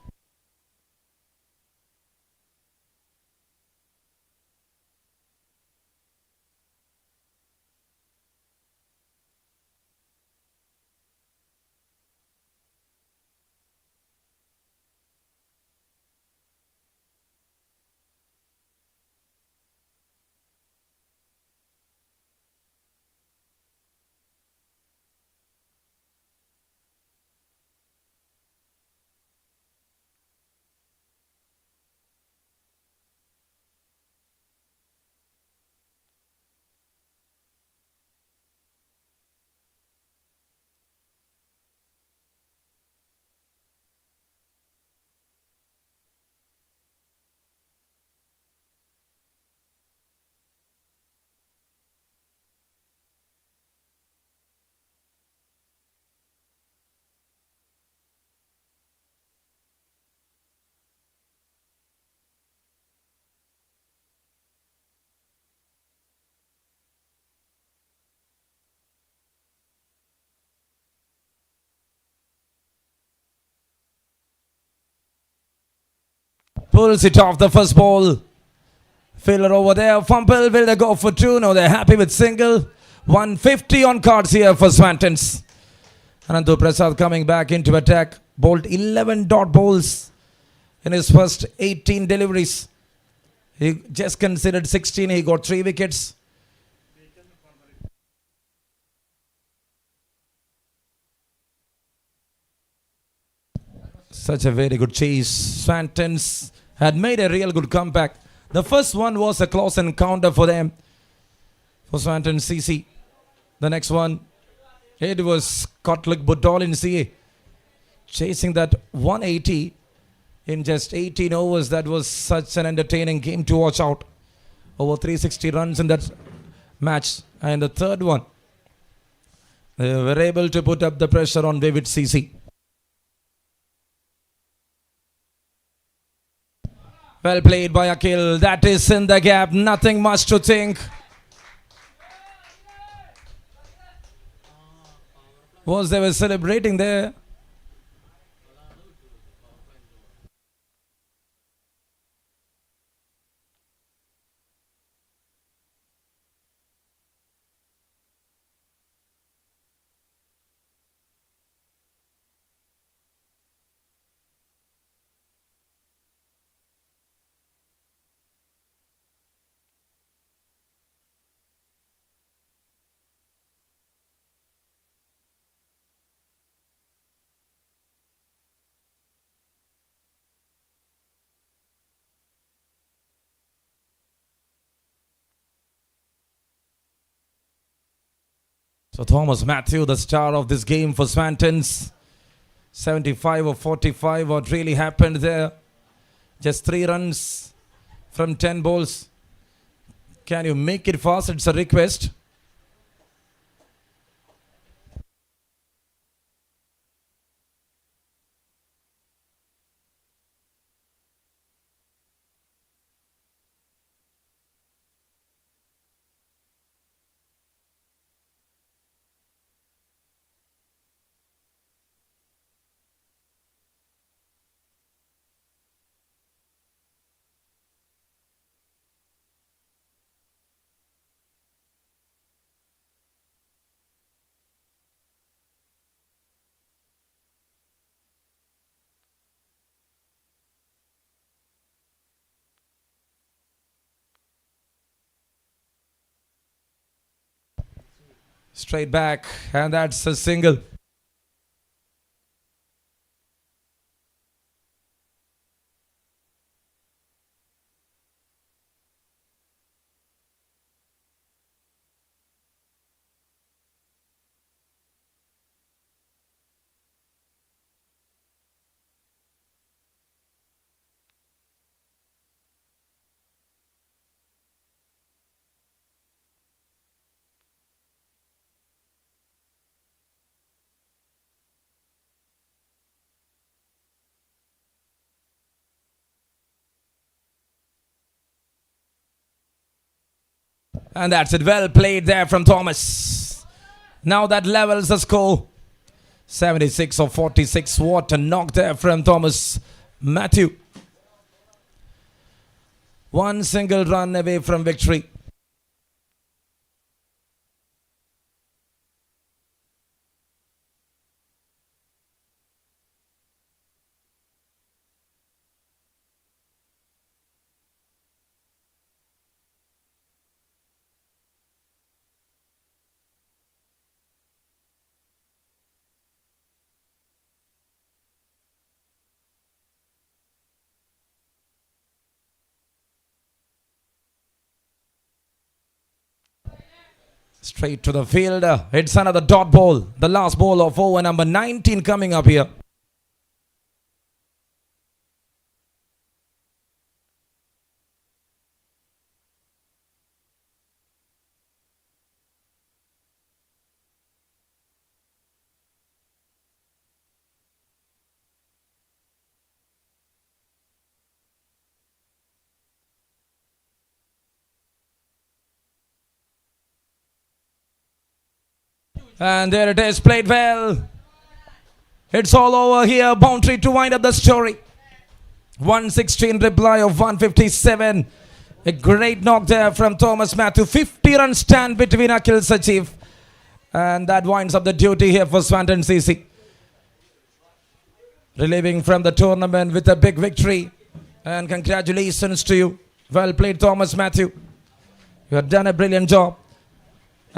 Pulls it off the first ball. Fielder over there. Fumble. Will they go for 2? No, they're happy with single. 150 on cards here for Swantons. Anandu Prasad coming back into attack. Bowled 11 dot balls in his first 18 deliveries. He just considered 16. He got 3 wickets. Such a very good chase. Swantons had made a real good comeback. The first one was a close encounter for them, for Swanton CC. The next one, it was Kotlik Budol in CA, chasing that 180 in just 18 overs. That was such an entertaining game to watch out. Over 360 runs in that match. And the third one, they were able to put up the pressure on Baiju'S CC. Well played by Akhil. That is in the gap. Nothing much to think. Was they were celebrating there. So Thomas Matthew, the star of this game for Swantons. 75 or 45. What really happened there? Just 3 runs from 10 balls. Can you make it fast? It's a request. Straight back, and that's a single. And that's it. Well played there from Thomas. Now that levels the score. 76 of 46. What a knock there from Thomas Matthew. One single run away from victory. Straight to the field. It's another dot ball. The last ball of over number 19 coming up here. And there it is, played well. It's all over here. Boundary to wind up the story. 116 reply of 157. A great knock there from Thomas Matthew. 50 run stand between Akhil Sachiv. And that winds up the duty here for Swanton CC. Relieving from the tournament with a big victory. And congratulations to you. Well played, Thomas Matthew. You have done a brilliant job.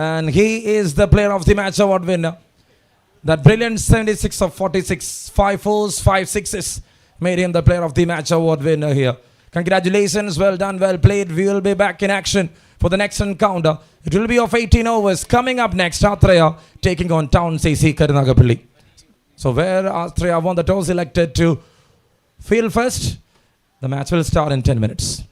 And he is the player of the match award winner. That brilliant 76 of 46, 5 fours, 5 sixes made him the player of the match award winner here. Congratulations, well done, well played. We will be back in action for the next encounter. It will be of 18 overs. Coming up next, Atreya taking on Town CC Karunagapalli. So where Atreya won the toss, elected to field first. The match will start in 10 minutes.